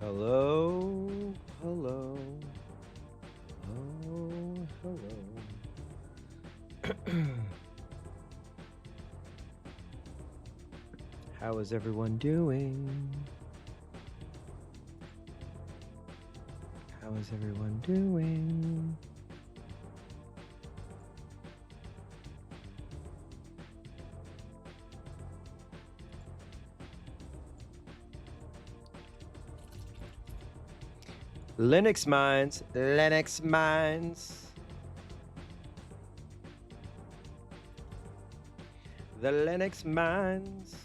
Hello, hello, hello, hello. How is everyone doing? How is everyone doing? Linux Minds, Linux Minds. The Linux Minds.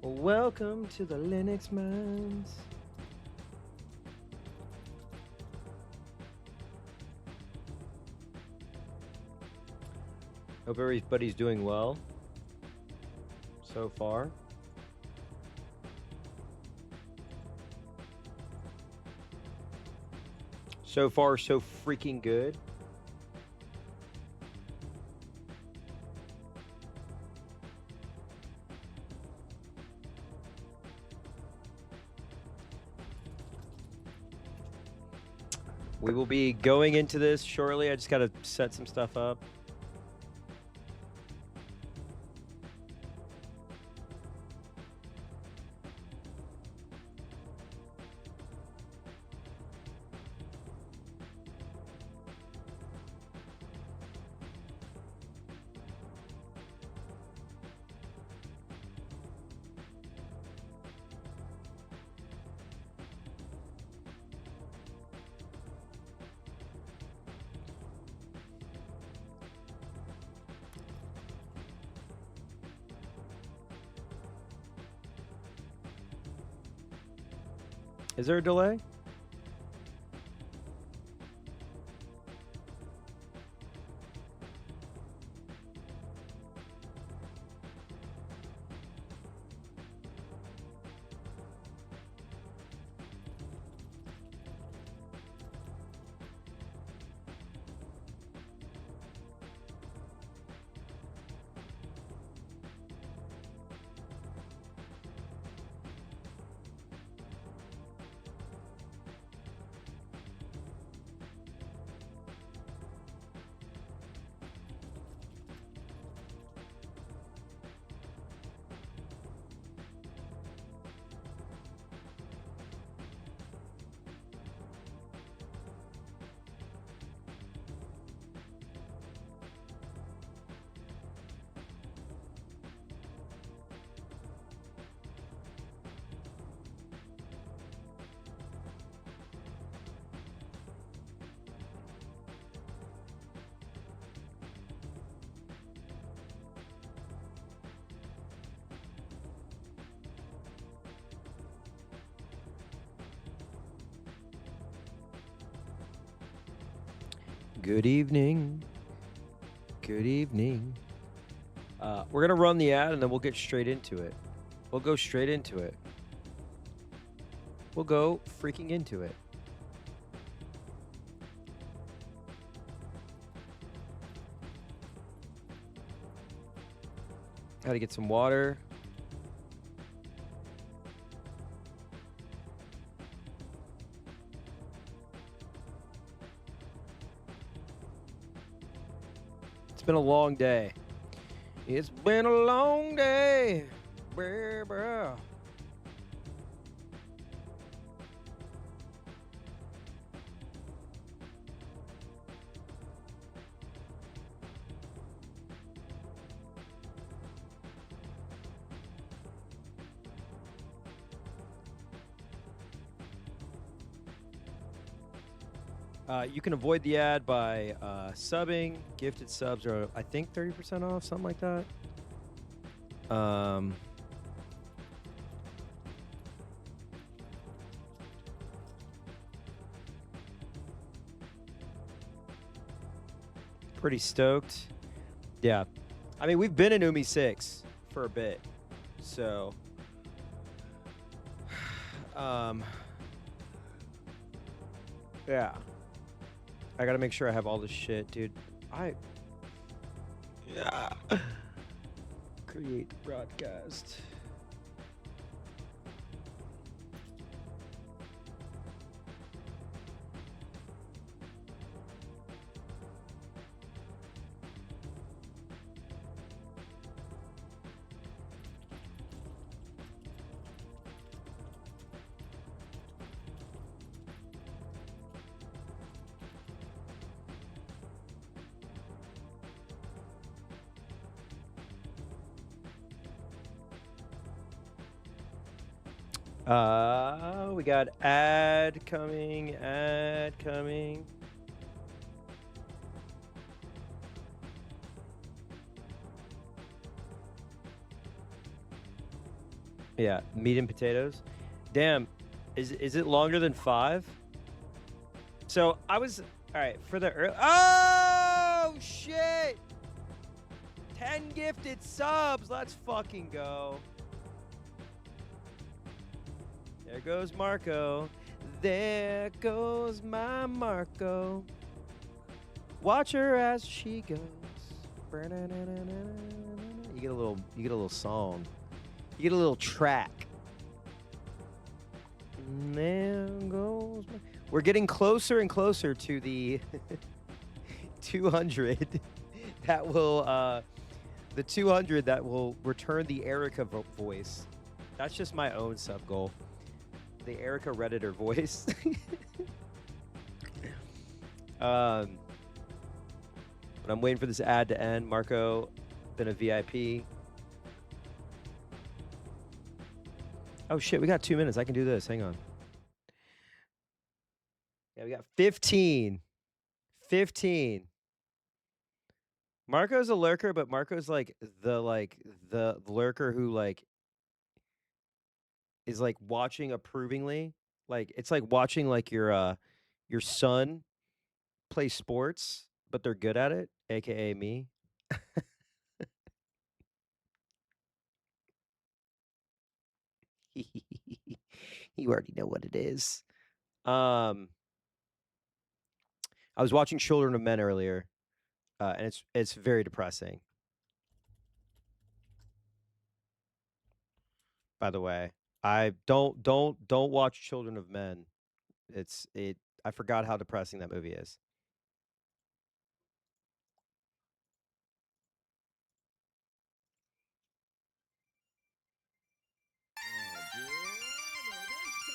Welcome to the Linux Minds. Hope everybody's doing well so far. So far, so freaking good. We will be going into this shortly. I just got to set some stuff up. Is there a delay? Good evening. Good evening. We're going to run the ad and then we'll get straight into it. We'll go straight into it. We'll go freaking into it. Got to get some water. It's been a long day. It's been a long day. Brr, brr. You can avoid the ad by subbing. Gifted subs are, I think, 30% off, something like that. Pretty stoked. Yeah. I mean, we've been in UMI 6 for a bit. So, yeah. I gotta make sure I have all this shit, dude. Yeah. Create broadcast. We got ad coming. Yeah, meat and potatoes. Damn, is it longer than 5? So I was all right for the early. Oh shit! 10 gifted subs. Let's fucking go. There goes Marco. There goes my Marco. Watch her as she goes. You get a little song. You get a little track. There goes my... We're getting closer and closer to the 200 that will the 200 that will return the Erica voice. That's just my own sub goal. The Erica Redditor voice. But I'm waiting for this ad to end. Marco, been a VIP. Oh shit, we got 2 minutes. I can do this. Hang on. Yeah, we got 15. 15. Marco's a lurker, but Marco's like the lurker who like is like watching approvingly. Like it's like watching like your son play sports, but they're good at it, aka me. You already know what it is. I was watching Children of Men earlier, and it's very depressing. By the way, I don't watch Children of Men. I forgot how depressing that movie is.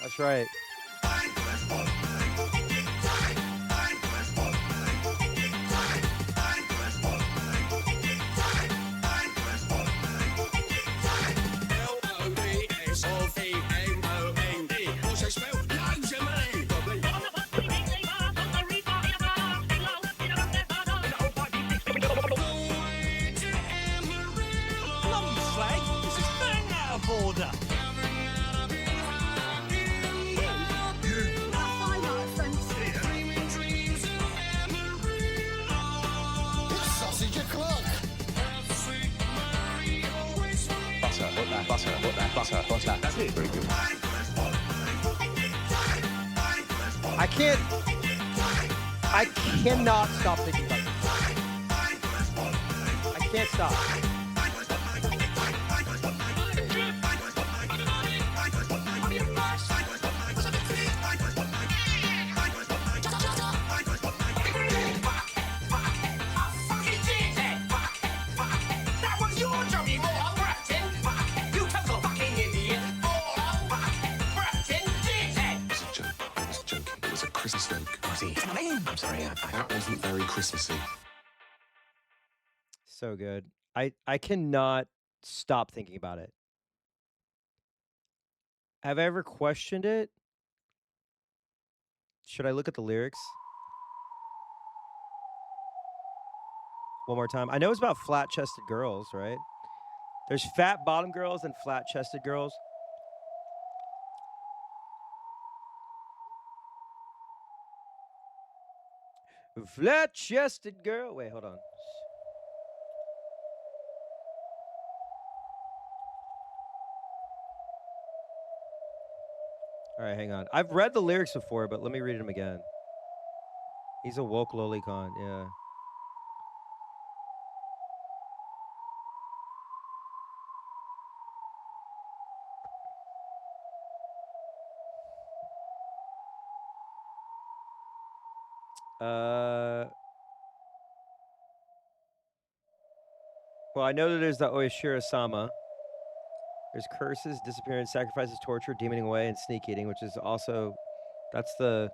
That's right. Butter. That's it. Very good. I cannot stop thinking about this. I can't stop. I'm sorry, that wasn't very Christmassy. So good. I cannot stop thinking about it. Have I ever questioned it? Should I look at the lyrics? One more time. I know it's about flat-chested girls, right? There's fat bottom girls and flat-chested girls. Flat-chested girl. Wait, hold on. All right, hang on. I've read the lyrics before, but let me read them again. He's a woke lolicon, yeah. Well, I know that there's the Oishira-sama. There's curses, disappearance, sacrifices, torture, demoning away, and sneak eating, which is also... That's the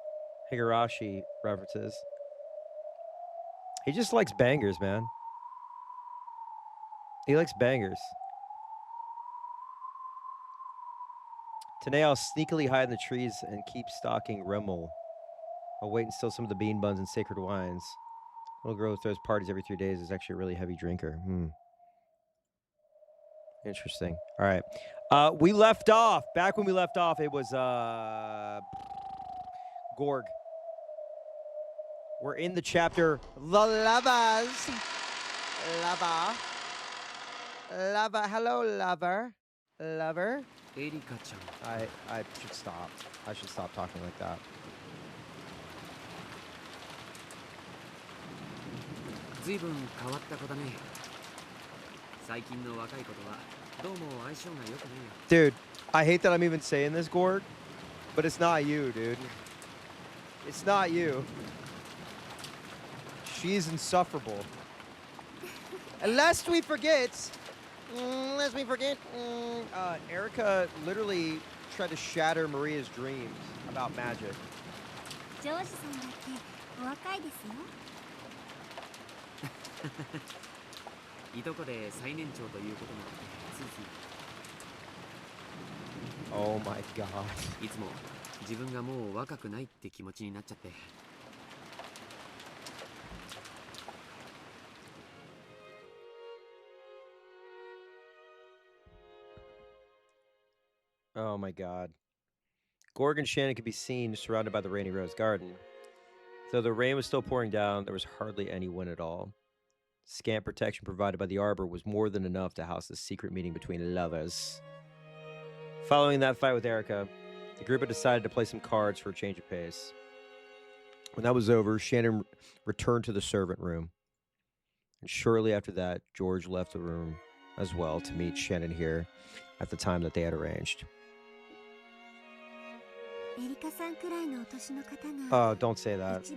Higurashi references. He just likes bangers, man. He likes bangers. Today I'll sneakily hide in the trees and keep stalking Rimmel. I'll wait and steal some of the bean buns and sacred wines. Little girl who throws parties every 3 days is actually a really heavy drinker. Interesting. All right. We left off. Back when we left off, it was Gorg. We're in the chapter The Lovers. Lover. Lover. Hello, lover. Lover. I should stop. I should stop talking like that. Dude, I hate that I'm even saying this, Gorg, but it's not you, dude. It's not you. She's insufferable. Lest we forget, Erica literally tried to shatter Maria's dreams about magic. Oh my god. Oh my god. Gorg and Shannon could be seen surrounded by the rainy rose garden. Though the rain was still pouring down, there was hardly any wind at all. Scant protection provided by the arbor was more than enough to house the secret meeting between lovers. Following that fight with Erica, the group had decided to play some cards for a change of pace. When that was over, Shannon returned to the servant room. And shortly after that, George left the room as well to meet Shannon here at the time that they had arranged. Oh, don't say that.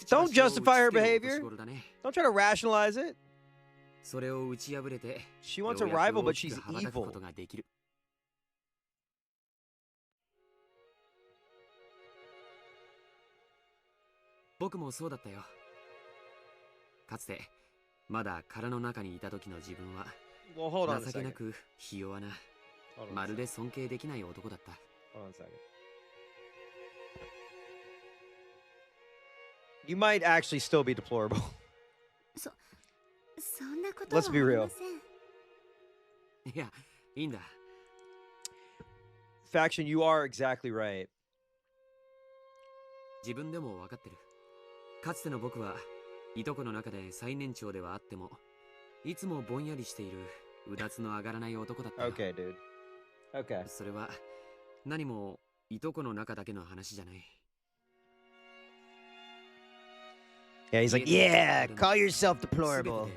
Don't justify her behavior. Don't try to rationalize it. She wants a rival, but she's evil. Well, hold on a second. Hold on a second. You might actually still be deplorable. Let's be real. Faction, you are exactly right. Okay, dude. Okay. Yeah, he's like, yeah, call yourself deplorable.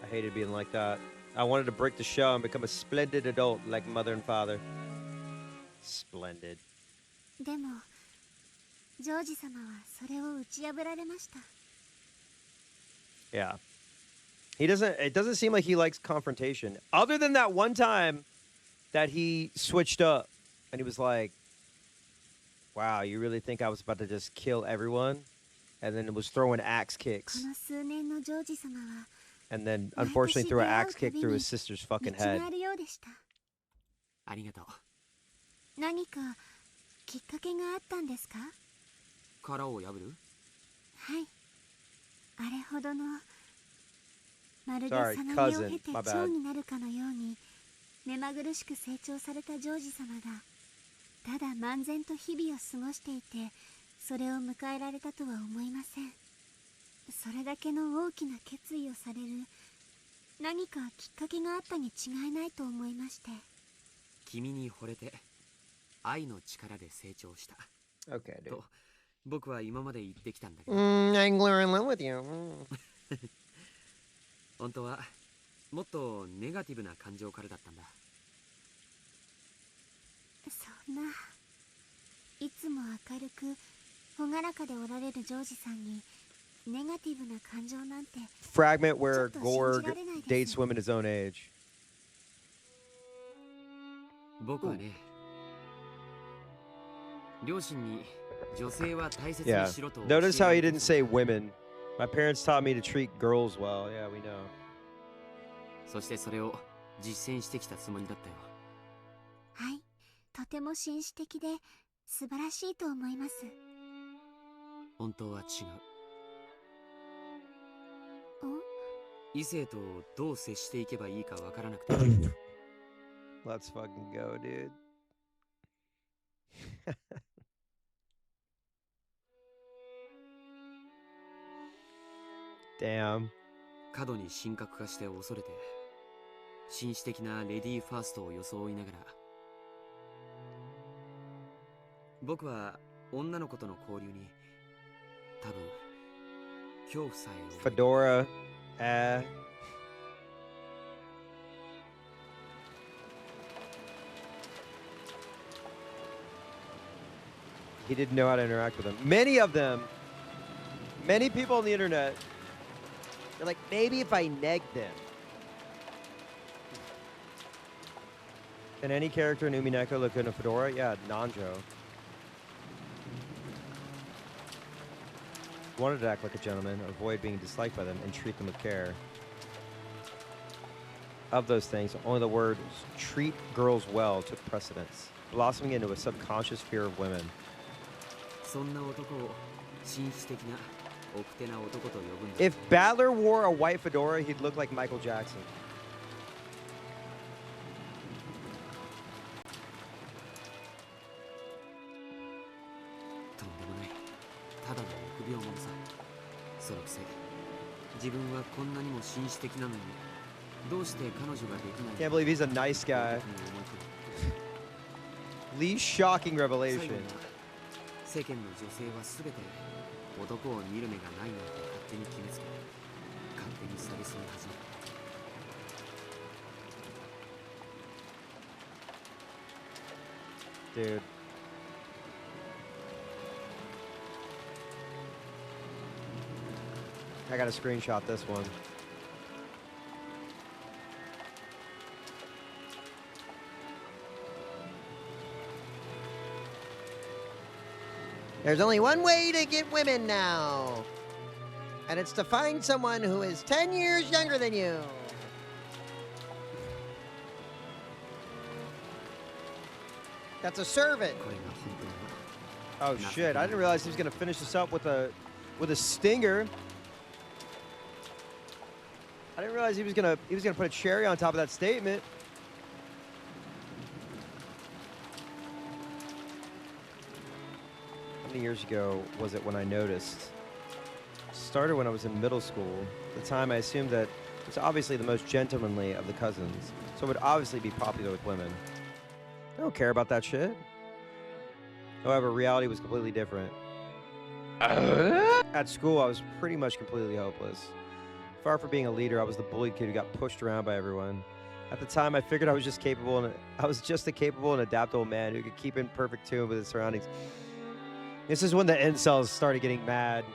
I hated being like that. I wanted to break the shell and become a splendid adult like mother and father. Splendid. Yeah. It doesn't seem like he likes confrontation. Other than that one time that he switched up and he was like, wow, you really think I was about to just kill everyone? And then it was throwing axe kicks. And then, unfortunately, threw an axe kick through his sister's fucking head. Sorry, cousin, my bad. ただ漫然と日々を過ごしていて、それを迎えられたとは思いません。それだけの大きな決意をされる何かきっかけがあったに違いないと思いまして。君に惚れて愛の力で成長した。と僕は今まで言ってきたんだけど、Angler in love with you. 本当はもっとネガティブな感情からだったんだ。そんないつも明るく朗らかでおられるジョージさんにネガティブな感情なんて Fragment where Gorg dates women his own age. 僕はね、両親に女性は大切 Yeah. にしろと Notice how he didn't say women. My parents taught me to treat girls well. Yeah, we know. そしてそれを実践してきたつもりだったよ。はい、とても紳士的で素晴らしいと思います。本当は違う。お？異性とどう接していけばいいかわからなくて。Let's fucking go, dude. Damn. 過度に神格化して恐れて、紳士的なレディーファーストを装いながら、僕は女の子との交流に多分恐怖さえ覚えて。 Fedora. He didn't know how to interact with them. Many of them, many people on the internet, they're like, maybe if I neg them. Can any character in Umineko look good in a fedora? Yeah, Nanjo. Wanted to act like a gentleman, avoid being disliked by them, and treat them with care. Of those things, only the word treat girls well took precedence, blossoming into a subconscious fear of women. そんな男を紳士的な奥手な男と呼ぶんだ。 If Battler wore a white fedora, he'd look like Michael Jackson. とんでもない。ただの臆病者さ。そのくせ自分はこんなにも紳士的なのに、どうして彼女ができない Can't believe he's a nice guy. と思い込む。 Least shocking 最後 revelation. には世間の女性は全て男を見る目がないなんて勝手に決めつけ、勝手にされすぎ始める。 Dude. I gotta screenshot this one. There's only one way to get women now. And it's to find someone who is 10 years younger than you. That's a servant. これが本当の Oh shit! I didn't realize he was gonna finish this up with a stinger. I didn't realize he was gonna put a cherry on top of that statement. How many years ago was it when I noticed? Started when I was in middle school. At the time I assumed that it's obviously the most gentlemanly of the cousins, so it would obviously be popular with women. I don't care about that shit. However, reality was completely different. At school, I was pretty much completely hopeless. Far from being a leader, I was the bullied kid who got pushed around by everyone. At the time, I figured I was just a capable and adaptable man who could keep in perfect tune with his surroundings. This is when the incels started getting mad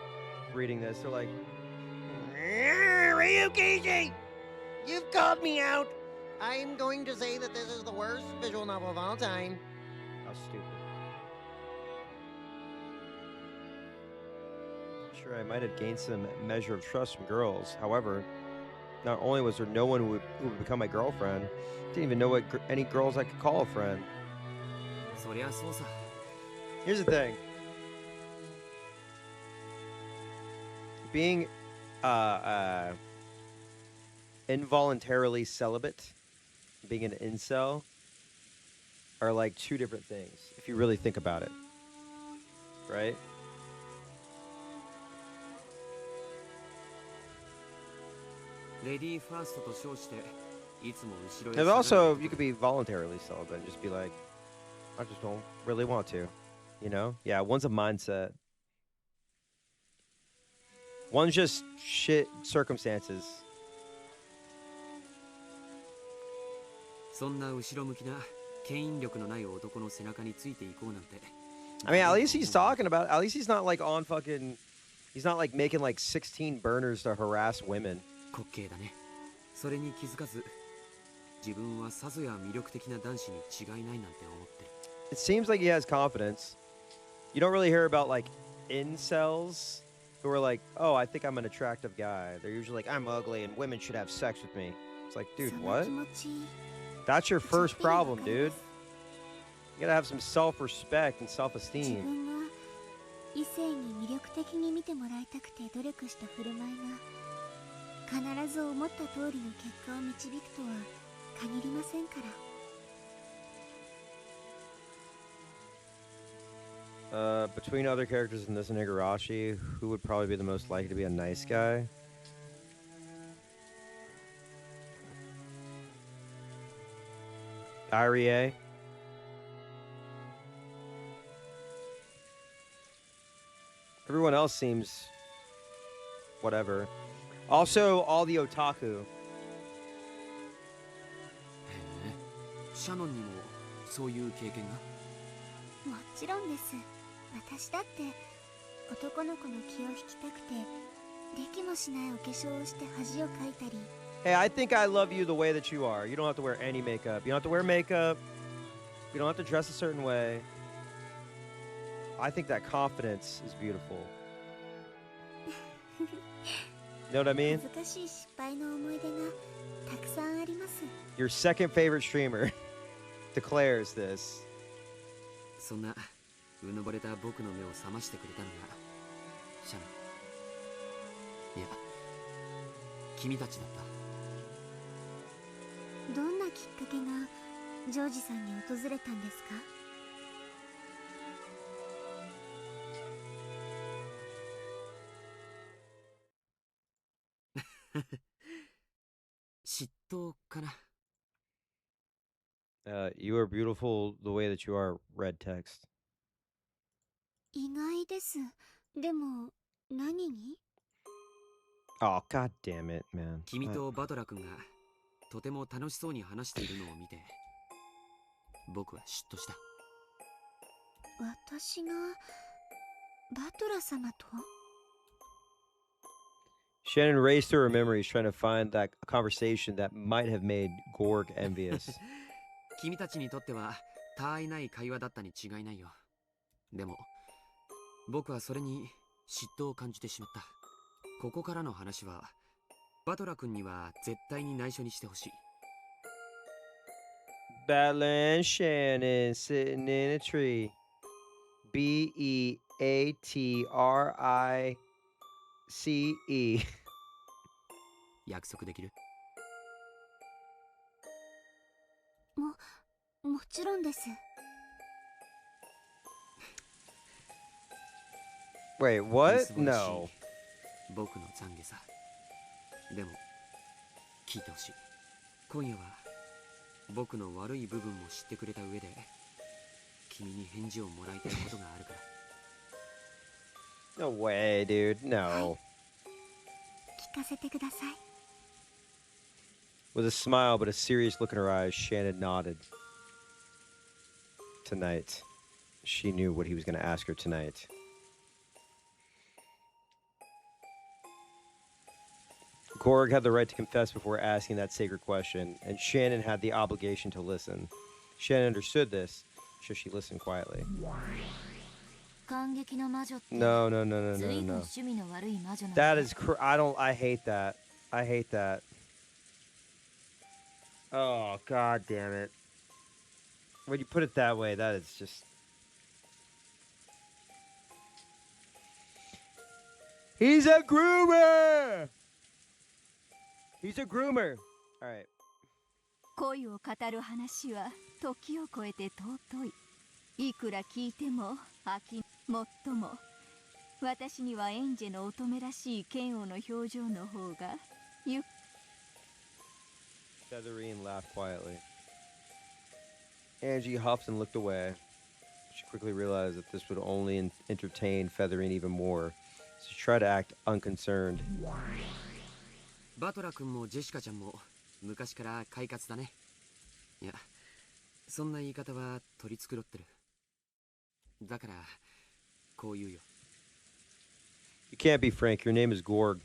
reading this. They're like, Ryukishi, you've called me out. I'm going to say that this is the worst visual novel of all time. how stupid. Sure, I might have gained some measure of trust from girls. However, not only was there no one who would become my girlfriend, I didn't even know what any girls I could call a friend. そりゃそうさ。 Here's the thing. Being involuntarily celibate, being an incel, are like two different things, if you really think about it. Right? Lady first と称していつも後ろへ And 下がる also, you could be voluntarily celibate and just be like, I just don't really want to. You know? Yeah, one's a mindset. One's just shit circumstances. そんな後ろ向きな牽引力のない男の背中についていこうなんて。 I mean, at least he's talking about. At least he's not like on fucking. He's not like making like 16 burners to harass women. 滑稽だね。それに気づかず、自分はさぞや魅力的な男子に違いないなんて思ってる。 It seems like he has confidence. You don't really hear about like incels who are like, "Oh, I think I'm an attractive guy." They're usually like, "I'm ugly and women should have sex with me." It's like, dude, その what? 気持ち That's your ちょっ first ぴりわか problem, り dude. ます You gotta have some self-respect and 自 self-esteem. 分が異性に魅力的に見てもらいたくて努力した振る舞いが必ず思った通りの結果を導くとは限りませんから。 Between other characters in this and Higurashi, who would probably be the most likely to be a nice guy? Irie. Everyone else seems whatever. Also, all the otaku. へえ、シャノンにもそういう経験が。もちろんです。私だって男の子の気を引きたくてできもしないお化粧をして恥をかいたり。 Hey, I think I love you the way that you are. You don't have to wear any makeup. You don't have to wear makeup. You don't have to dress a certain way. I think that confidence is beautiful. You know what I mean? 恥ずかしい失敗の思い出がたくさんあります。 Your second favorite streamer declares this. そんなうぬぼれた僕の目を覚ましてくれたのがシャノン、いや君たちだった。 どんなきっかけがジョージさんに訪れたんですか？ 嫉妬かな。 You are beautiful the way that you are, red text. 意外です。でも何に？ Oh, god damn it, man. 君とバトラ君がとても楽しそうに話しているのを見て僕は嫉妬した。 私がバトラ様と？ Shannon raced through her memories trying to find that conversation that might have made Gorg envious. 君たちにとっては他愛ない会話だったに違いないよ。でも僕はそれに嫉妬を感じてしまった。ここからの話はバトラ君には絶対に内緒にしてほしい。 Battling Shannon sitting in a tree. Beatrice. 約束できる？ もちろんです。 Wait, み what? すぼらしい No. 僕の懺悔さ。でも聞いてほしい。今夜は僕の悪い部分も知ってくれた上で君に返事をもらいたいことがあるから。 No way, dude. No. 聞かせてください。 With a smile but a serious look in her eyes, Shannon nodded. Tonight. She knew what he was going to ask her tonight. Gorg had the right to confess before asking that sacred question, and Shannon had the obligation to listen. Shannon understood this, so she listened quietly. 感激の魔女って No, no, no, no, 随 no, 分 no. 趣味の悪い魔女なん That だ。 is I hate that. I hate that. Oh, god damn it. When you put it that way, that is just... He's a groomer! He's a groomer! Alright. 恋を語る話は時を超えて尊い。いくら聞いても飽き。もっとも私にはエンジェの乙女らしい剣王の表情の方がゆっ Featherine laughed quietly. Angie huffed and looked away. She quickly realized that this would only entertain Featherine even more, so to try to act unconcerned. バトラ君もジェシカちゃんも昔から快活だね。いや、そんな言い方は取り繕ってる。だからこう言うよ。 You can't be frank. Your name is Gorg.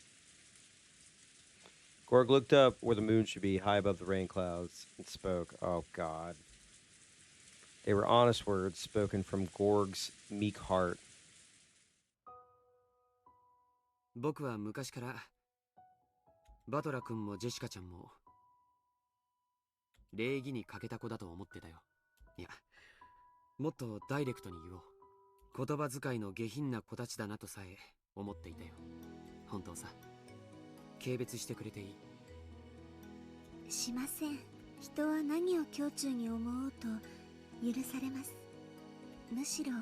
Gorg looked up where the moon should be, high above the rain clouds, and spoke. Oh, God. They were honest words spoken from Gorg's meek heart. 僕は昔からバトラ君もジェシカちゃんも礼儀に欠けた子だと思ってたよ。いや、もっとダイレクトに言おう。言葉遣いの下品な子たちだなとさえ思っていたよ。本当さ。軽蔑してくれていい。しません。人は何を胸中に思おうと許されます。むしろ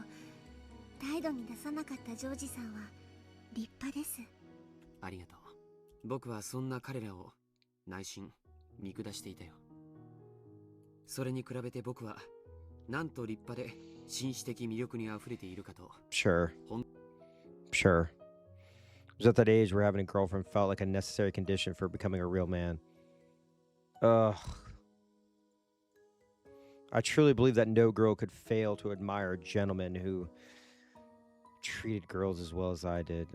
態度に出さなかったジョージさんは立派です。ありがとう。僕はそんな彼らを内心見下していたよ。それに比べて僕はなんと立派で紳士的魅力にあふれているかと。 Sure. Sure. It was at that age where having a girlfriend felt like a necessary condition for becoming a real man. Ugh. I truly believe that no girl could fail to admire a gentleman who treated girls as well as I did.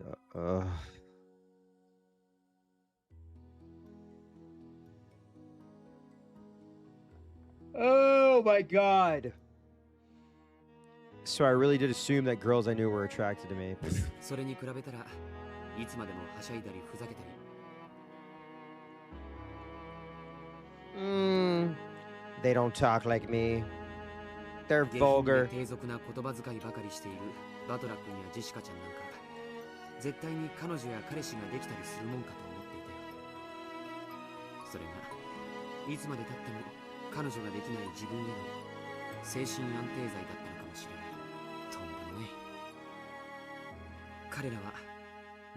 Oh my God. So I really did assume that girls I knew were attracted to me. それに比べたらいつまでもはしゃいだりふざけたり。They don't talk like me. They're 下品 vulgar. で低俗な言葉遣いばかりしているバトラ君やジェシカちゃんなんか絶対に彼女や彼氏ができたりするもんかと思っていたよ。それがいつまでたっても彼女ができない自分への精神安定剤だったのかもしれない。とんでもない。彼らは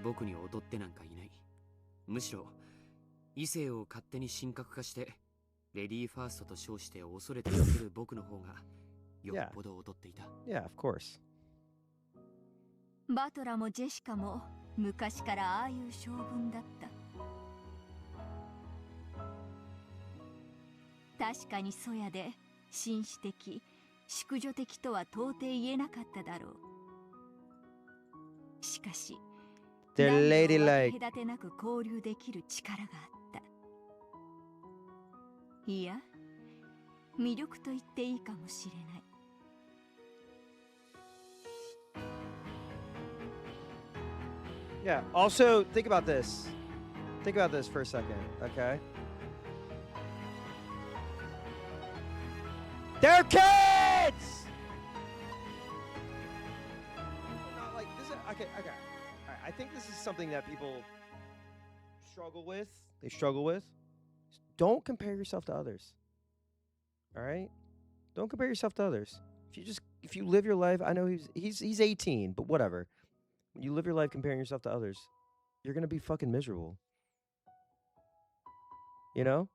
僕に劣ってなんかいない。むしろ異性を勝手に神格化してレディーファーストと称して恐れて避ける僕の方がよっぽど劣っていた。Yeah, of course. バトラもジェシカも昔からああいう性分だった。確かにそやで紳士的淑女的とは到底言えなかっただろう。しかし They're ladylike. 隔てなく交流できる力があった。いや、魅力と言っていいかもしれない。Yeah. Also, think about this. Think about this for a second, okay? They're kids! Not like this. Okay. All right, I think this is something that people struggle with. They struggle with. Don't compare yourself to others. All right? Don't compare yourself to others. If you live your life, I know he's 18, but whatever. When you live your life comparing yourself to others, you're going to be fucking miserable. You know?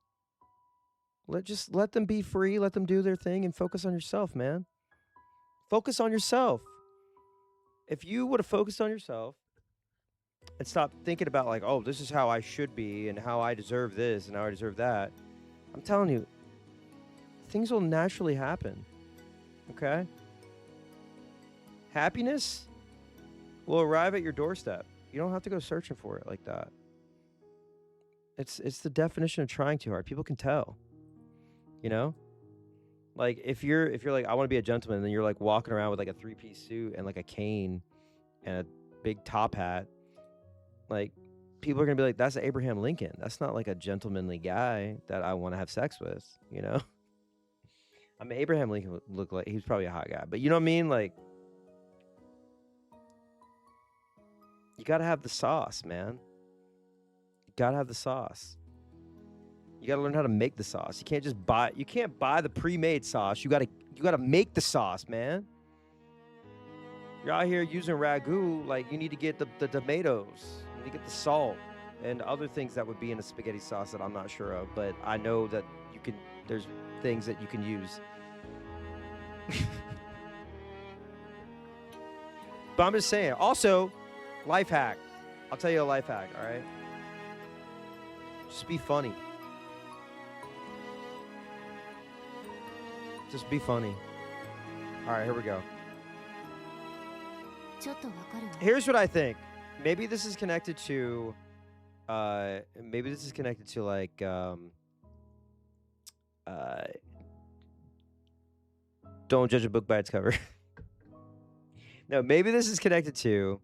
Let them be free, let them do their thing, and focus on yourself, man. Focus on yourself. If you would have focused on yourself and stopped thinking about like, oh, this is how I should be and how I deserve this and how I deserve that, I'm telling you, things will naturally happen. Okay? Happiness will arrive at your doorstep. You don't have to go searching for it like that. It's the definition of trying too hard. People can tell. You know? Like if you're like, I want to be a gentleman, and then you're like walking around with like a 3-piece suit and like a cane and a big top hat, like people are gonna be like, that's Abraham Lincoln. That's not like a gentlemanly guy that I want to have sex with, you know? I mean, Abraham Lincoln looked like he was probably a hot guy, but you know what I mean? Like, you gotta have the sauce, man. You gotta have the sauce. You gotta learn how to make the sauce. You can't buy the pre-made sauce. You gotta make the sauce, man. You're out here using ragu, like you need to get the tomatoes. You need to get the salt and other things that would be in a spaghetti sauce that I'm not sure of, but I know that there's things that you can use. But I'm just saying, also, Life hack. I'll tell you a life hack, all right? Just be funny. Just be funny. All right, here we go. ちょっとわかるわ。 Here's what I think. Maybe this is connected to like don't judge a book by its cover. No, maybe this is connected to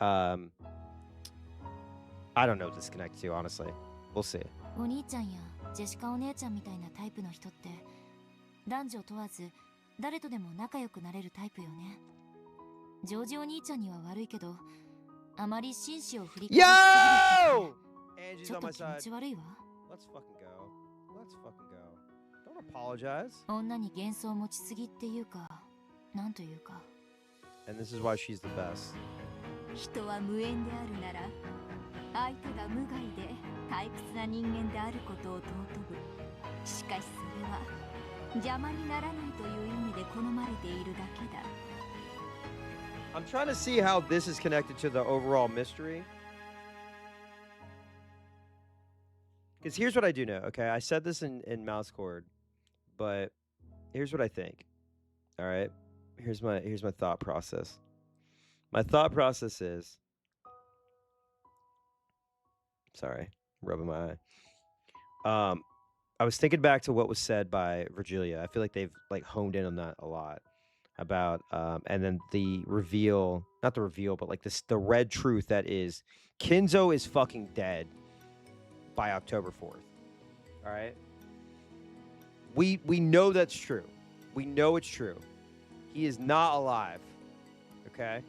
I don't know what this is connected to, honestly. We'll see. お兄ちゃんやジェシカお姉ちゃんみたいなタイプの人って男女問わず誰とでも仲良くなれるタイプよね。ジョージお兄ちゃんには悪いけどあまり紳士を振りかざしすぎる Yo! 人って Angie's ちょっ on と my 気持 side. ち悪いわ。 Let's fucking go. Let's fucking go. Don't apologize. 女に幻想持ちすぎっていうかなんというか And this is why she's the best. 人は無縁であるなら相手が無害で退屈な人間であることを尊ぶ。しかしそれは邪魔にならないという意味で好まれているだけだ。 I'm trying to see how this is connected to the overall mystery. Because here's what I do know, okay? I said this in Mouse Chord, but here's what I think. All right? Here's my thought process. My thought process is sorry, rubbing my eye. I was thinking back to what was said by Virgilia. I feel like they've like honed in on that a lot. About and then the reveal, not the reveal, but like the red truth that is Kinzo is fucking dead by October 4th. All right? We know that's true. We know it's true. He is not alive. Okay?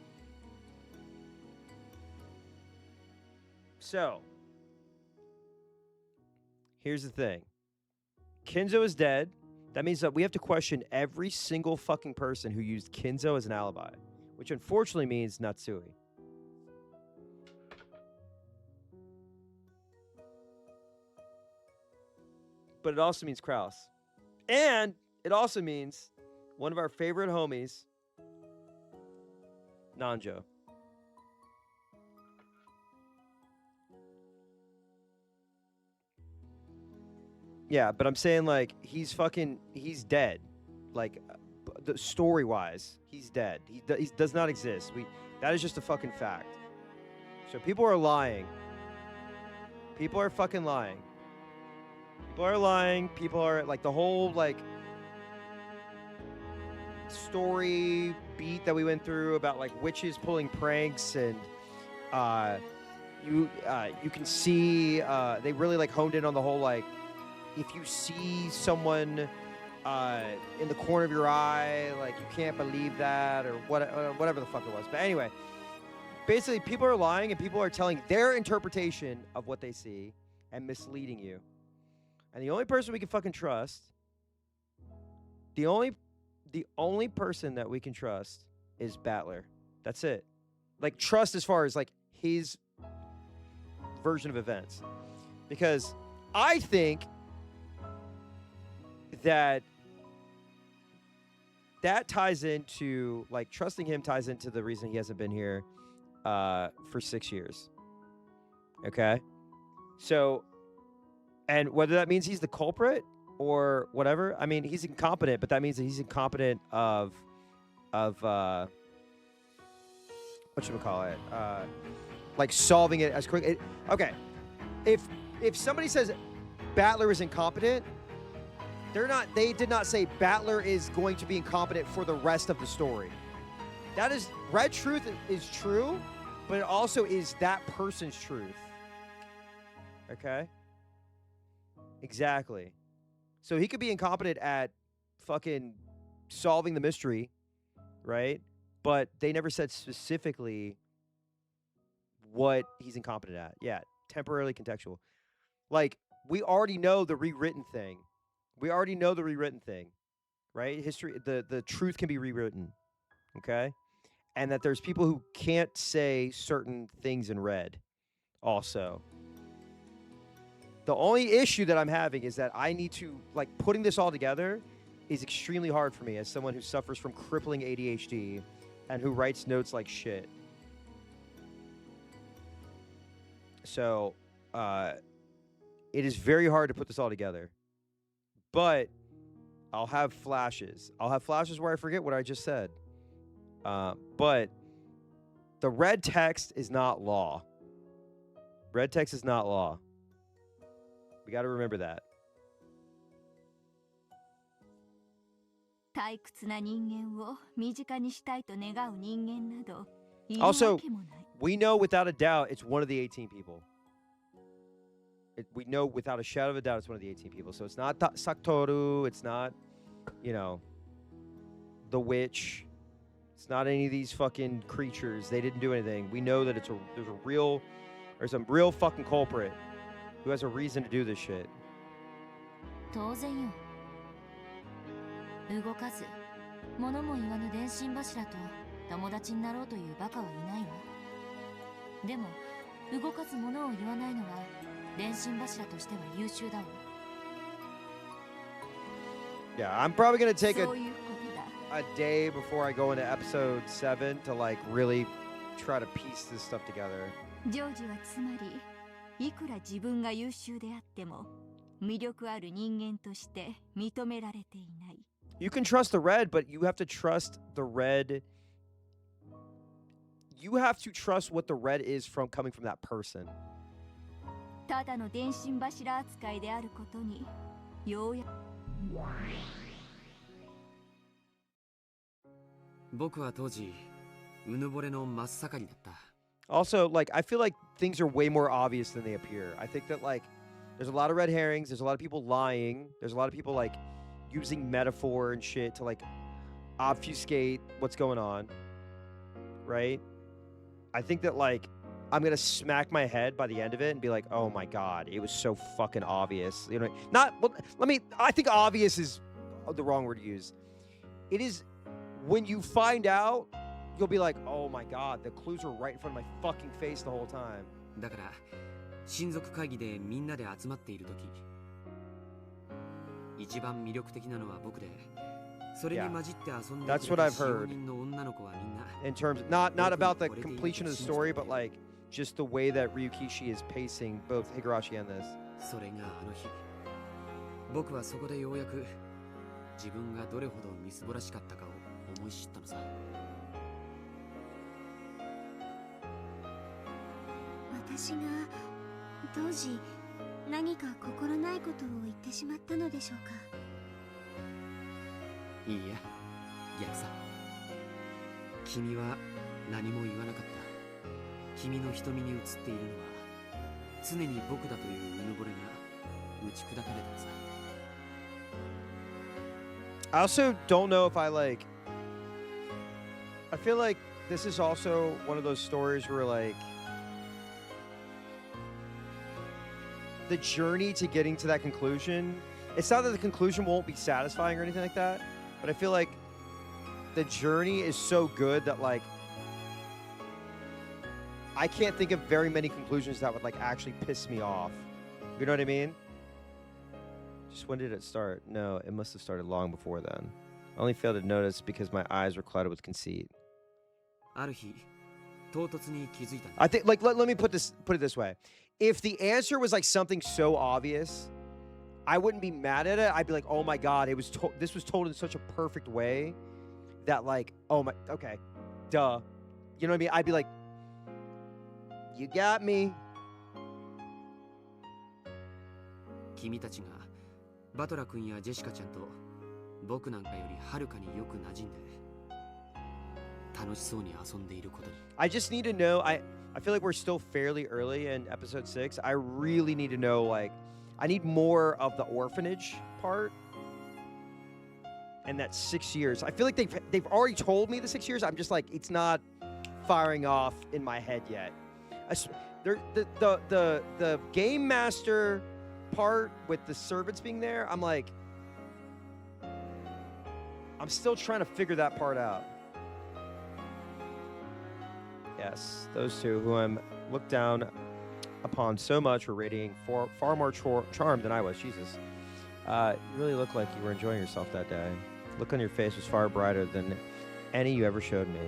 So, here's the thing. Kinzo is dead. That means that we have to question every single fucking person who used Kinzo as an alibi, which unfortunately means Natsui. But it also means Kraus. And it also means one of our favorite homies, Nanjo. Yeah, but I'm saying like he's dead. Like the story wise, he's dead. He does not exist. That is just a fucking fact. So people are lying. People are fucking lying. People are lying. People are like the whole like story beat that we went through about like witches pulling pranks and you can see they really like honed in on the whole like if you see someone in the corner of your eye, like you can't believe that or whatever the fuck it was. But anyway, basically people are lying and people are telling their interpretation of what they see and misleading you. And the only person we can fucking trust, the only person that we can trust is Battler. That's it. Like trust as far as like his version of events. Because I think that ties into like trusting him ties into the reason he hasn't been here for 6 years. Okay? So, and whether that means he's the culprit or whatever, I mean, he's incompetent, but that means that he's incompetent of whatchamacallit, like solving it as quick. Okay, if somebody says Battler is incompetent, they did not say Battler is going to be incompetent for the rest of the story. That is, Red Truth is true, but it also is that person's truth. Okay? Exactly. So he could be incompetent at fucking solving the mystery, right? But they never said specifically what he's incompetent at. Yeah, temporarily contextual. Like, we already know the rewritten thing. We already know the rewritten thing, right? History, the truth can be rewritten, okay? And that there's people who can't say certain things in red also. The only issue that I'm having is that I need to, like, putting this all together is extremely hard for me as someone who suffers from crippling ADHD and who writes notes like shit. So, it is very hard to put this all together. But I'll have flashes. I'll have flashes where I forget what I just said. But the red text is not law. Red text is not law. We got to remember that. 退屈な人間を身近にしたいと願う人間などいる Also, わけもない。 we know without a doubt it's one of the 18 people. We know without a shadow of a doubt it's one of the 18 people. So it's not Saktoru. It's not, you know, the witch. It's not any of these fucking creatures. They didn't do anything. We know that there's some real fucking culprit who has a reason to do this shit. 当然よ。動かず物も言わぬ電信柱と友達になろうというバカはいないわ。でも動かず物を言わないのは電信柱としては優秀だわ。 Yeah, I'm probably gonna take そういうことだ。 a day before I go into episode 7 to like really try to piece this stuff together. ジョージはつまりいくら自分が優秀であっても魅力ある人間として認められていない。 You can trust the red, but you have to trust the red. You have to trust what the red is from coming from that person. ただの電信柱扱いであることにようやく。僕は当時うぬぼれの真っ盛りだった。 Also, like, I feel like things are way more obvious than they appear. I think that, like, there's a lot of red herrings. There's a lot of people lying. There's a lot of people, like, using metaphor and shit to, like, obfuscate what's going on. Right? I think that, like, I'm going to smack my head by the end of it and be like, oh my God, it was so fucking obvious. You know, I think obvious is the wrong word to use. It is when you find out, you'll be like, oh my God, the clues are right in front of my fucking face the whole time. だから親族会議でみんなで集まっている時一番魅力的なのは僕でそれに混じって遊んで That's く what れ I've た heard. 使用人の女の子はみんな In terms, not about the completion of the story, but like just the way that Ryukishi is pacing both Higurashi and this. それがあの日僕はそこでようやく自分がどれほどみすぼらしかったかを思い知ったのさ。私が当時何か心ないことを言ってしまったのでしょうか。いいや逆さ君は何も言わなかった。君の瞳に映っているのは常に僕だといううぬぼれが打ち砕かれたのさ。 I also don't know if I feel like this is also one of those stories where like the journey to getting to that conclusion, it's not that the conclusion won't be satisfying or anything like that, but I feel like the journey is so good that like I can't think of very many conclusions that would like actually piss me off. You know what I mean? Just when did it start? No, it must have started long before then. I only failed to notice because my eyes were clouded with conceit. ある日唐突に気づいたんだ。 I think like let me put it this way. If the answer was like something so obvious, I wouldn't be mad at it. I'd be like, "Oh my God, this was told in such a perfect way that like, oh my, okay, duh." You know what I mean? I'd be like, "You got me." 君たちがバトラ君やジェシカちゃんと僕なんかよりはるかによく馴染んで楽しそうに遊んでいることに。 I just need to know. I feel like we're still fairly early in episode 6. I really need to know, like, I need more of the orphanage part. And that's 6 years. I feel like they've already told me the 6 years. I'm just like, it's not firing off in my head yet. The game master part with the servants being there, I'm like, I'm still trying to figure that part out. Yes, those two who I'm looked down upon so much were radiating far more charmed than I was. Jesus. You really look like you were enjoying yourself that day. Look on your face was far brighter than any you ever showed me.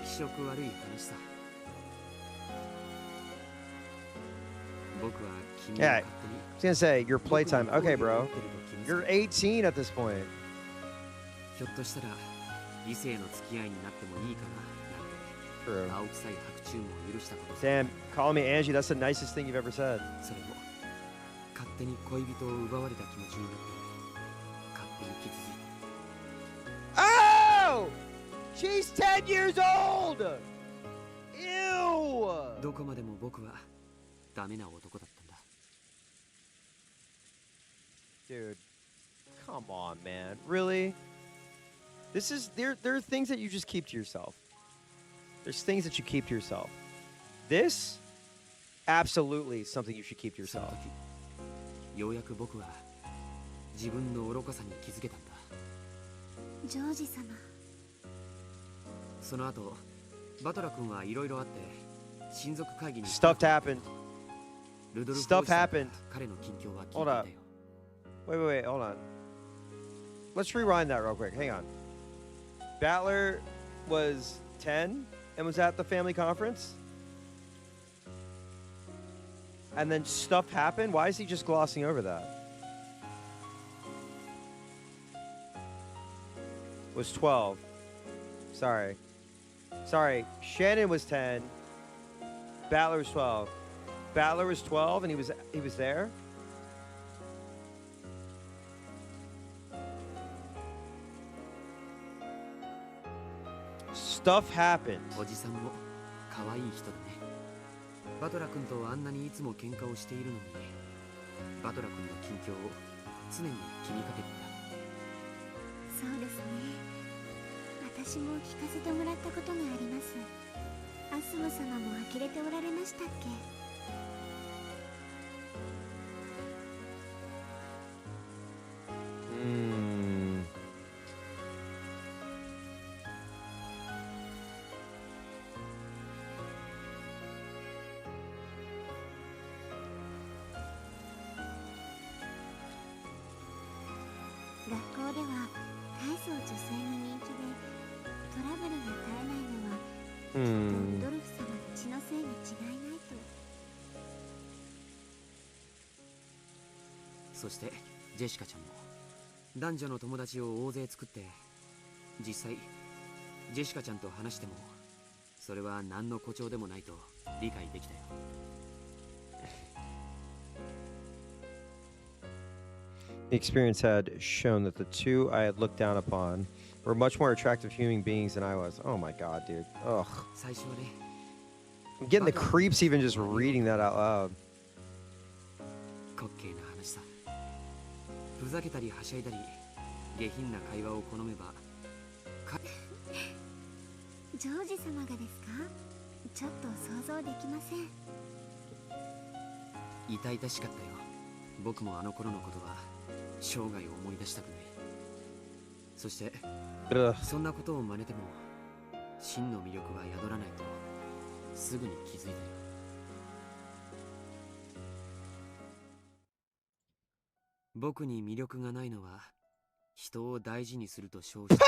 気色悪い話さ。Yeah, I was gonna say, your playtime. Okay, bro. You're 18 at this point. ひょっとしたら異性の付き合いになってもいいかななんて True. 青臭い白昼も許したこと Damn, calling me Angie, that's the nicest thing you've ever said. それも勝手に恋人を奪われた気持ちになって勝手に傷ついて Oh! She's 10 years old! Ew! どこまでも僕はダメな男だったんだ Dude, come on, man. Really? This is there are things that you just keep to yourself. There's things that you keep to yourself. This absolutely something you should keep to その yourself. 時ようやく僕は自分の愚かさに気づけたんだジョージ様。その後バトラ君はいろいろあって親族会議に Stuff happened. ルドルフ Stuff おじさんが happened. 彼の近況は聞いて Hold いた up. よ Wait, hold on. Let's rewind that real quick. Hang on. Battler was 10 and was at the family conference? And then stuff happened? Why is he just glossing over that? Was 12. Sorry. Shannon was 10. Battler was 12. Battler was 12 and he was there? Stuff happened. おじさんも可愛い人だねバトラ君とあんなにいつも喧嘩をしているのにバトラ君の近況を常に気にかけていたそうですね。私も聞かせてもらったことがあります。アスモ様も呆れておられましたっけ。学校では大層女性に人気でトラブルが絶えないのはきっとルドルフ様の血のせいに違いないと。そしてジェシカちゃんも男女の友達を大勢作って実際ジェシカちゃんと話してもそれは何の誇張でもないと理解できたよ The experience had shown that the two I had looked down upon were much more attractive human beings than I was. Oh my god, dude. Ugh. 最初はね I'm getting the creeps even just reading that out loud. 滑稽な話さふざけたりはしゃいだり下品な会話を好めばジョージ様がですか。ちょっと想像できません。痛々しかったよ僕もあの頃のことは生涯思い出したくないそして Ugh. そんなことを真似ても真の魅力は宿らないとすぐに気づいたよ僕に魅力がないのは人を大事にすると称して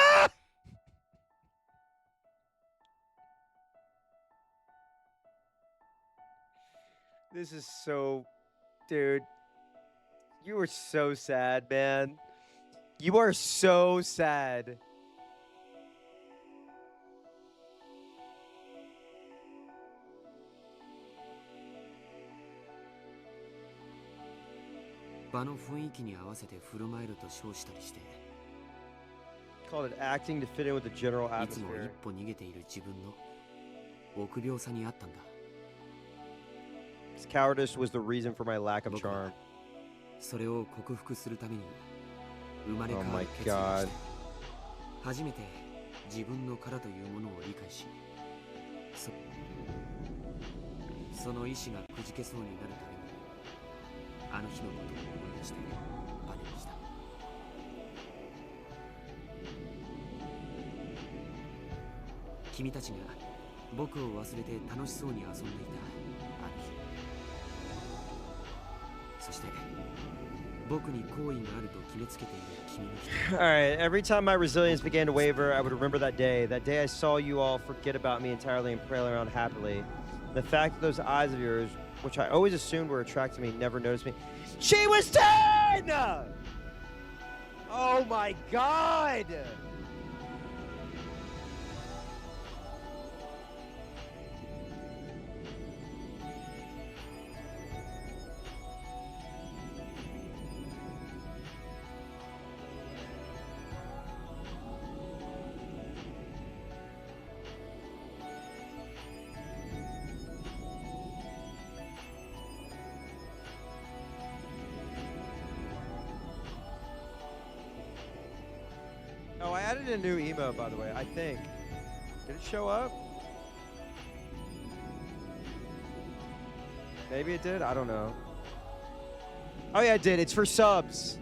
This is so... Dude. You are so sad, man. You are so sad. Called it acting to fit in with the general いつも一 atmosphere. 歩逃げている自分の臆病さにあったんだ His cowardice was the reason for my lack of 僕は charm. それを克服するために生まれ Oh 変わ my る決意を god. して初めて自分の殻というものを理解しその意志がくじけそうになるためにあの日のことを思い出してバネにした君たちが僕を忘れて楽しそうに遊んでいたあの日そして僕に好意があると決めつけている君の人 Alright, every time my resilience began to waver, I would remember that day. That day I saw you all forget about me entirely and play around happily. The fact that those eyes of yours which I always assumed were attracted to me, never noticed me. She was 10! Oh my god! Oh, I added a new emote, by the way, I think. Did it show up? Maybe it did? I don't know. Oh yeah, it did. It's for subs.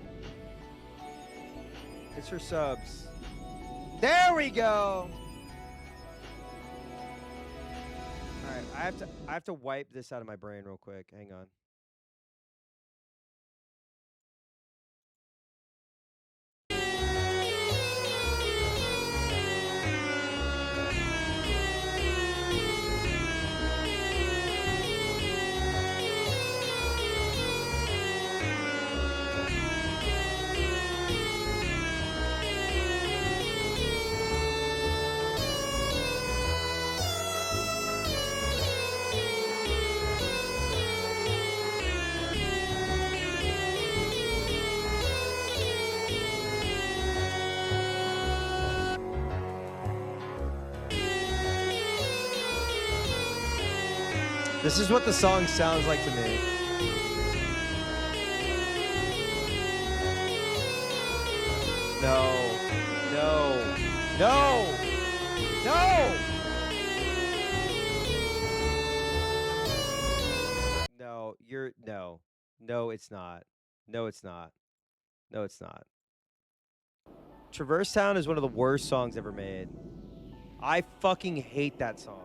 It's for subs. There we go! Alright, I have to wipe this out of my brain real quick. Hang on. This is what the song sounds like to me. No. No. No! No! No, no. No, it's not. No, it's not. No, it's not. Traverse Town is one of the worst songs ever made. I fucking hate that song.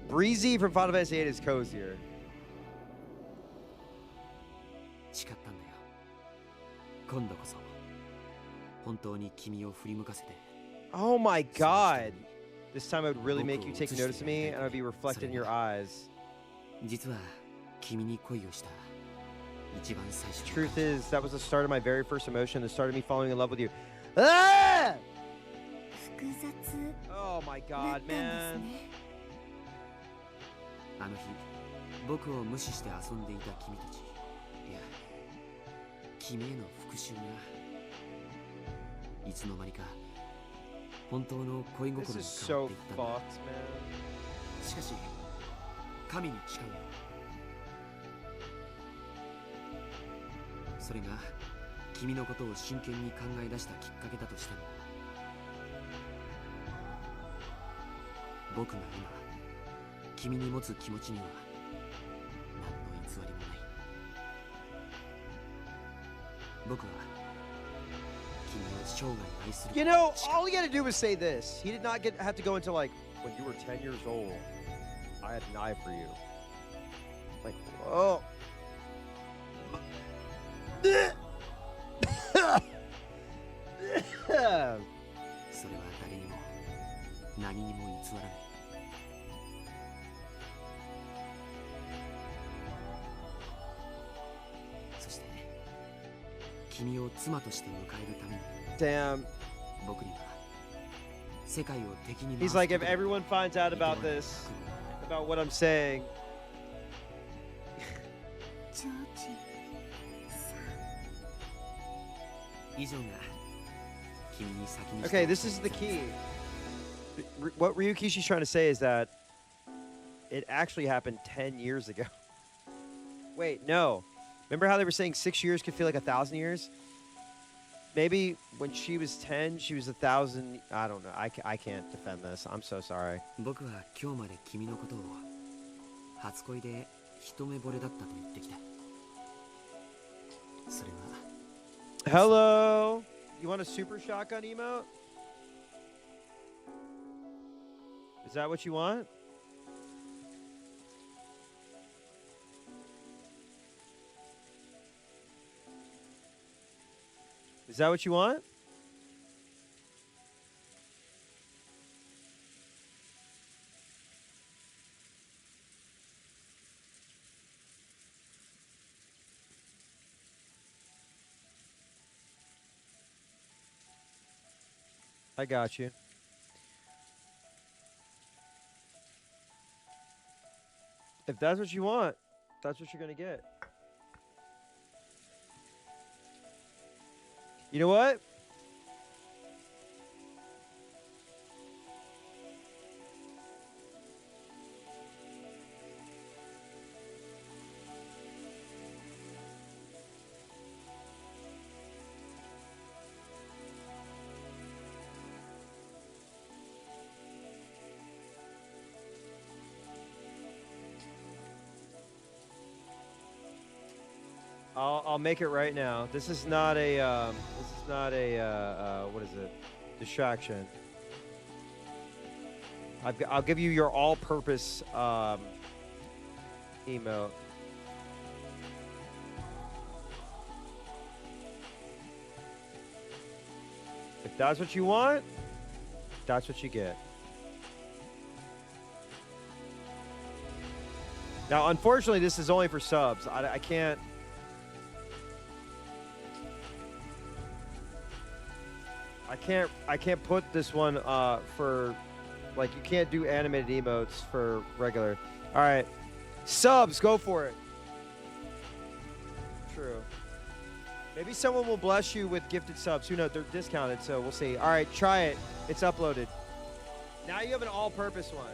Breezy from Final Fantasy VIII is cozier. 誓ったんだよ。今度こそ本当に君を振り向かせて。 Oh my god! This time I would really make you take notice of me, and I'd be reflected in your eyes. 実は君に恋をした一番最初。 Truth is, that was the start of my very first emotion, the start of me falling in love with you. Ah! 複雑 Oh my だっ god, たんです man. ね。あの日僕を無視して遊んでいた君たち、いや君への復讐がいつの間にか本当の恋 This 心に is 変わっ so ていったんだ。 fucked, man. しかし神に誓うよ。それが君のことを真剣に考え出したきっかけだとしても、僕が今君に持つ気持ちには何の偽りもない。僕は君を生涯愛する。 You know, all he had to do was say this. He did not have to go into like, when you were 10 years old, I had an eye for you. Like, whoa. それは誰にも何にも偽らない。そして君を妻として迎えるために Damn. 僕には世界を敵に He's like, if everyone finds out about this, about what I'm saying, ジョージさん。以上が君に先に okay, this is the key. What Ryukishi's trying to say is that it actually happened 10 years ago. Wait, no. Remember how they were saying 6 years could feel like 1,000 years? Maybe when she was 10, she was 1,000. I don't know. I can't defend this. I'm so sorry. 僕は今日まで君のことを初恋で一目惚れだったと言ってきた。それは Hello. You want a super shotgun emote? Is that what you want? Is that what you want? I got you. If that's what you want, that's what you're gonna get. You know what? I'll make it right now. This is not a what is it? Distraction. I'll give you your all-purpose emote. If that's what you want, that's what you get. Now, unfortunately, this is only for subs. I can't. I can't put this one for, like, you can't do animated emotes for regular. All right, subs, go for it. True. Maybe someone will bless you with gifted subs. Who knows? They're discounted, so we'll see. All right, try it. It's uploaded. Now you have an all-purpose one.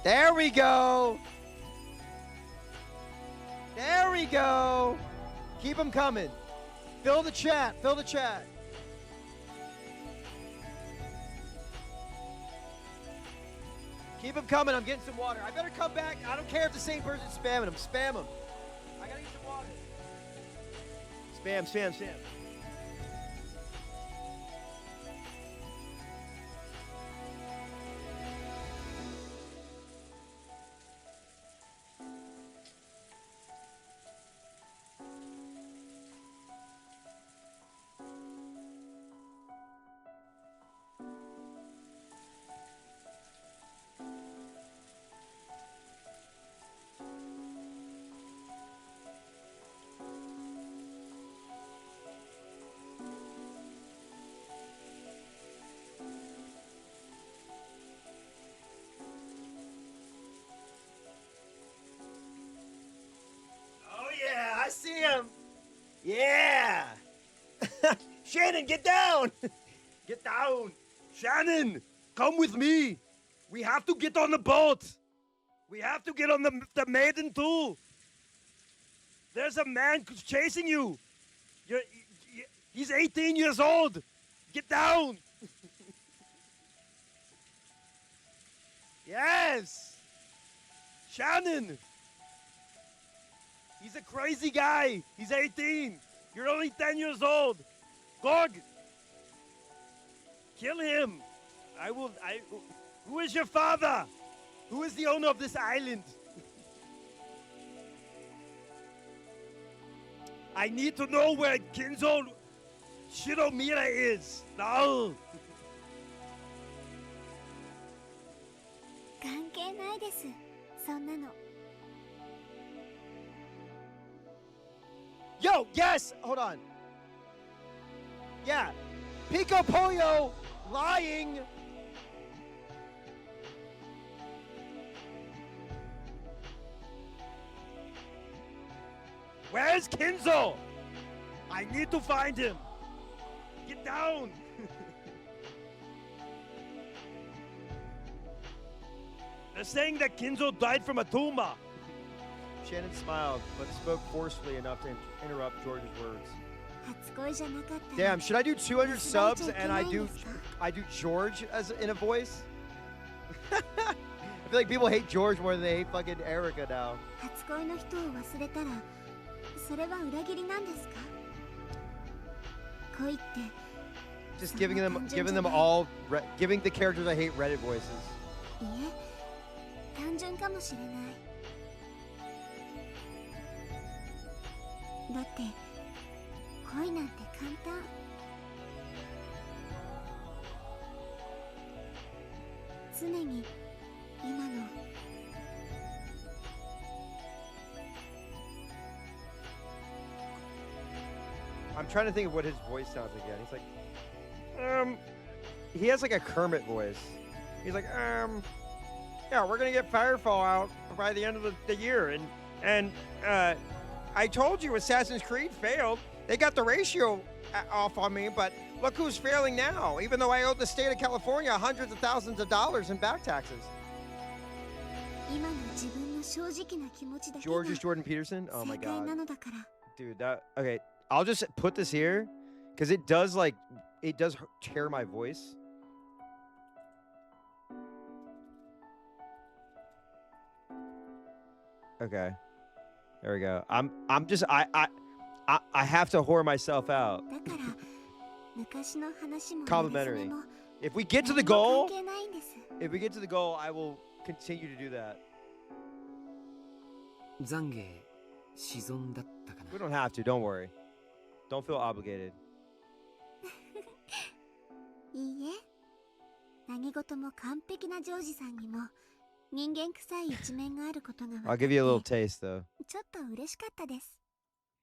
There we go. There we go. Keep them coming. Fill the chat. Fill the chat. Keep them coming. I'm getting some water. I better come back. I don't care if the same person's spamming them. Spam them. I gotta get some water. Spam, spam, spam. I see him. Yeah. Shannon, get down. Get down. Shannon, come with me. We have to get on the boat. We have to get on the maiden too. There's a man chasing you. He's 18 years old. Get down. Yes. Shannon. He's a crazy guy. He's 18. You're only 10 years old. Gog. Kill him. Who is your father? Who is the owner of this island? I need to know where Kinzo Shiromira is. No. 関係ないです。そんなの。 Yo, yes! Hold on. Yeah. Pico Pollo lying. Where's Kinzo? I need to find him. Get down. They're saying that Kinzo died from a tumor. Shannon smiled, but spoke forcefully enough to interrupt George's words. 初恋じゃなかったら Damn, should I do 200 subs and I do George as in a voice? I feel like people hate George more than they hate fucking Erica now. 初恋の人を忘れたらそれは裏切りなんですか？恋って Just giving them all giving the characters I hate Reddit voices. いえ、単純かもしれない。だって恋なんて簡単。常に今の I'm trying to think of what his voice sounds like again. He's like, he has like a Kermit voice. He's like, yeah, we're gonna get Firefall out by the end of the year, and I told you Assassin's Creed failed. They got the ratio off on me, but look who's failing now. Even though I owed the state of California hundreds of thousands of dollars in back taxes. 今の自分の正直な気持ちだけが George is Jordan Peterson. Oh my 正解 god, なのだから dude. That okay. I'll just put this here because it does tear my voice. Okay, there we go. I have to whore myself out. だから昔の話も Complimentary. 馴れ初めも If we get to the 何も goal, 関係ないんです if we get to the goal, I will continue to do that. 懺悔沈んだったかな We don't have to. Don't worry. Don't feel obligated. いいえ何事も完璧なジョージさんにも人間臭い一面があることが分か I'll って give you a little taste though. ちょっと嬉しかったです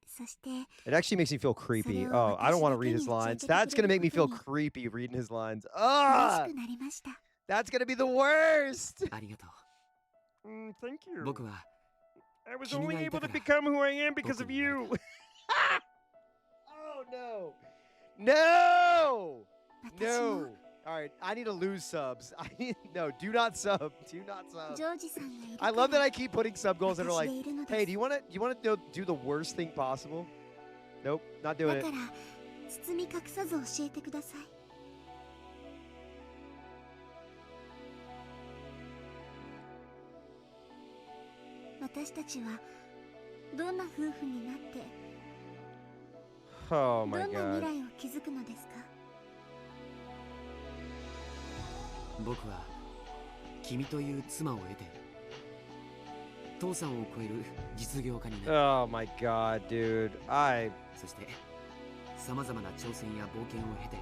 そして It actually makes me feel creepy. So, Oh, I don't want to 私だけ read に his 教え lines. て That's くれ gonna る make me こ feel とに creepy reading his lines. 嬉 Ah, しくなりました that's gonna be the worst. ありがと Thank う you. 僕は I was 君が only いた able か to ら become who I am because 僕 of になれ you. た Oh no. No. 私も No. All right, I need to lose subs. No, do not sub. Do not ジ sub. ョージさんがいる I から love that I keep putting sub goals that are 私 like, でいるのです hey, do you want to do the worst thing possible? Nope, not だ doing か it. ら包み隠さず教えてください私たちはどんな夫婦になって Oh ど my んな未 god. 来を築くのですか僕は君という妻を得て父さんを超える実業家になる Oh my god, dude. そしてさまざまな挑戦や冒険を経て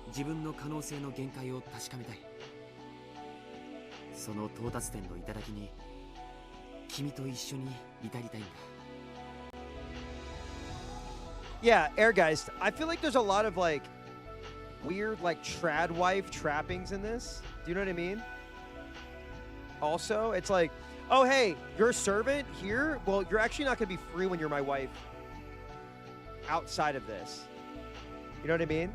自分の可能性の限界を確かめたいその到達点の頂に君と一緒に至りたいんだ Yeah, Airgeist. I feel like there's a lot of like weird like trad wife trappings in this. Do you know what I mean? Also, it's like, oh hey, you're a servant here? Well, you're actually not gonna be free when you're my wife outside of this. You know what I mean?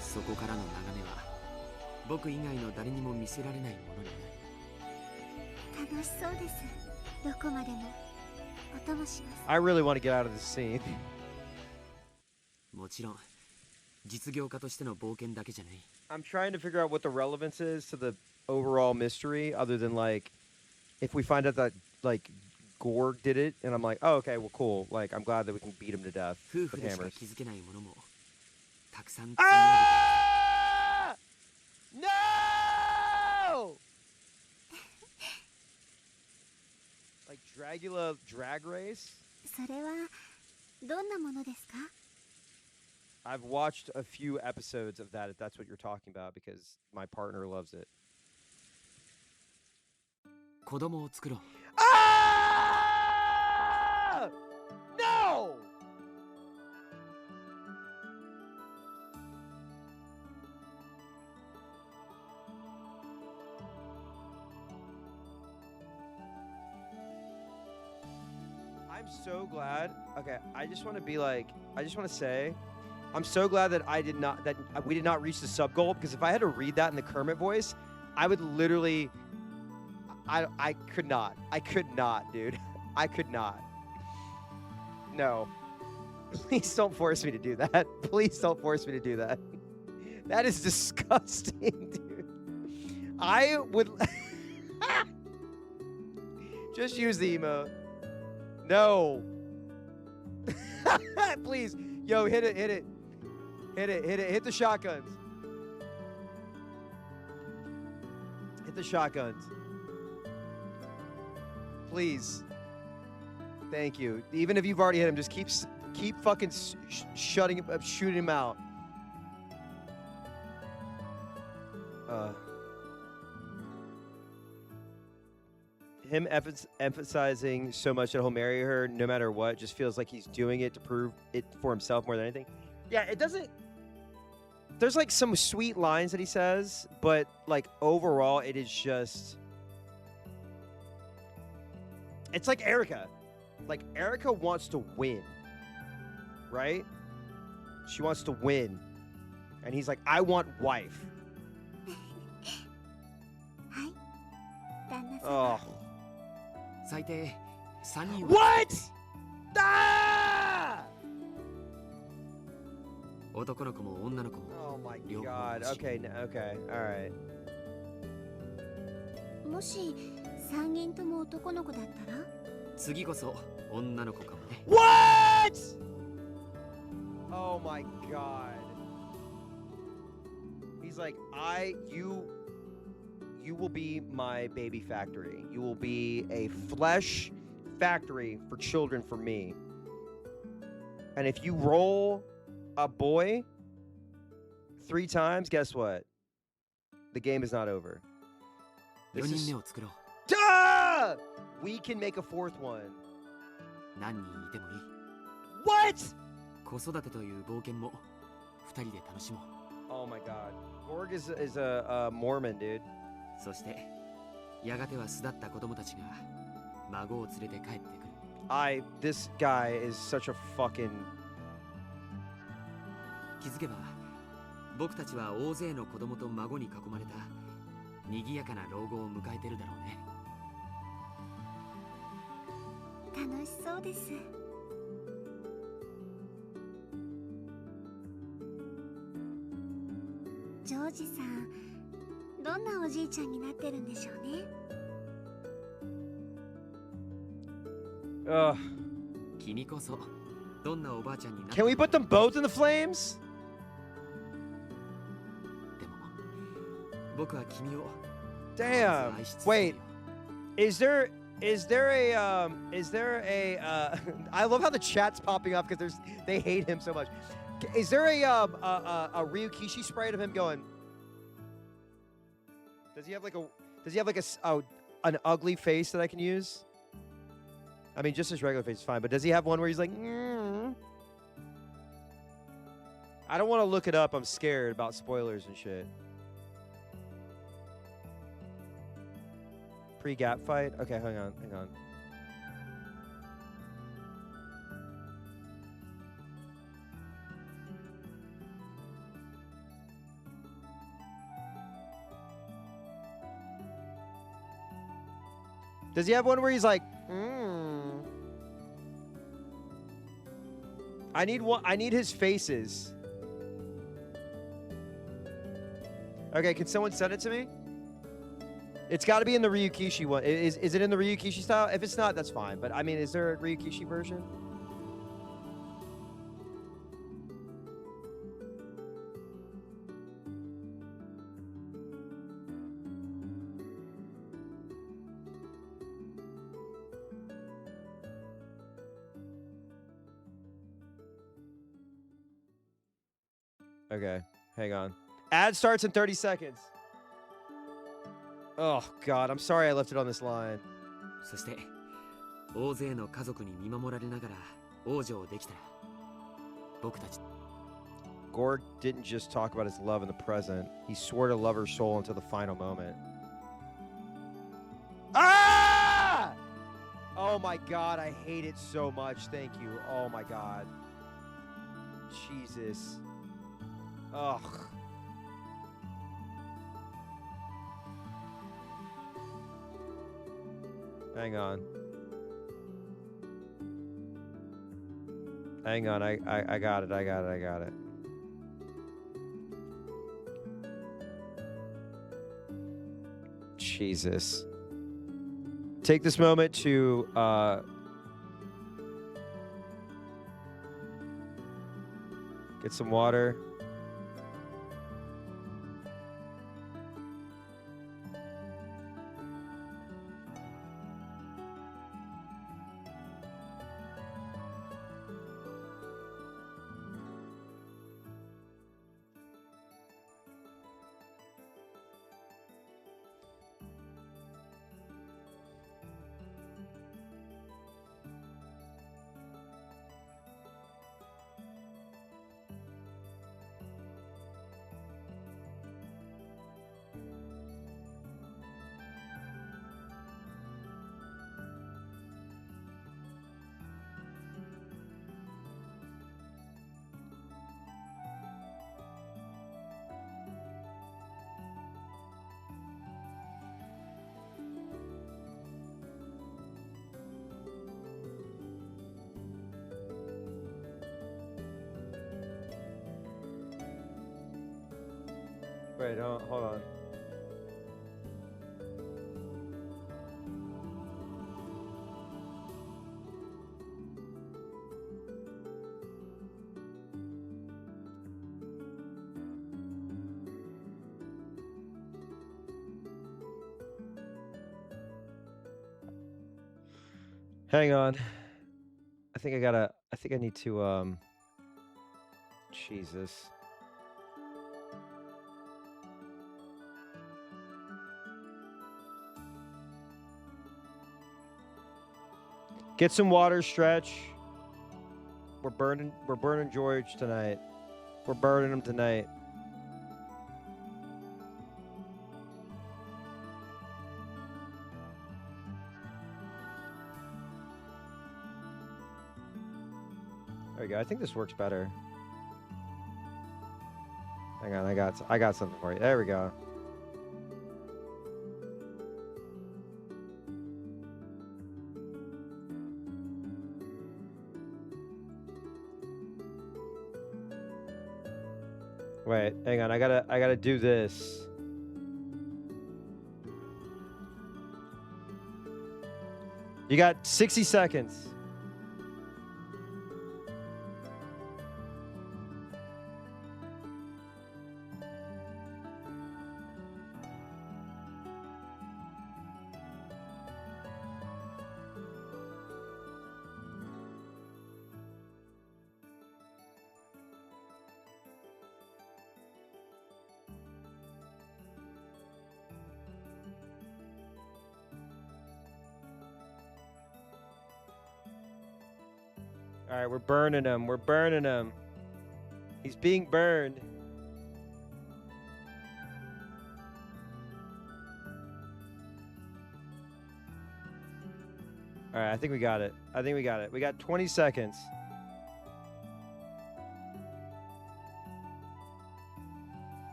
そこからの眺めは僕以外の誰にも見せられないものになる楽しそうですどこまでもお供します I really want to get out of this scene. もちろん実業家としての冒険だけじゃない I'm trying to figure out what the relevance is to the overall mystery, other than like, if we find out that like Gorg did it, and I'm like, oh, okay, well, cool. Like, I'm glad that we can beat him to death 夫 with 婦でしか hammers. 気づけないものもたくさん積み上げて Ah! No! Like Dragula drag race? それはどんなものですか I've watched a few episodes of that, if that's what you're talking about, because my partner loves it. 子供を作ろう Ah! No! I'm so glad. Okay, I just want to be like, I just want to say, I'm so glad that we did not reach the sub goal, because if I had to read that in the Kermit voice, I would literally, I could not, dude. I could not. No. Please don't force me to do that. Please don't force me to do that. That is disgusting, dude. I would just use the emote. No. Please. Yo, hit it. Hit the shotguns. Hit the shotguns. Please. Thank you. Even if you've already hit him, just keep fucking shooting him out. Him emphasizing so much that he'll marry her no matter what just feels like he's doing it to prove it for himself more than anything. Yeah, it doesn't. There's like some sweet lines that he says, but like overall, it is just. It's like Erica. Like Erica wants to win, right? She wants to win. And he's like, I want wife. はい、旦那様。 Oh. 最低3人は What? Ah! 男の子も女の子も Oh my 両方 god. 欲しい Okay, okay, alright. もし3人とも男の子だったら次こそ女の子かもね。 What? Oh my god. He's like, you will be my baby factory. You will be a flesh factory for children for me. And if you roll a boy 3 times, guess what? The game is not over. 4 This 人 is... 目を作ろう。 Duh! We can make a 4th one. 何人いてもいい。 What? 子育てという冒険も2人で楽しもう。 Oh my god. Gorg is a Mormon, dude. そしてやがては巣立った子供たちが孫を連れて帰ってくる。 This guy is such a fucking... 気づけば僕たちは大勢の子供と孫に囲まれた賑やかな老後を迎えてるだろうね。楽しそうです。ジョージさん、どんなおじいちゃんになってるんでしょうね。Ugh. 君こそどんなおばあちゃんになって Can we put them both in the flames? でも僕は君を Damn. 愛し続ける Wait. よ。 Is there a I love how the chat's popping up because they hate him so much. Is there a Ryukishi sprite of him going? Does he have like an ugly face that I can use? I mean, just his regular face is fine, but does he have one where he's like, mm? I don't want to look it up. I'm scared about spoilers and shit. Pre-gap fight? Okay, hang on. Does he have one where he's like, I need his faces. Okay, can someone send it to me? It's got to be in the Ryukishi one. Is it in the Ryukishi style? If it's not, that's fine. But I mean, is there a Ryukishi version? Okay, hang on. Ad starts in 30 seconds. Oh, God, I'm sorry I left it on this line. そして大勢の家族に見守られながら王女をできたら僕たち Gorg didn't just talk about his love in the present. He swore to love her soul until the final moment. Ah! Oh, my God, I hate it so much. Thank you. Oh, my God. Jesus. Ugh. Hang on. Hang on, I got it. Jesus. Take this moment to get some water. Wait, hold on. Hang on. I think I need to, Jesus. Get some water, Stretch. We're burning George tonight. We're burning him tonight. There we go. I think this works better. Hang on, I got something for you. There we go. Wait, hang on. I gotta do this. You got 60 seconds. All right, we're burning him. We're burning him. He's being burned. All right, I think we got it. We got 20 seconds.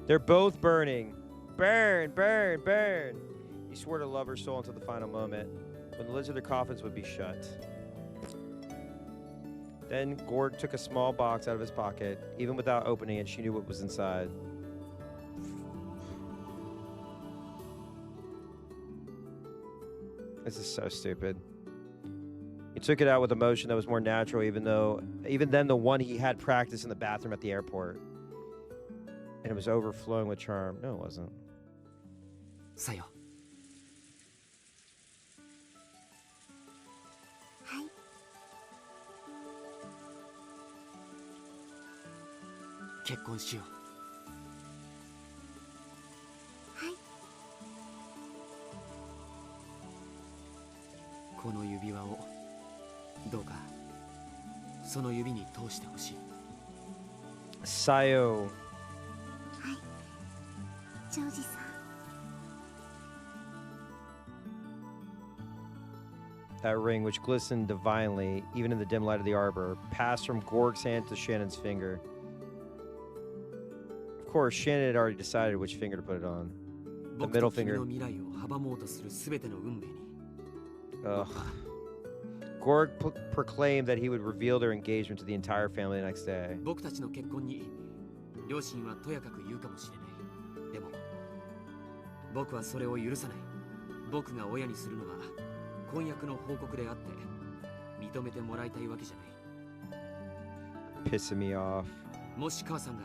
They're both burning. Burn, burn, burn. He swore to love her soul until the final moment, when the lids of their coffins would be shut. Then Gorg took a small box out of his pocket. Even without opening it, she knew what was inside. This is so stupid. He took it out with emotion that was more natural, even then the one he had practiced in the bathroom at the airport. And it was overflowing with charm. No, it wasn't. さよ。はい。結婚しよう。はい。この指輪をどうかその指に通してほしい。Sayo. はい。ジョージさん。That ring, which glistened divinely, even in the dim light of the arbor, passed from Gorg's hand to Shannon's finger. Of course, Shannon had already decided which finger to put it on. The middle finger. Ugh. Gorg proclaimed that he would reveal their engagement to the entire family the next day. 僕たちの結婚に両親はとやかく言うかもしれない。でも僕はそれを許さない。僕が親にするのは婚約の報告であって認めてもらいたいわけじゃない。Pissing me off. もし母さんが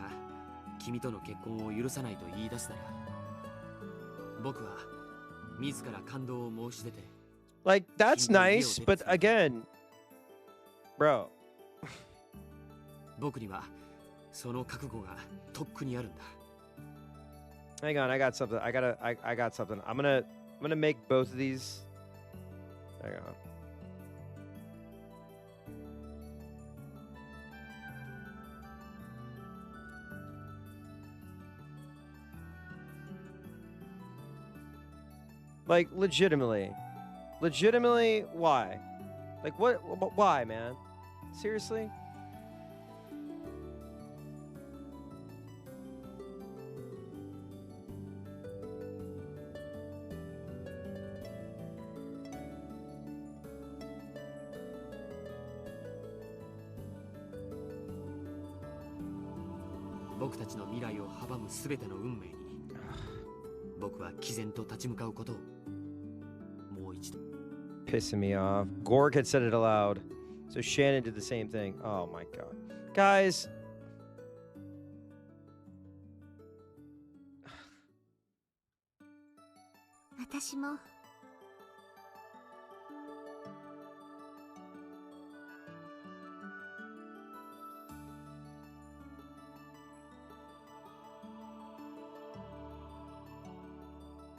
君との結婚を許さないと言い出すなら、僕は自ら感動を申し出て。Like, that's nice, but again, bro. 僕にはその覚悟がとっくにあるんだ。Hang on, I got something. I got something. I'm gonna make both of these. Hang on. Like, legitimately, why? Like, why, man? Seriously? 僕たちの未来を阻む全ての運命に僕は毅然と立ち向かうことをもう一度。 Pissing me off. Gorg had said it aloud. So Shannon did the same thing. Oh my god. Guys.私も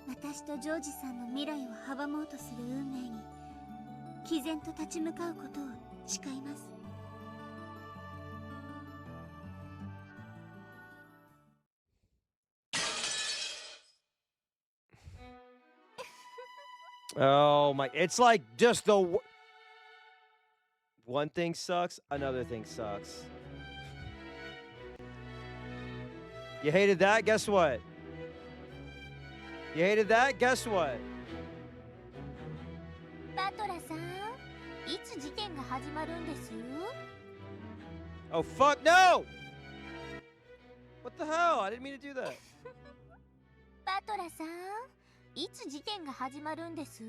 私とジョージさんの未来を阻もうとする運命に毅然と立ち向かうことを誓います。Oh my. It's like just the. One thing sucks, another thing sucks. You hated that? Guess what? You hated that? Guess what? バトラさん、いつ事件が始まるんです？ Oh fuck no! What the hell? I didn't mean to do that. バトラさん、いつ事件が始まるんです？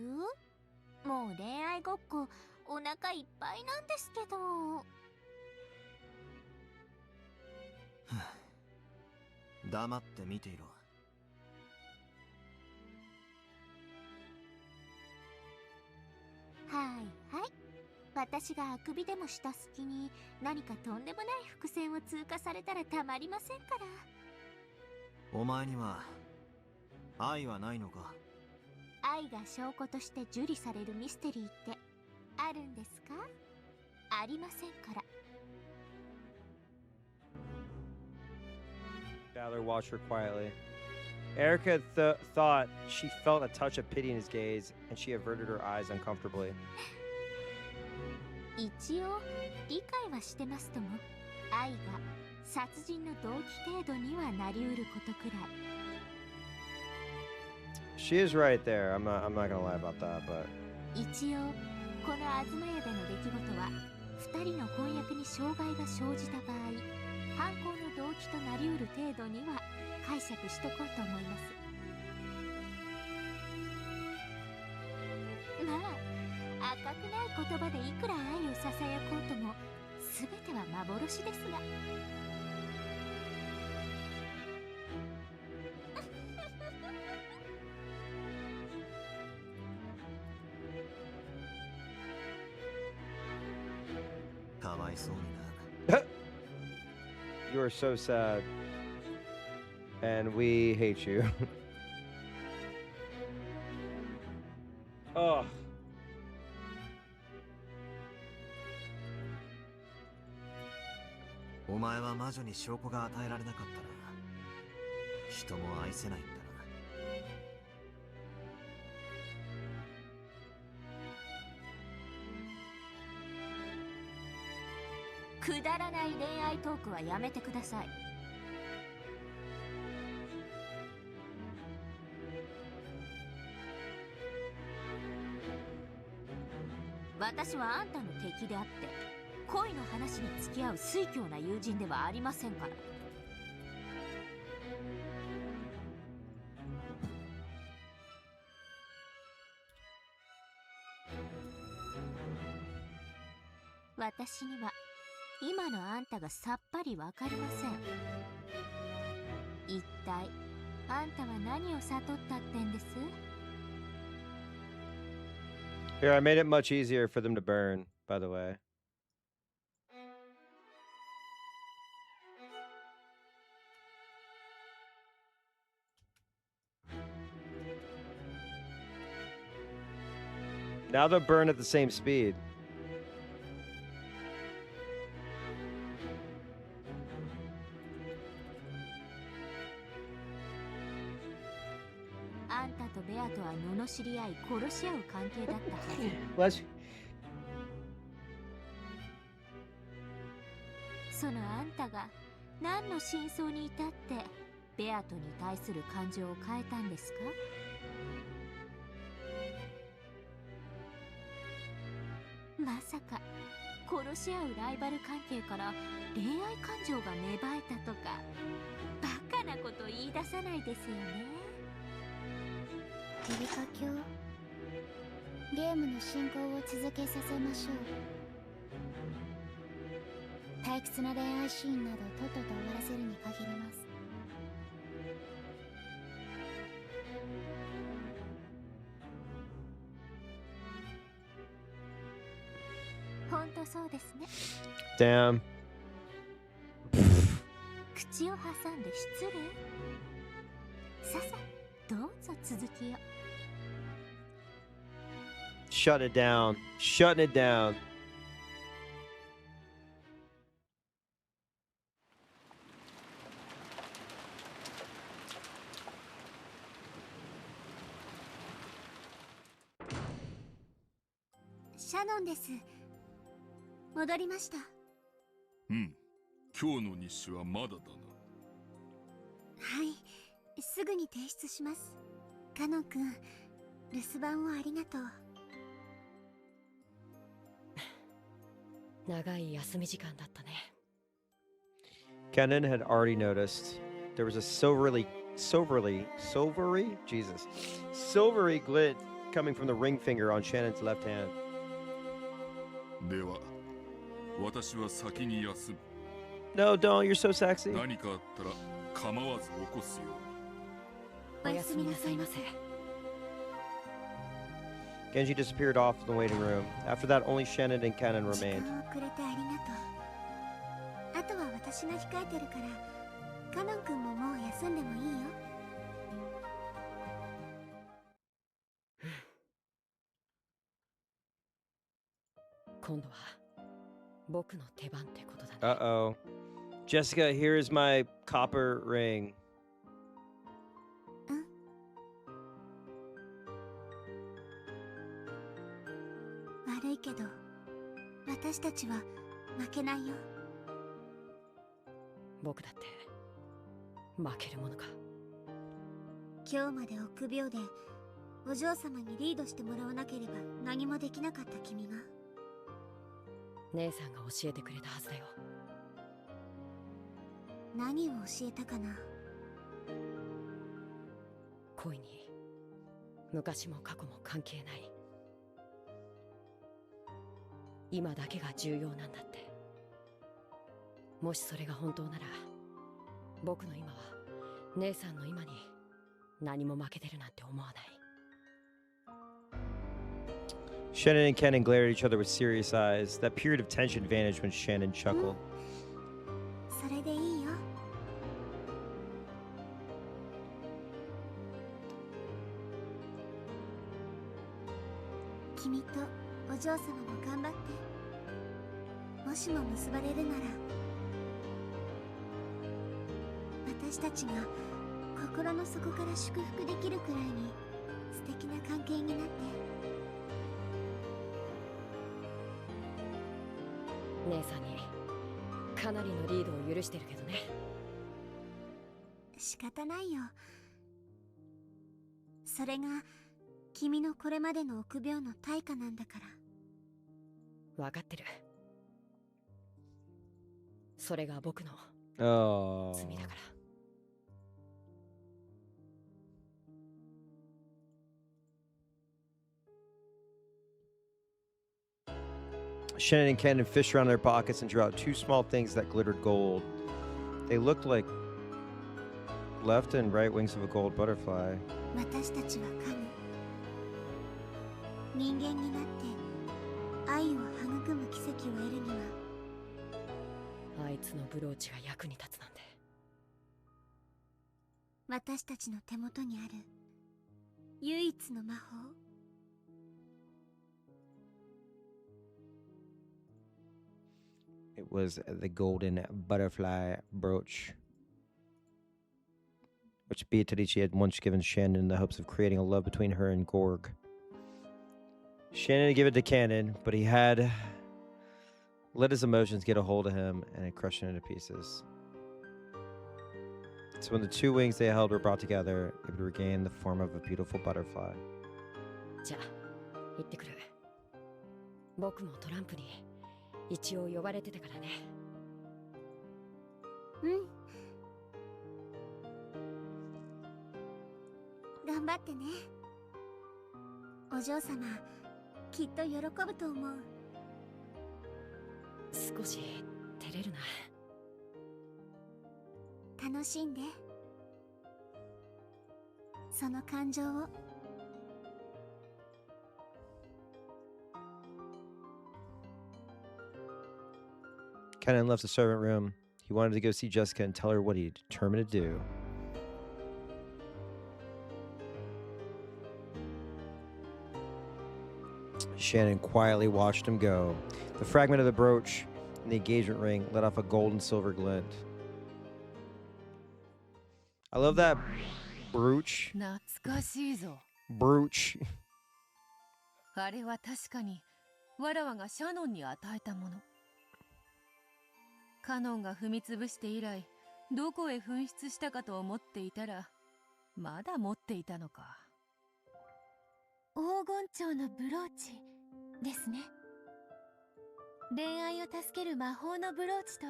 もう恋愛ごっこお腹いっぱいなんですけど。黙って見ていろ。はいはい。私があくびでもした隙に何かとんでもない伏線を通過されたらたまりませんから。お前には愛はないのか？愛が証拠として受理されるミステリーってあるんですか？ありませんから。Valor watched her quietly. Erica thought she felt a touch of pity in his gaze, and she averted her eyes uncomfortably. 一応理解はしてますとも、愛が殺人の動機程度にはなりうることくらい。She is right there. I'm not gonna lie about that, but 一応この東屋での出来事は2人の婚約に障害が生じた場合、犯行の動機となりうる程度には解釈しとこうと思います。まあ赤くない言葉でいくら愛をささやこうとも全ては幻ですが。かわいそうにな。you are so sad, and we hate you. Oh. お前は魔女に証拠が与えられなかったら人も愛せないんだな。くだらない恋愛トークはやめてください。私はあんたの敵であって恋の話に付き合う酔狂な友人ではありませんから。私には今のあんたがさっぱりわかりません。一体あんたは何を悟ったってんです？ Here, I made it much easier for them to burn, by the way. Now they'll burn at the same speed. あんたとベアとは罵り合い殺し合う関係だったはず。そのあんたが何の真相に至ってベアトに対する感情を変えたんですか？まさか殺し合うライバル関係から恋愛感情が芽生えたとからさないですよね。エリカ卿、ゲームの進行を続けさせましょう。退屈な恋愛シーンなどとっとと終わらせるに限ります。ほんとそうですね。Damn. 口を挟んで失礼。ささ、どうぞ続きを。Shut it down. Shutting it down. シャノンです。戻りました。うん。今日の日誌はまだだな。はい、すぐに提出します。カノン君、留守番をありがとう。長い休み時間だったね。Kenan had already noticed there was a silvery glint coming from the ring finger on Shannon's left hand. では、私は先に休む。No, don't. You're so sexy. 何かあったら構わず起こすよ。おやすみなさいませ。Genji disappeared off in the waiting room. After that, only Shannon and Kenan 時 remained. 間をくれてありがとう。あとは私が控えてるから、カノン君ももう休んでもいいよ。今度は僕の出番ってことだね。Uh-oh. Jessica, here is my copper ring. 悪いけど、私たちは負けないよ。僕だって負けるものか。今日まで臆病でお嬢様にリードしてもらわなければ何もできなかった君が。姉さんが教えてくれたはずだよ。何を教えたかな。恋に昔も過去も関係ない。今だけが重要なんだって。もしそれが本当なら、僕の今は姉さんの今に何も負けてるなんて思わない。Shannon and Kenan glared at each other with serious eyes. That period of tension vanished when Shannon chuckled. それでいいよ。君とお嬢様も頑張って。もしも結ばれるなら、私たちが心の底から祝福できるくらいに素敵な関係になって。姉さんにかなりのリードを許してるけどね。仕方ないよ。それが君のこれまでの臆病の対価なんだから。分かってる。それが僕の Oh. 罪だから。Shannon and Kenan fished around their pockets and drew out two small things that glittered gold. They looked like left and right wings of a gold butterfly. 私たちは神。人間になって愛を育む奇跡を得るには、あいつのブローチが役に立つなんて。私たちの手元にある唯一の魔法。It was the golden butterfly brooch, which Beatrice had once given Shannon in the hopes of creating a love between her and Gorg. Shannon had given it to Cannon, but he had let his emotions get a hold of him and it crushed him into pieces. So when the two wings they held were brought together, it would regain the form of a beautiful butterfly. じゃあ行ってくる。僕もトランプに一応呼ばれてたからね。うん。頑張ってね。お嬢様きっと喜ぶと思う。少し照れるな。楽しんで、その感情を。Kenan left the servant room. He wanted to go see Jessica and tell her what he had determined to do. Shannon quietly watched him go. The fragment of the brooch and the engagement ring let off a gold and silver glint. I love that brooch. 懐かしいぞ。 Brooch. あれは確かにわらわがシャノンに与えたもの。カノンが踏みつぶして以来、どこへ紛失したかと思っていたら、まだ持っていたのか。黄金蝶のブローチですね。恋愛を助ける魔法のブローチと、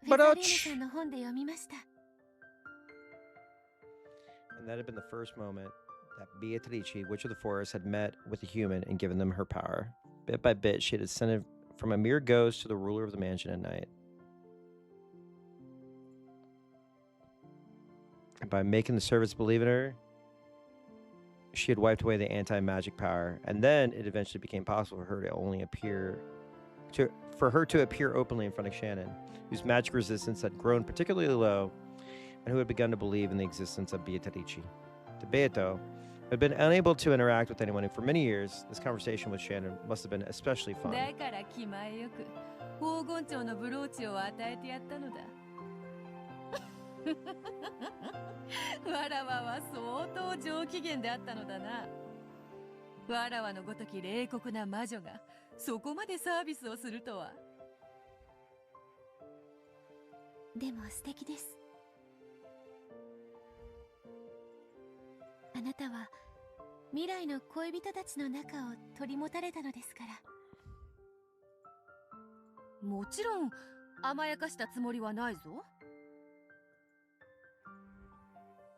フェザリーヌさんの本で読みました。And that had been the first moment that Beatrice, Witch of the Forest, had met with a human and given them her power. Bit by bit, she had ascended from a mere ghost to the ruler of the mansion at night. And by making the servants believe in her, she had wiped away the anti-magic power. And then it eventually became possible for her to appear openly in front of Shannon, whose magic resistance had grown particularly low, and who had begun to believe in the existence of Beatrice. To Beato, who had been unable to interact with anyone for many years, this conversation with Shannon must have been especially fun. だから気前よく黄金蝶のブローチを与えてやったのだ。わらわは相当上機嫌であったのだな。わらわのごとき冷酷な魔女がそこまでサービスをするとは。でも素敵です。あなたは未来の恋人たちの仲を取り持たれたのですから。もちろん甘やかしたつもりはないぞ。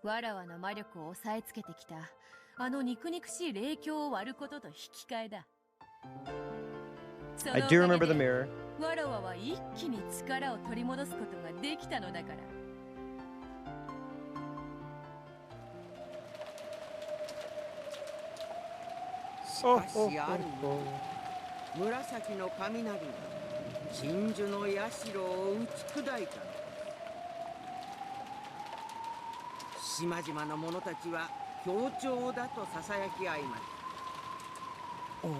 わらわの魔力を抑えつけてきたあの肉々しい霊境を割ることと引き換えだ。 I do remember the mirror. わらわは一気に力を取り戻すことができたのだから。しかしある紫の雷が真珠の社を打ち砕いたの。島々の者たちは協調だとささやき合いました。おお、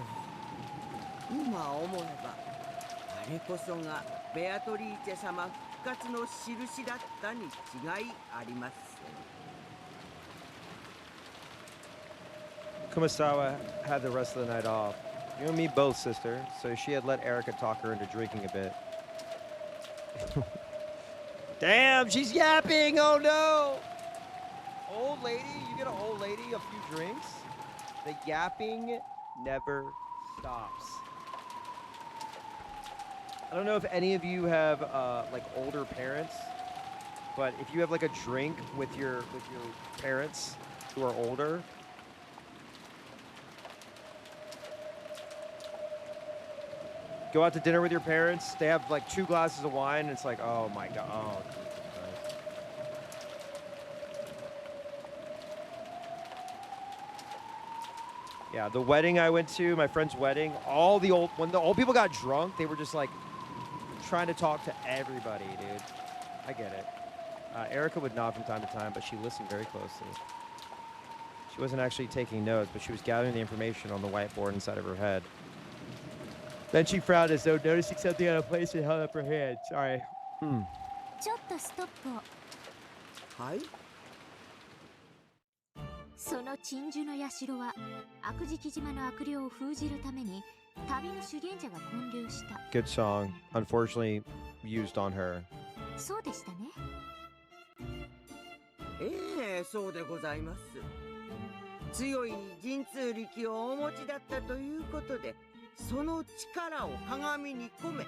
今思えばあれこそがベアトリーチェ様復活の印だったに違いありません。Kumasawa had the rest of the night off. You and me both, sister. So she had let Erica talk her into drinking a bit. Damn, she's yapping! Oh no! Old lady, you get an old lady a few drinks. The yapping never stops. I don't know if any of you have like older parents, but if you have like a drink with your parents who are older, go out to dinner with your parents, they have like 2 glasses of wine, and it's like, oh my god, oh Jesus Christ. Yeah, the wedding I went to, my friend's wedding, when the old people got drunk, they were just like trying to talk to everybody, dude. I get it. Erica would nod from time to time, but she listened very closely. She wasn't actually taking notes, but she was gathering the information on the whiteboard inside of her head. Then she frowned as though noticing something out of place and held up her hand. Sorry. ちょっとストップを。はい。その鎮守の社は悪食島の悪霊を封じるために旅の修験者が建立した。 Good song. Unfortunately, used on her. そうでしたね。ええ、そうでございます。強い神通力をお持ちだったということで、その力を鏡に込め、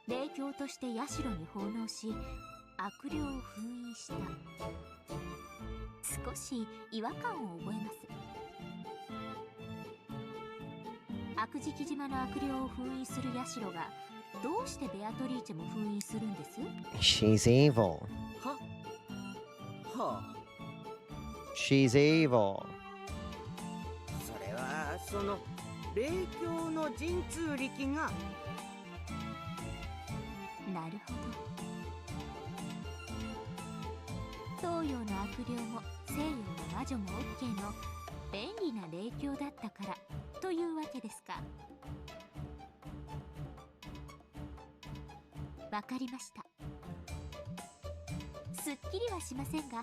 霊境として社に奉納し、悪霊を封印した。少し違和感を覚えます。悪事木島の悪霊を封印する社がどうしてベアトリーチェも封印するんです？ She's evil. はあ、 She's evil. それはその霊境の神通力が。なるほど。東洋の悪霊も西洋の魔女も OK の便利な霊境だったからというわけですか。わかりました。すっきりはしませんが、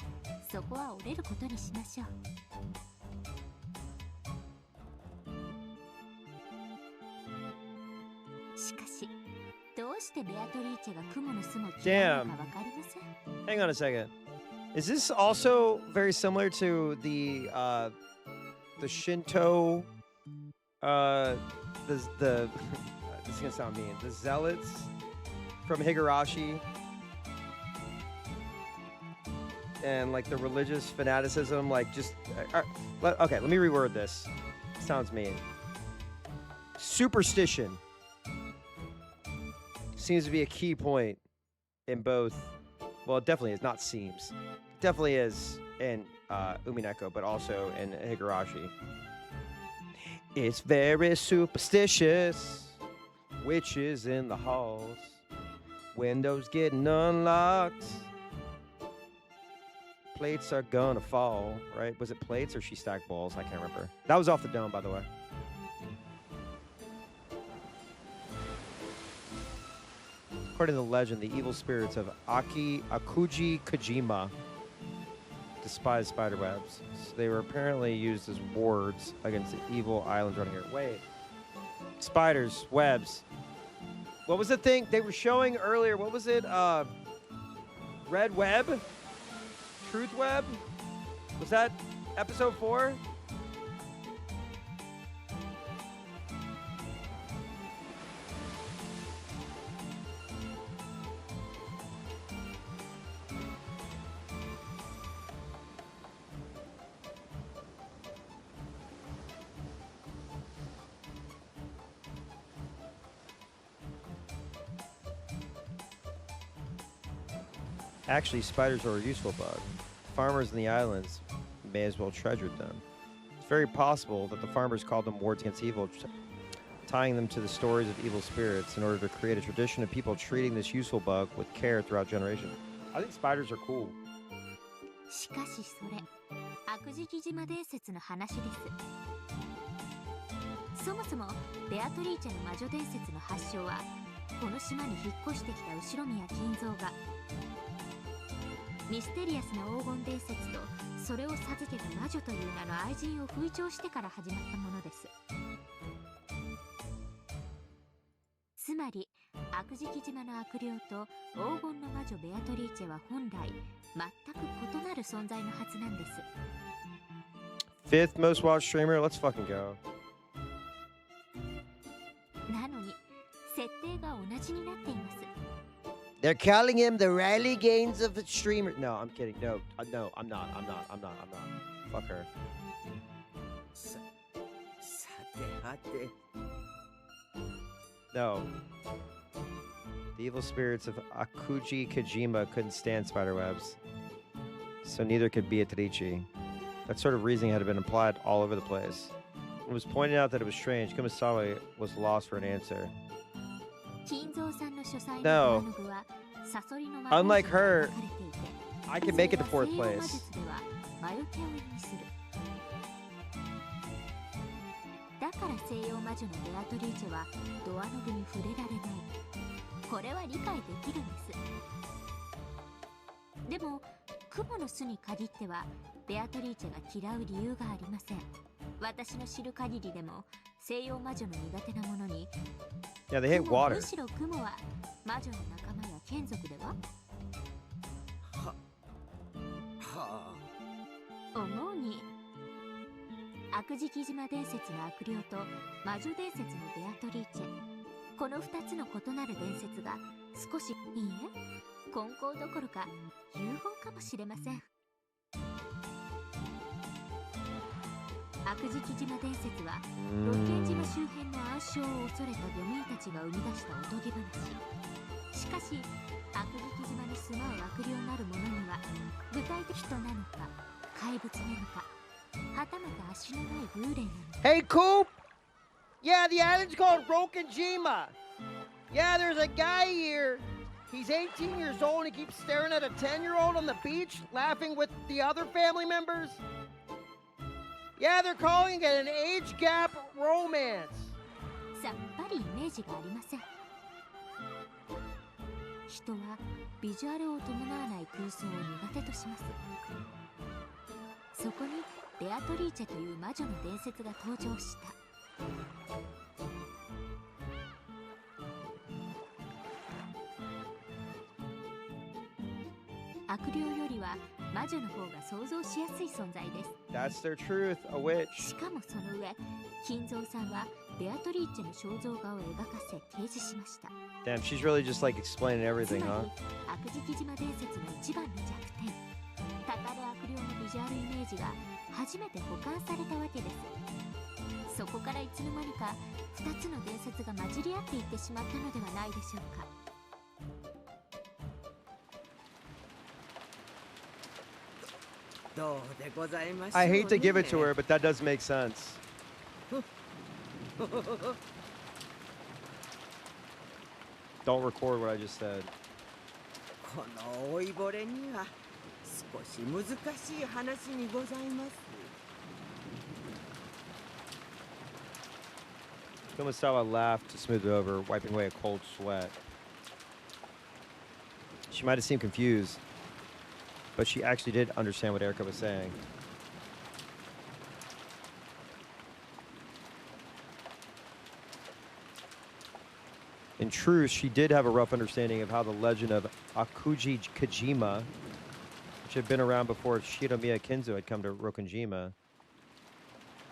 そこは折れることにしましょう。しかし、どうしてベアトリーチェが雲の巣も嫌いなのかわかりません。Hang on a second. Is this also very similar to the Shinto the this is gonna sound mean. The zealots from Higurashi and like the religious fanaticism, like just okay, let me reword this. Sounds mean. Superstition seems to be a key point in both. Well, it definitely is, not seems. It definitely is in Umineko, but also in Higurashi. It's very superstitious. Witches in the halls. Windows getting unlocked. Plates are gonna fall, right? Was it plates or she stacked balls? I can't remember. That was off the dome, by the way. According to the legend, the evil spirits of Akuji Kojima despise spiderwebs. So they were apparently used as wards against the evil islands running here. Wait. Spiders, webs. What was the thing they were showing earlier? What was it? Red Web? Truth Web? Was that episode 4? Actually, spiders are a useful bug. Farmers in the islands may as well treasure them. It's very possible that the farmers called them wards against evil, tying them to the stories of evil spirits in order to create a tradition of people treating this useful bug with care throughout generations. I think spiders are cool. しかしそれ、悪事木島伝説の話です。そもそもベアトリーチェの魔女伝説の発祥は、この島に引っ越してきた後宮金蔵がミステリアスな黄金伝説とそれを授けた魔女という名の愛人を吹聴してから始まったものです。つまり悪事木島の悪霊と黄金の魔女ベアトリーチェは本来全く異なる存在のはずなんです。 Fifth most watched streamer? Let's fucking go. なのに設定が同じになっています。 They're calling him the Riley Gaines of the streamer. No, I'm kidding. No, no, I'm not. Fuck her. さてはて。 No. The evil spirits of Akuji Kojima couldn't stand spiderwebs. So neither could Beatrice. That sort of reasoning had been applied all over the place. It was pointed out that it was strange. Kumasawa was lost for an answer. No. Unlike her, I can make it to 4th place. だから西洋魔女のベアトリーチェはドアノブに触れられない。これは理解できるんです。でも雲の巣に限ってはベアトリーチェが嫌う理由がありません。私の知る限りでも西洋魔女の苦手なものに Yeah, they hate water. むしろ雲は魔女の仲間や眷属では思うに悪事木島伝説の悪霊と魔女伝説のベアトリーチェ、この2つの異なる伝説が少しいいえ、金光どころか UFO かもしれません。悪事木島伝説は六軒島周辺の暗礁を恐れた漁民たちが生み出したおとぎ話。しかし悪事木島に住まう悪霊なる者には具体的人なのか怪物なのか、はたまた足のない幽霊なのか。 Hey, Coop! Yeah, the island's called Rokenjima. Yeah, there's a guy here. He's 18 years old and he keeps staring at a 10-year-old on the beach, laughing with the other family members. Yeah, they're calling it an age gap romance. さっぱりイメージがありません。人はビジュアルを伴わない空想を苦手とします。そこにベアトリーチェという魔女の伝説が登場した。悪霊よりは魔女の方が想像しやすい存在です。 That's their truth, a witch. しかもその上、金蔵さんはベアトリーチェの肖像画を描かせ提示しました。 Damn, she's really just like explaining つ everything, ま huh? り悪事木島伝説の一番の弱点、たかる悪霊のビジュアルイメージが初めて保管されたわけです。そこからいつの間にか2つの伝説が混じり合っていってしまったのではないでしょうか。どうでございましょうね。 I hate to give it to her, but that does make sense. Don't record what I just said. この老いぼれには少し難しい話にございます。 Kumasawa laughed to smooth it over, wiping away a cold sweat. She might have seemed confused, but she actually did understand what Erica was saying. In truth, she did have a rough understanding of how the legend of Akuji Kajima, which had been around before Shinomiya Kinzo had come to Rokonjima,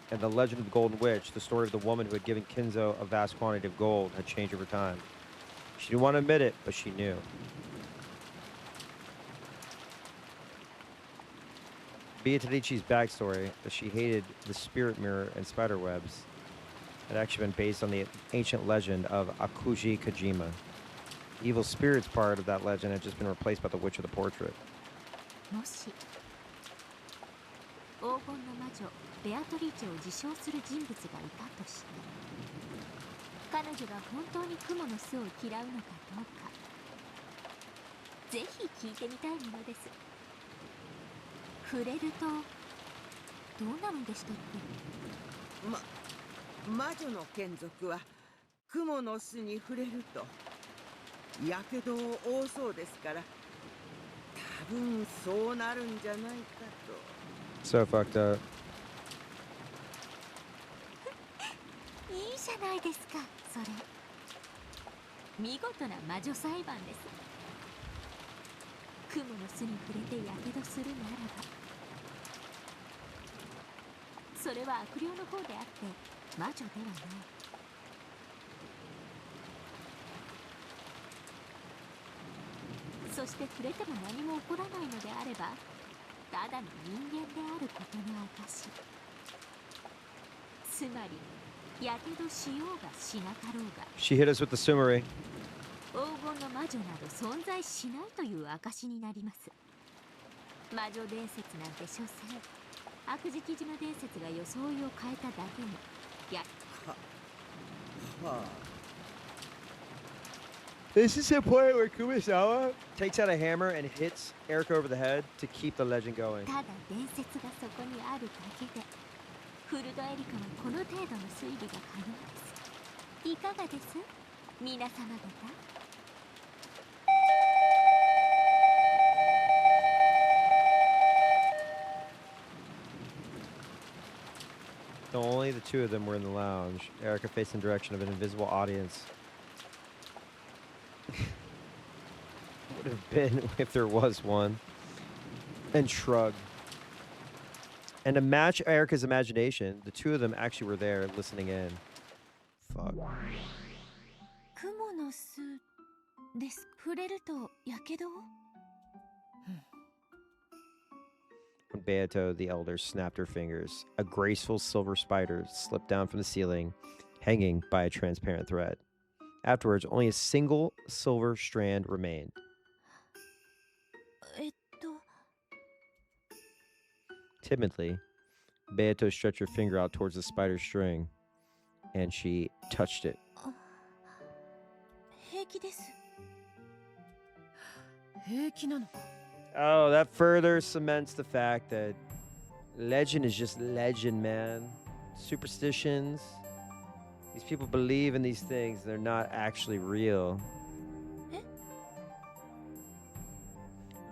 and the legend of the Golden Witch, the story of the woman who had given Kinzo a vast quantity of gold, had changed over time. She didn't want to admit it, but she knew. Beatrice's backstory, that she hated the spirit mirror and spider webs, had actually been based on the ancient legend of Akuji Kajima. The evil spirits part of that legend had just been replaced by the witch of the portrait. もし黄金の魔女ベアトリーチェを自称する人物がいたとして、彼女が本当にクモの巣を嫌うのかどうか、ぜひ聞いてみたいものです。触れるとどうなるんでしたっけ。魔女の眷属は雲の巣に触れるとやけどを負うそうですから、多分そうなるんじゃないかと。 So fucked up. いいじゃないですか、それ。見事な魔女裁判です。雲の巣に触れてやけどするならば、それは悪霊の方であって魔女ではない。そして触れても何も起こらないのであれば、ただの人間であることの証。つまりやけどしようがしなかろうが、 She hit us with the summary. 黄金の魔女など存在しないという証になります。魔女伝説なんて所詮悪事木島伝説が装いを変えただけのはあ。 This is the point where Kumasawa takes out a hammer and hits Erica over the head to keep the legend going. ただ伝説がそこにあるだけで、フルドエリカはこの程度の推理が可能です。いかがです、皆様方。 Though only the two of them were in the lounge, Erica faced in the direction of an invisible audience. Would have been if there was one. And shrugged. And to match Erica's imagination, the two of them actually were there listening in. Fuck. 雲の巣です。触れるとやけどを？ When Beato the elder snapped her fingers, a graceful silver spider slipped down from the ceiling, hanging by a transparent thread. Afterwards, only a single silver strand remained. えっと Timidly, Beato stretched her finger out towards the spider's string, and she touched it. 平気です。平気なのか。 Oh, that further cements the fact that legend is just legend, man. Superstitions. These people believe in these things. They're not actually real. Eh?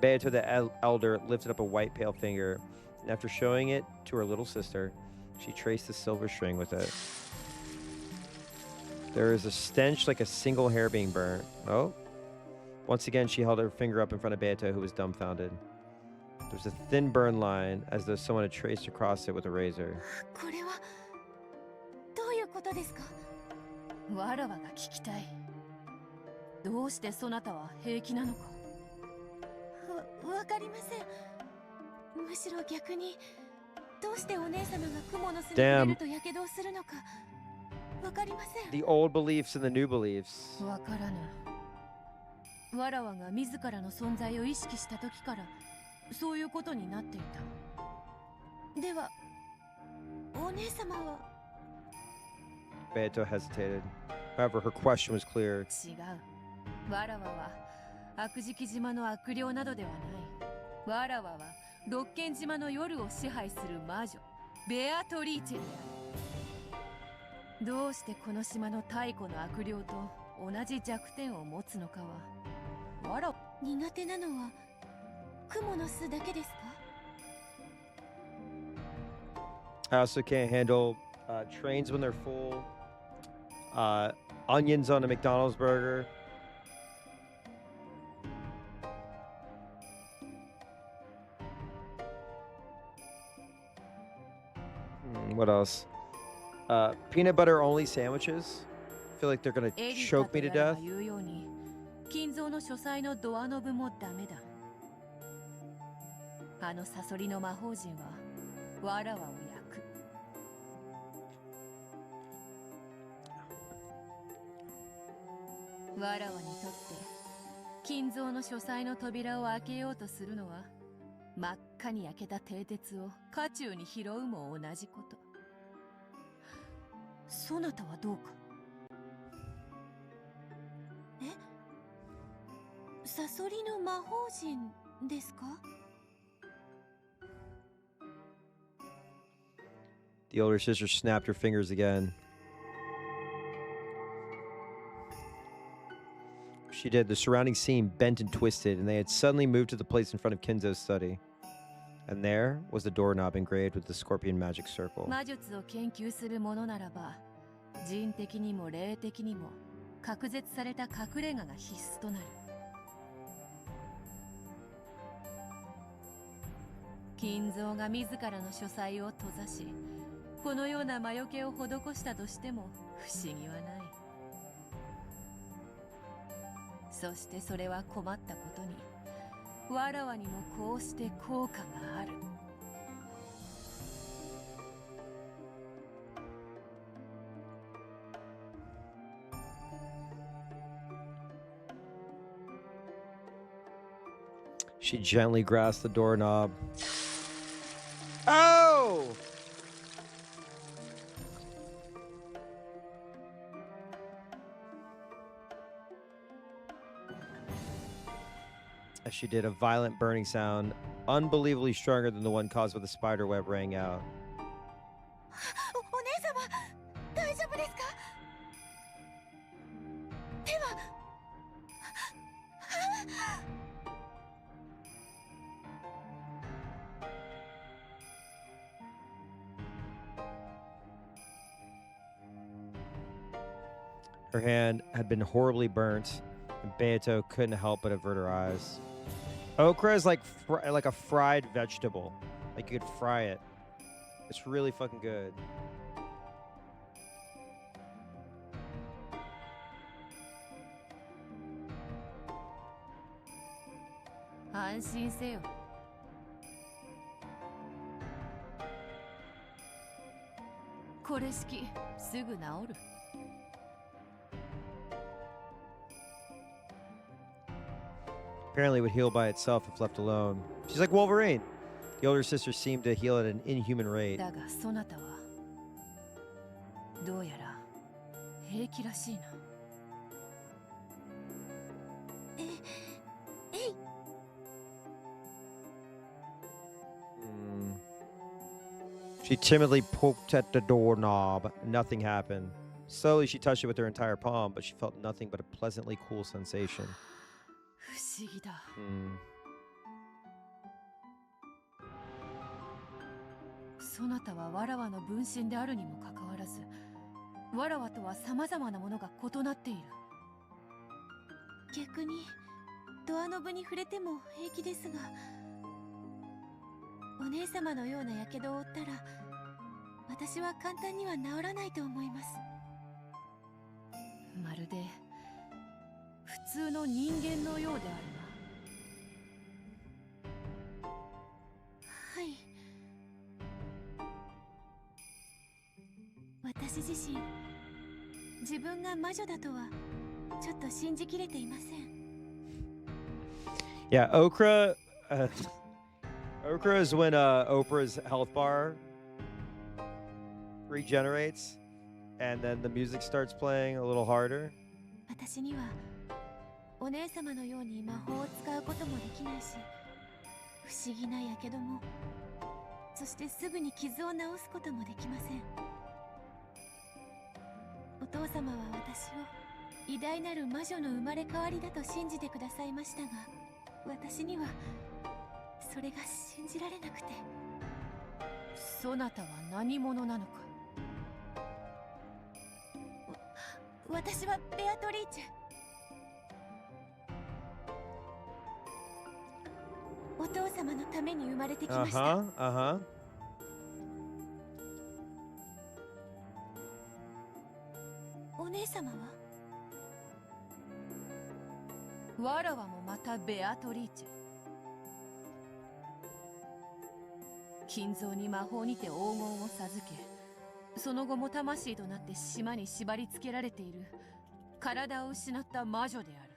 Beato the elder lifted up a white pale finger, and after showing it to her little sister, she traced the silver string with it. There is a stench like a single hair being burnt. Oh. Once again, she held her finger up in front of Beato, who was dumbfounded. There was a thin burn line, as though someone had traced across it with a razor. これはどういうことですか？わらわが聞きたい。どうしてそなたは平気なのか。わかりません。むしろ逆にどうしてお姉様が蜘蛛の巣に触れるとやけどをするのかわかりません。 The old beliefs and the new beliefs. わからぬ。わらわが自らの存在を意識した時からそういうことになっていた。ではお姉様は Beato hesitated. However, her question was clear. 違う。わらわは悪食島の悪霊などではない。わらわは六軒島の夜を支配する魔女ベアトリーチェである。どうしてこの島の太古の悪霊と同じ弱点を持つのかはわら苦手なのは蜘蛛の巣だけですか？ I also can't handle trains when they're full. Onions on a McDonald's burger. What else? Peanut butter only sandwiches. I feel like they're gonna エリカ choke と me to やら death. が言うように金蔵の書斎のドアノブもダメだ。あのサソリの魔法陣はわらわを焼く。わらわにとって金蔵の書斎の扉を開けようとするのは真っ赤に焼けた蹄鉄を家中に拾うも同じこと。そなたはどうか。サソリの魔法陣ですか？ The older sister snapped her fingers again. She did. The surrounding scene bent and twisted, and they had suddenly moved to the place in front of Kinzo's study. And there was the doorknob engraved with the scorpion magic circle. 魔術を研究するものならば人的にも霊的にも隔絶された隠れ家が必須となる。金蔵が自らの書斎を閉ざしこのような魔除けを施したとしても不思議はない。そしてそれは困ったことにわらわにもこうして効果がある。She gently grasped the doorknob. Oh! As she did, a violent burning sound, unbelievably stronger than the one caused by the spider web, rang out. お姉様大丈夫ですか？手は Her hand had been horribly burnt, and Beato couldn't help but avert her eyes. Okra is like a fried vegetable. Like you could fry it. It's really fucking good. 安心せよ。これ式すぐ治る。Apparently, it would heal by itself if left alone. She's like Wolverine. The older sister seemed to heal at an inhuman rate. だがそなたはどうやら平気らしいな。She timidly poked at the doorknob. Nothing happened. Slowly, she touched it with her entire palm, but she felt nothing but a pleasantly cool sensation. 不思議だ。そなたはわらわの分身であるにもかかわらず、わらわとは様々なものが異なっている。逆にドアノブに触れても平気ですが、お姉様のような火傷を負ったら私は簡単には治らないと思います。まるで普通の人間のようであるな。はい、私自身自分が魔女だとはちょっと信じきれていません。Yeah, Okra. Okra is when Oprah's health bar regenerates, and then the music starts playing a little harder. 私にはお姉様のように魔法を使うこともできないし、不思議な火傷も、そしてすぐに傷を治すこともできません。お父様は私を偉大なる魔女の生まれ変わりだと信じてくださいましたが、私にはそれが信じられなくて。そなたは何者なのか。私はベアトリーチェ。お父様のために生まれてきました。お姉様は？わらわもまたベアトリーチェ。金蔵に魔法にて黄金を授け、その後も魂となって島に縛り付けられている体を失った魔女である。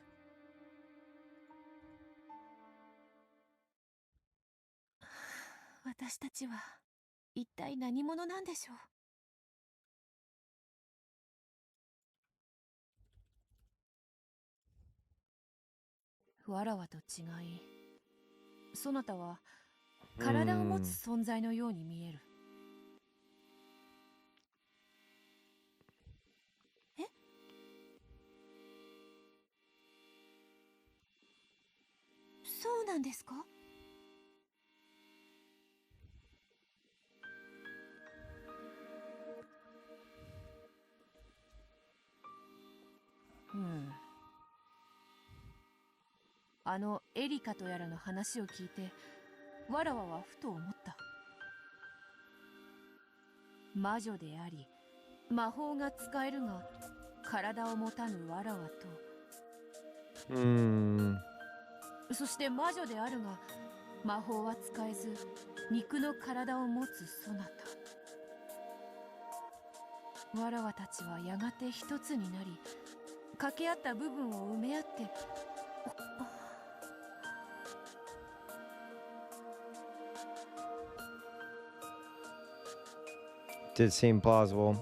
私たちは一体何者なんでしょう。わらわと違い、そなたは体を持つ存在のように見える。え？そうなんですか？あのエリカとやらの話を聞いて、わらわはふと思った。魔女であり魔法が使えるが体を持たぬわらわと、そして魔女であるが魔法は使えず肉の体を持つそなた。わらわたちはやがて一つになり、掛け合った部分を埋め合って、Did seem plausible.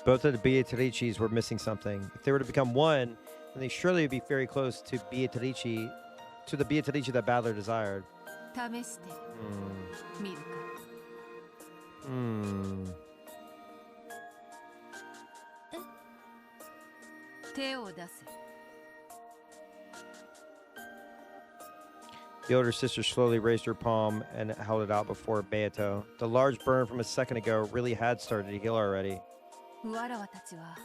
Both of the Beatrices were missing something. If they were to become one, then they surely would be very close to the Beatrice that Badler desired. 試してみるか。手を出せ。The older sister slowly raised her palm and held it out before Beato. The large burn from a second ago really had started to heal already. わらわたちは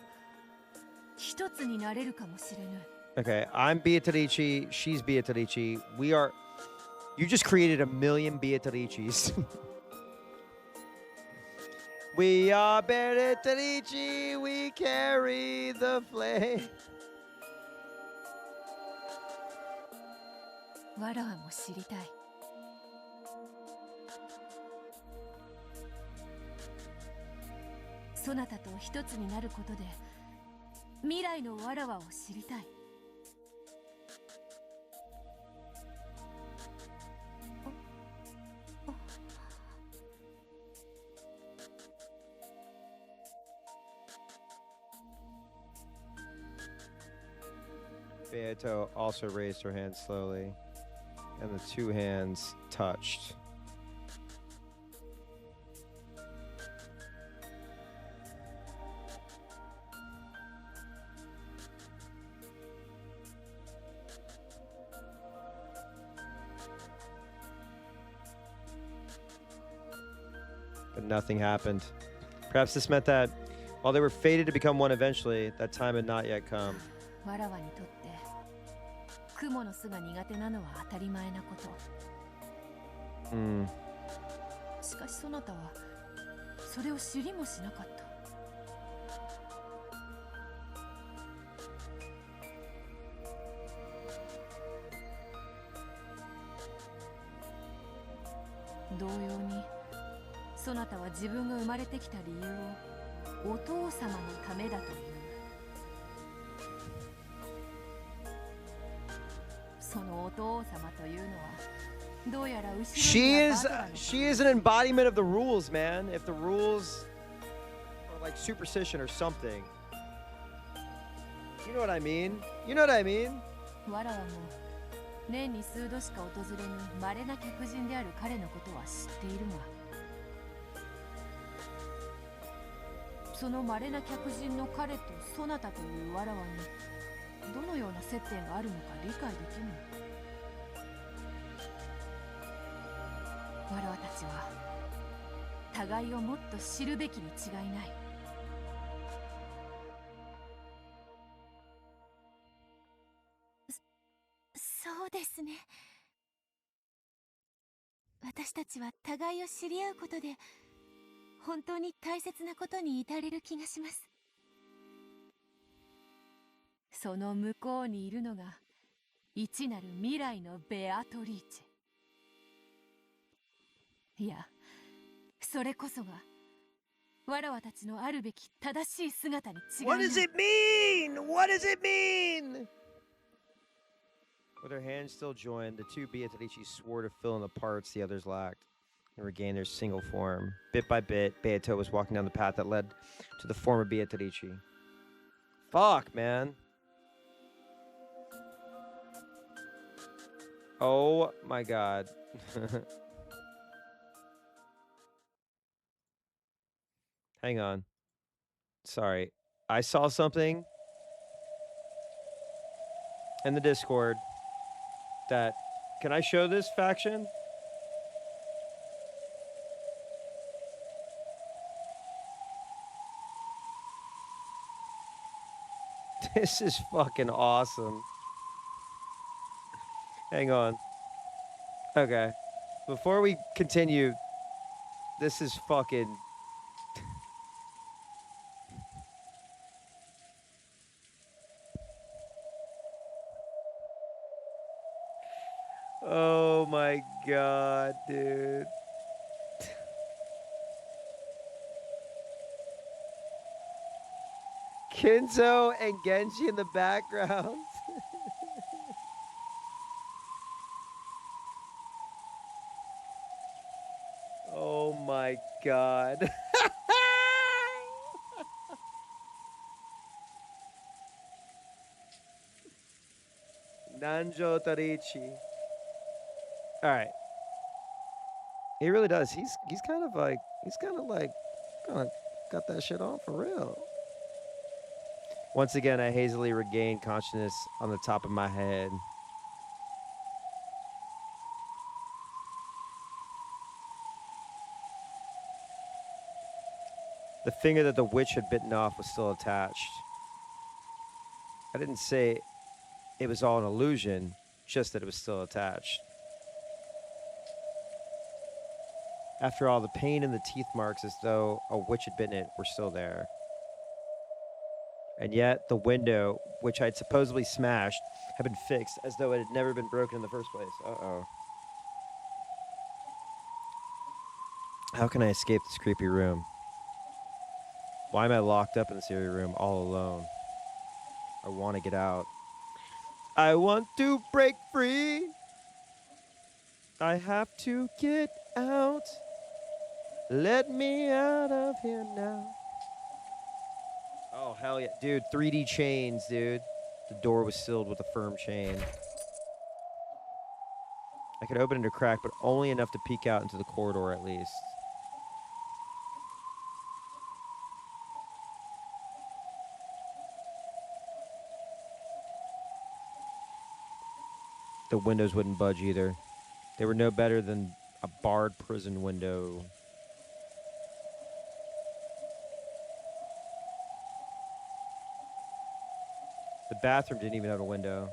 一つになれるかもしれぬ。Okay, I'm Beatrice, she's Beatrice. We are... You just created a million Beatrices. We are Beatrice, we carry the flame. わらわも知りたい。そなたと一つになることで未来のわらわを知りたい。Beato also raised her hand slowly, and the two hands touched. But nothing happened. Perhaps this meant that while they were fated to become one eventually, that time had not yet come. わらわにとって雲の巣が苦手なのは当たり前なこと。しかしそなたはそれを知りもしなかった。同様にそなたは自分が生まれてきた理由をお父様のためだという。そのお父様というのはどうやら後ろにはバカなの。 She is an embodiment of the rules, man. If the rules are like superstition or something. You know what I mean? You know what I mean? わらわも年に数度しか訪れぬ稀な客人である彼のことは知っているが、その稀な客人の彼とそなたというわらわにどのような接点があるのか理解できぬ。わらわたちは互いをもっと知るべきに違いない。そうですね。私たちは互いを知り合うことで本当に大切なことに至れる気がします。その向こうにいるのが一なる未来のベアトリーチェ。いや、それこそがわらわたちのあるべき正しい姿に違いない。 What does it mean? What does it mean? With their hands still joined, the two Beatrici swore to fill in the parts the others lacked and regain their single form. Bit by bit, Beato was walking down the path that led to the former Beatrici. Fuck, man. Oh my god. Hang on. Sorry. I saw something in the Discord that... Can I show this faction? This is fucking awesome. Hang on. Okay. Before we continue, this is fucking... Oh my god, dude. Kinzo and Genji in the background. Oh my god. Nanjo Tarichi. All right. He really does. He's kind of got that shit on for real. Once again, I hazily regained consciousness on the top of my head. The finger that the witch had bitten off was still attached. I didn't say it was all an illusion, just that it was still attached. After all, the pain and the teeth marks as though a witch had bitten it were still there. And yet, the window, which I'd supposedly smashed, had been fixed as though it had never been broken in the first place. Uh-oh. How can I escape this creepy room? Why am I locked up in this eerie room all alone? I want to get out. I want to break free. I have to get out. Let me out of here now. Oh, hell yeah. Dude, 3D chains, dude. The door was sealed with a firm chain. I could open it a crack, but only enough to peek out into the corridor at least. The windows wouldn't budge either. They were no better than a barred prison window. The bathroom didn't even have a window.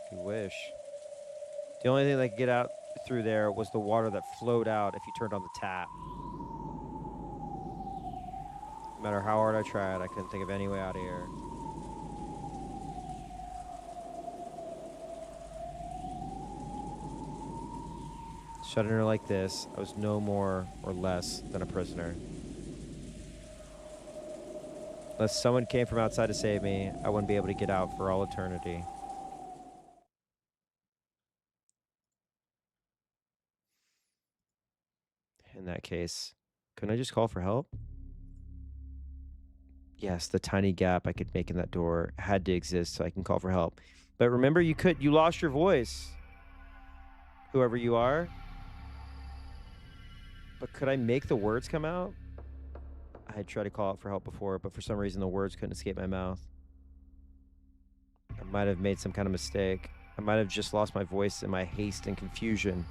If you wish. The only thing that could get out through there was the water that flowed out if you turned on the tap. No matter how hard I tried, I couldn't think of any way out of here. Shut in her like this, I was no more or less than a prisoner. Unless someone came from outside to save me, I wouldn't be able to get out for all eternity. In that case, couldn't I just call for help? Yes, the tiny gap I could make in that door had to exist so I can call for help. But remember, you lost your voice. Whoever you are. But could I make the words come out? I had tried to call out for help before, but for some reason the words couldn't escape my mouth. I might have made some kind of mistake. I might have just lost my voice in my haste and confusion.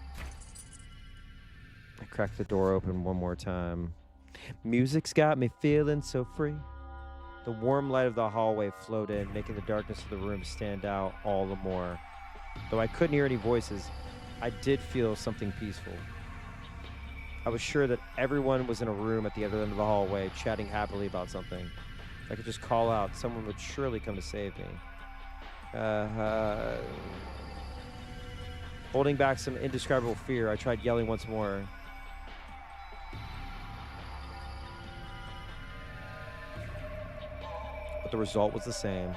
I cracked the door open one more time. Music's got me feeling so free. The warm light of the hallway flowed in, making the darkness of the room stand out all the more. Though I couldn't hear any voices, I did feel something peaceful. I was sure that everyone was in a room at the other end of the hallway, chatting happily about something. If I could just call out, someone would surely come to save me. Holding back some indescribable fear, I tried yelling once more. But the result was the same.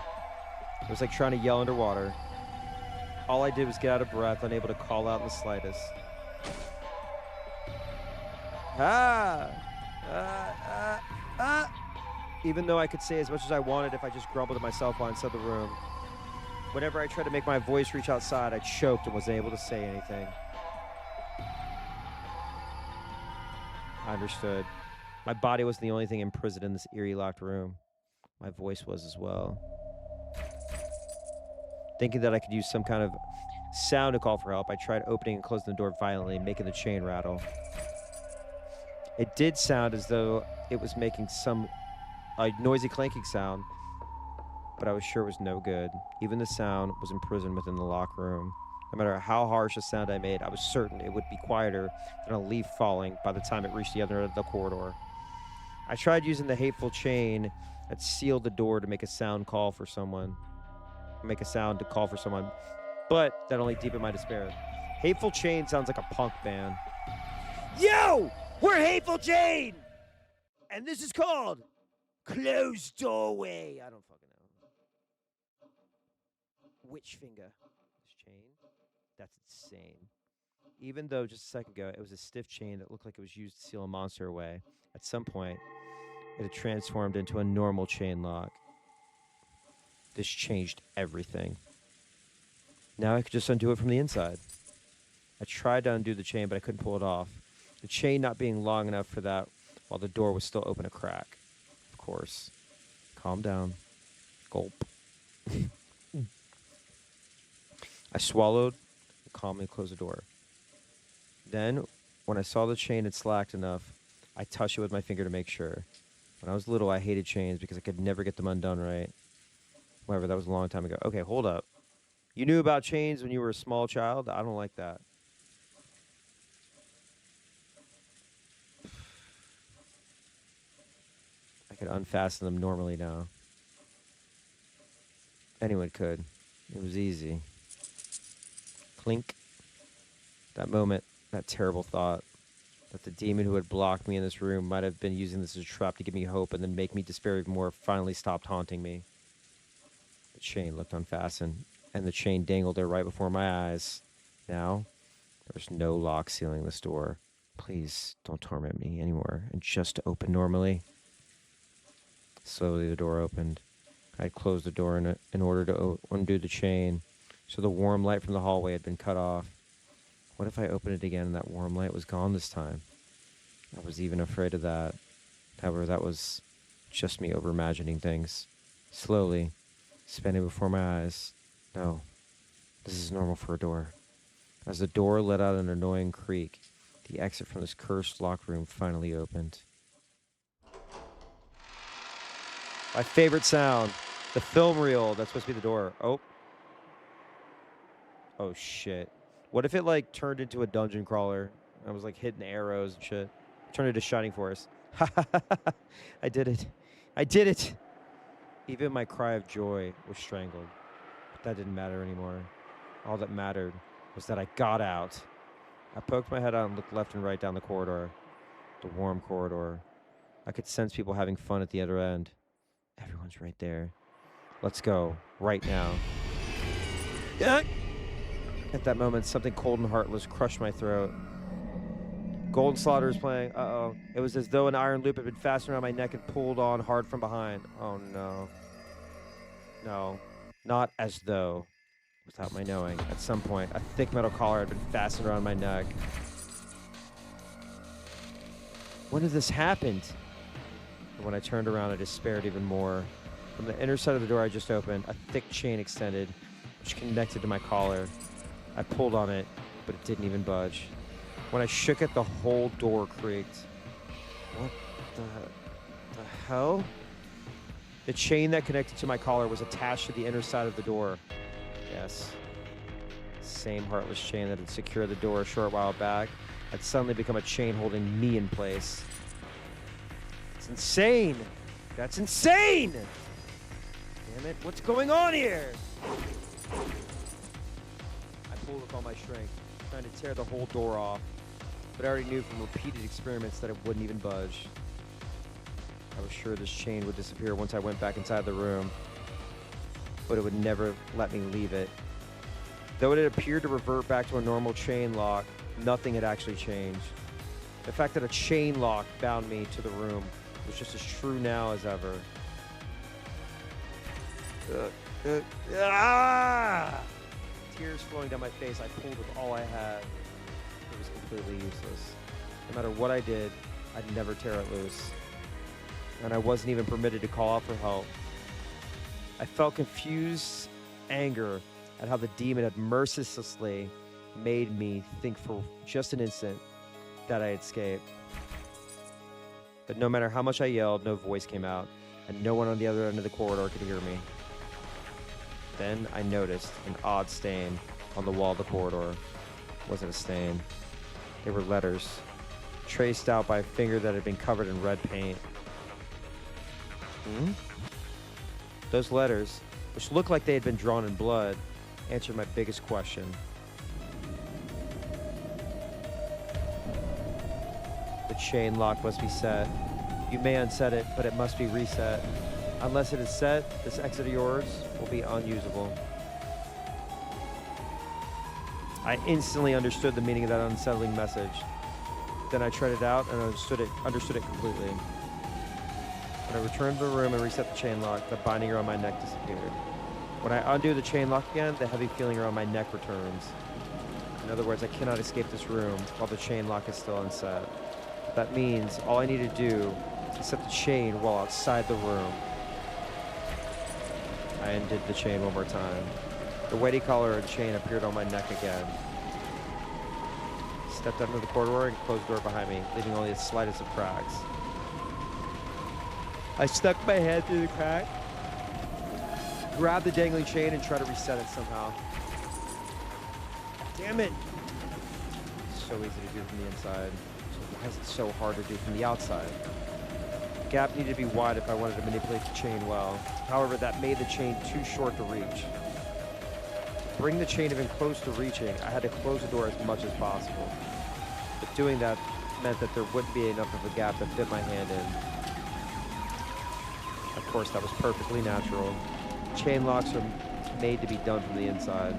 It was like trying to yell underwater. All I did was get out of breath, unable to call out in the slightest. Even though I could say as much as I wanted if I just grumbled to myself while inside the room. Whenever I tried to make my voice reach outside, I choked and wasn't able to say anything. I understood. My body wasn't the only thing imprisoned in this eerie locked room. My voice was as well. Thinking that I could use some kind of sound to call for help, I tried opening and closing the door violently, making the chain rattle. It did sound as though it was making some noisy clanking sound, but I was sure it was no good. Even the sound was imprisoned within the locked room. No matter how harsh a sound I made, I was certain it would be quieter than a leaf falling by the time it reached the other end of the corridor. I tried using the hateful chain that sealed the door to make a sound to call for someone, but that only deepened my despair. Hateful Chain sounds like a punk band. Yo! We're Hateful Chain! And this is called Closed Doorway. I don't fucking know. Witch finger. This chain? That's insane. Even though just a second ago it was a stiff chain that looked like it was used to seal a monster away, at some point it had transformed into a normal chain lock. This changed everything. Now I could just undo it from the inside. I tried to undo the chain, but I couldn't pull it off. The chain not being long enough for that, while the door was still open a crack. Of course. Calm down. Gulp. I swallowed and calmly closed the door. Then, when I saw the chain had slacked enough, I touched it with my finger to make sure. When I was little, I hated chains because I could never get them undone right. However, that was a long time ago. Okay, hold up. You knew about chains when you were a small child? I don't like that. I could unfasten them normally now. Anyone could. It was easy. Clink. That moment, that terrible thought that the demon who had blocked me in this room might have been using this as a trap to give me hope and then make me despair even more finally stopped haunting me. The chain looked unfastened, and the chain dangled there right before my eyes. Now, there was no lock sealing this door. Please don't torment me anymore, and just open normally. Slowly, the door opened. I had closed the door in order to undo the chain, so the warm light from the hallway had been cut off. What if I opened it again and that warm light was gone this time? I was even afraid of that. However, that was just me over-imagining things. Slowly, spinning before my eyes. No, this is normal for a door. As the door let out an annoying creak, the exit from this cursed locked room finally opened. My favorite sound. The film reel. That's supposed to be the door. Oh. Oh, shit. What if it, like, turned into a dungeon crawler? I was, like, hitting arrows and shit. Turned into Shining Force. I did it. I did it! Even my cry of joy was strangled. But that didn't matter anymore. All that mattered was that I got out. I poked my head out and looked left and right down the corridor. The warm corridor. I could sense people having fun at the other end. Everyone's right there. Let's go. Right now. Yeah. At that moment, something cold and heartless crushed my throat. Golden Slaughter was playing. Uh-oh. It was as though an iron loop had been fastened around my neck and pulled on hard from behind. Oh, no. No. Not as though. Without my knowing, at some point, a thick metal collar had been fastened around my neck. When did this happen? And when I turned around, I despaired even more. From the inner side of the door I just opened, a thick chain extended, which connected to my collar. I pulled on it, but it didn't even budge. When I shook it, the whole door creaked. What the hell? The chain that connected to my collar was attached to the inner side of the door. Yes. Same heartless chain that had secured the door a short while back had suddenly become a chain holding me in place. It's insane! That's insane! Damn it, what's going on here? I pulled with all my strength, trying to tear the whole door off, but I already knew from repeated experiments that it wouldn't even budge. I was sure this chain would disappear once I went back inside the room, but it would never let me leave it. Though it had appeared to revert back to a normal chain lock, nothing had actually changed. The fact that a chain lock bound me to the room was just as true now as ever. Tears flowing down my face, I pulled with all I had. It was completely useless. No matter what I did, I'd never tear it loose. And I wasn't even permitted to call out for help. I felt confused anger at how the demon had mercilessly made me think for just an instant that I had escaped. But no matter how much I yelled, no voice came out, and no one on the other end of the corridor could hear me. Then I noticed an odd stain on the wall of the corridor. It wasn't a stain. They were letters, traced out by a finger that had been covered in red paint. Those letters, which looked like they had been drawn in blood, answered my biggest question. The chain lock must be set. You may unset it, but it must be reset. Unless it is set, this exit of yours will be unusable. I instantly understood the meaning of that unsettling message. Then I tried it out and understood it completely. When I returned to the room and reset the chain lock, the binding around my neck disappeared. When I undo the chain lock again, the heavy feeling around my neck returns. In other words, I cannot escape this room while the chain lock is still unset. That means all I need to do is set the chain while outside the room. I undid the chain one more time. The weighty collar and chain appeared on my neck again. Stepped out into the corridor and closed the door behind me, leaving only the slightest of cracks. I stuck my head through the crack, grabbed the dangling chain, and tried to reset it somehow. Damn it! It's so easy to do from the inside. So why is it so hard to do from the outside? gap needed to be wide if I wanted to manipulate the chain well. However, that made the chain too short to reach. To bring the chain even close to reaching, I had to close the door as much as possible. But doing that meant that there wouldn't be enough of a gap to fit my hand in. Of course, that was perfectly natural. Chain locks are made to be done from the inside.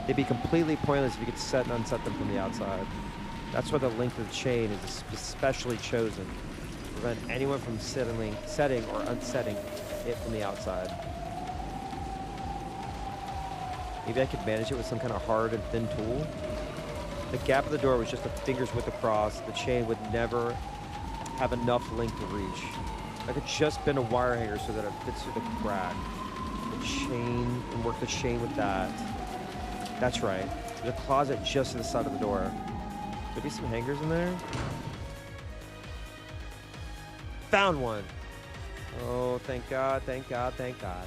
They'd be completely pointless if you could set and unset them from the outside. That's why the length of the chain is especially chosen to prevent anyone from setting or unsetting it from the outside. Maybe I could manage it with some kind of hard and thin tool. The gap of the door was just a finger's width across. The chain would never have enough length to reach. I could just bend a wire hanger so that it fits through the crack. The chain, and work the chain with that. That's right. There's a closet just to the side of the door. Could be some hangers in there. Found one. Oh, thank God, thank God, thank God.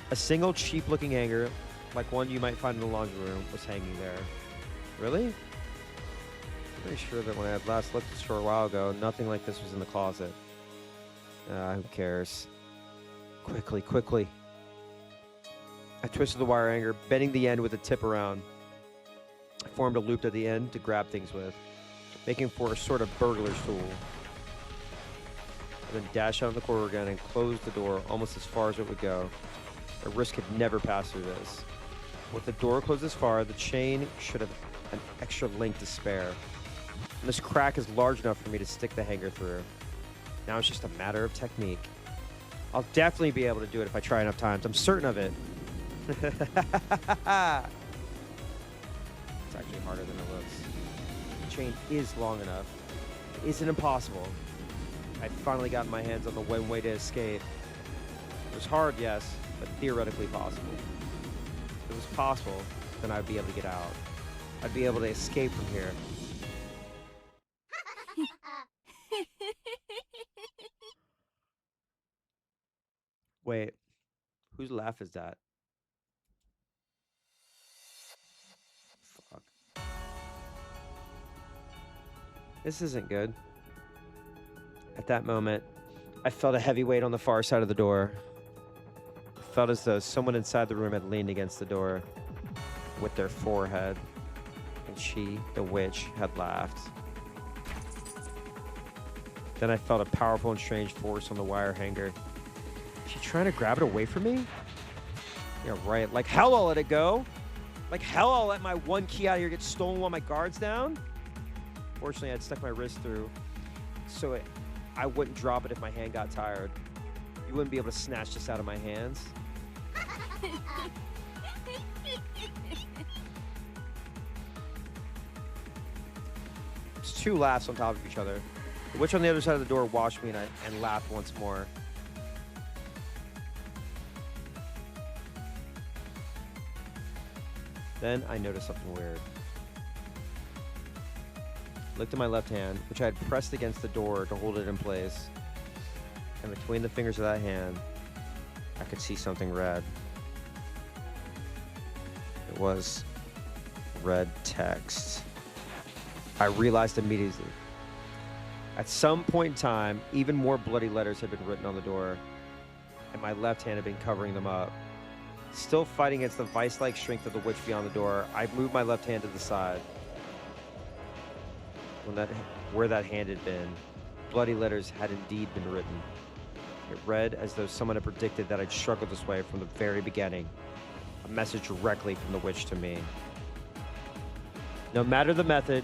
A single cheap-looking hanger, like one you might find in the laundry room, was hanging there. Really? I'm pretty sure that when I had last looked at the store a while ago, nothing like this was in the closet. Who cares? Quickly, quickly. I twisted the wire hanger, bending the end with the tip around. I formed a loop at the end to grab things with, making for a sort of burglar's tool. I then dashed out in the corridor again and closed the door almost as far as it would go. A wrist could never pass through this. With the door closed this far, the chain should have an extra length to spare. And this crack is large enough for me to stick the hanger through. Now it's just a matter of technique. I'll definitely be able to do it if I try enough times. I'm certain of it. It's actually harder than it looks. The chain is long enough. It isn't impossible. I'd finally gotten my hands on the one way to escape. It was hard, yes, but theoretically possible. If it was possible, then I'd be able to get out. I'd be able to escape from here. Wait, whose laugh is that? Fuck. This isn't good. At that moment, I felt a heavy weight on the far side of the door. It felt as though someone inside the room had leaned against the door with their forehead, and she, the witch, had laughed. Then I felt a powerful and strange force on the wire hanger. Is she trying to grab it away from me? Yeah, right. Like hell I'll let it go. Like hell I'll let my one key out of here get stolen while my guard's down. Fortunately, I'd stuck my wrist through so I wouldn't drop it if my hand got tired. You wouldn't be able to snatch this out of my hands. It's two laughs on top of each other. The witch on the other side of the door watched me and laughed once more. Then I noticed something weird. Looked at my left hand, which I had pressed against the door to hold it in place. And between the fingers of that hand, I could see something red. It was red text. I realized immediately. At some point in time, even more bloody letters had been written on the door, and my left hand had been covering them up. Still fighting against the vice-like strength of the witch beyond the door, I moved my left hand to the side. Where that hand had been, bloody letters had indeed been written. It read as though someone had predicted that I'd struggle this way from the very beginning. A message directly from the witch to me. No matter the method,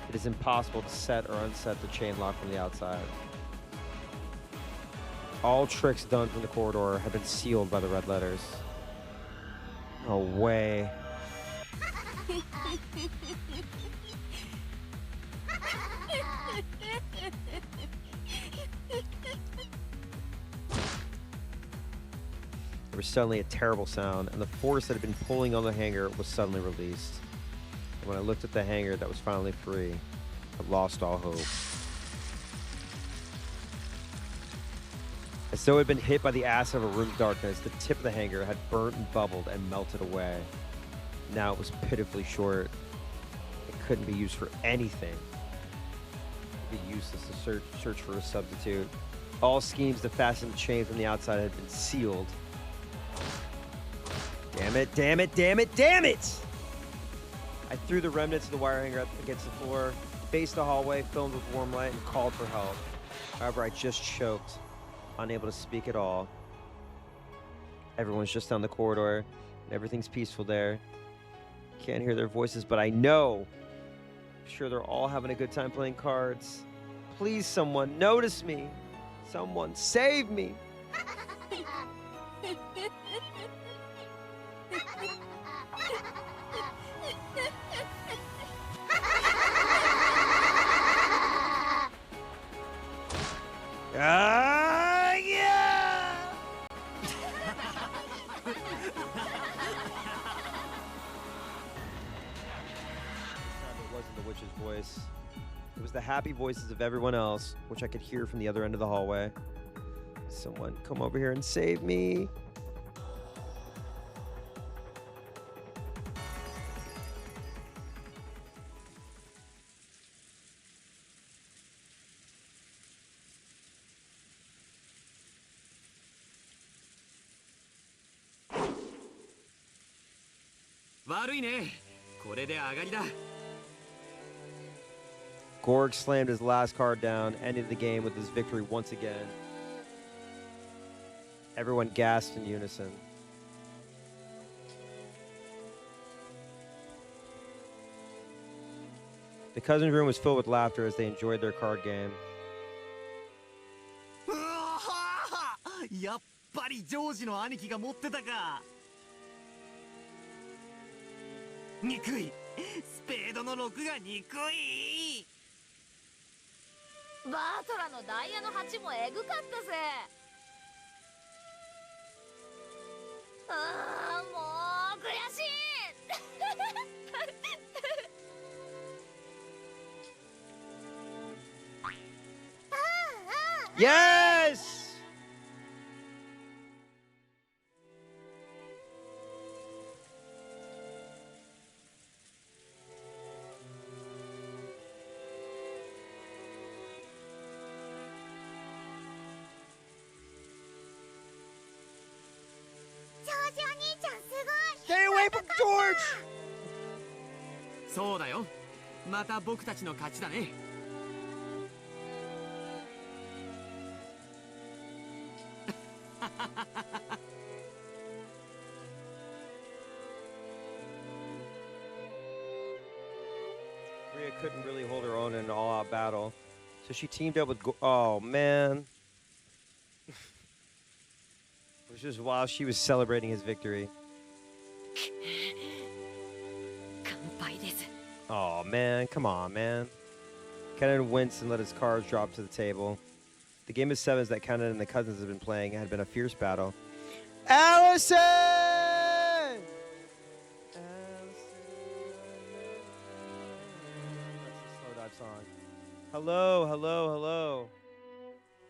it is impossible to set or unset the chain lock from the outside. All tricks done from the corridor have been sealed by the red letters. No way. There was suddenly a terrible sound, and the force that had been pulling on the hanger was suddenly released. And when I looked at the hanger that was finally free, I lost all hope. As though it had been hit by the acid of a room's darkness, the tip of the hanger had burnt and bubbled and melted away. Now it was pitifully short. It couldn't be used for anything. be useless to search for a substitute. All schemes to fasten the chain from the outside had been sealed. Damn it, damn it, damn it, damn it! I threw the remnants of the wire hanger up against the floor, faced the hallway, filmed with warm light, and called for help. However, I just choked, unable to speak at all. Everyone's just down the corridor, and everything's peaceful there. Can't hear their voices, but I know. I'm sure they're all having a good time playing cards. Please, someone, notice me. Someone, save me. Yeah! It wasn't the witch's voice. It was the happy voices of everyone else, which I could hear from the other end of the hallway. Someone come over here and save me. Gorg slammed his last card down, ending the game with his victory once again. Everyone gasped in unison. The cousins' room was filled with laughter as they enjoyed their card game. やっぱりジョージの兄貴が持ってたか。憎い。スペードの6が憎い。バートラのダイヤの8もエグかったぜ。ああ、もう悔しい。Yes! Stay away from George! そうだよ。また僕たちの勝ちだね。Rhea couldn't really hold her own in an all-out battle, so she teamed up with oh man. Which was while she was celebrating his victory. Oh man, come on, man. Kenan winced and let his cards drop to the table. The game of sevens that Kenan and the cousins had been playing had been a fierce battle. Allison! Song. Hello, hello, hello.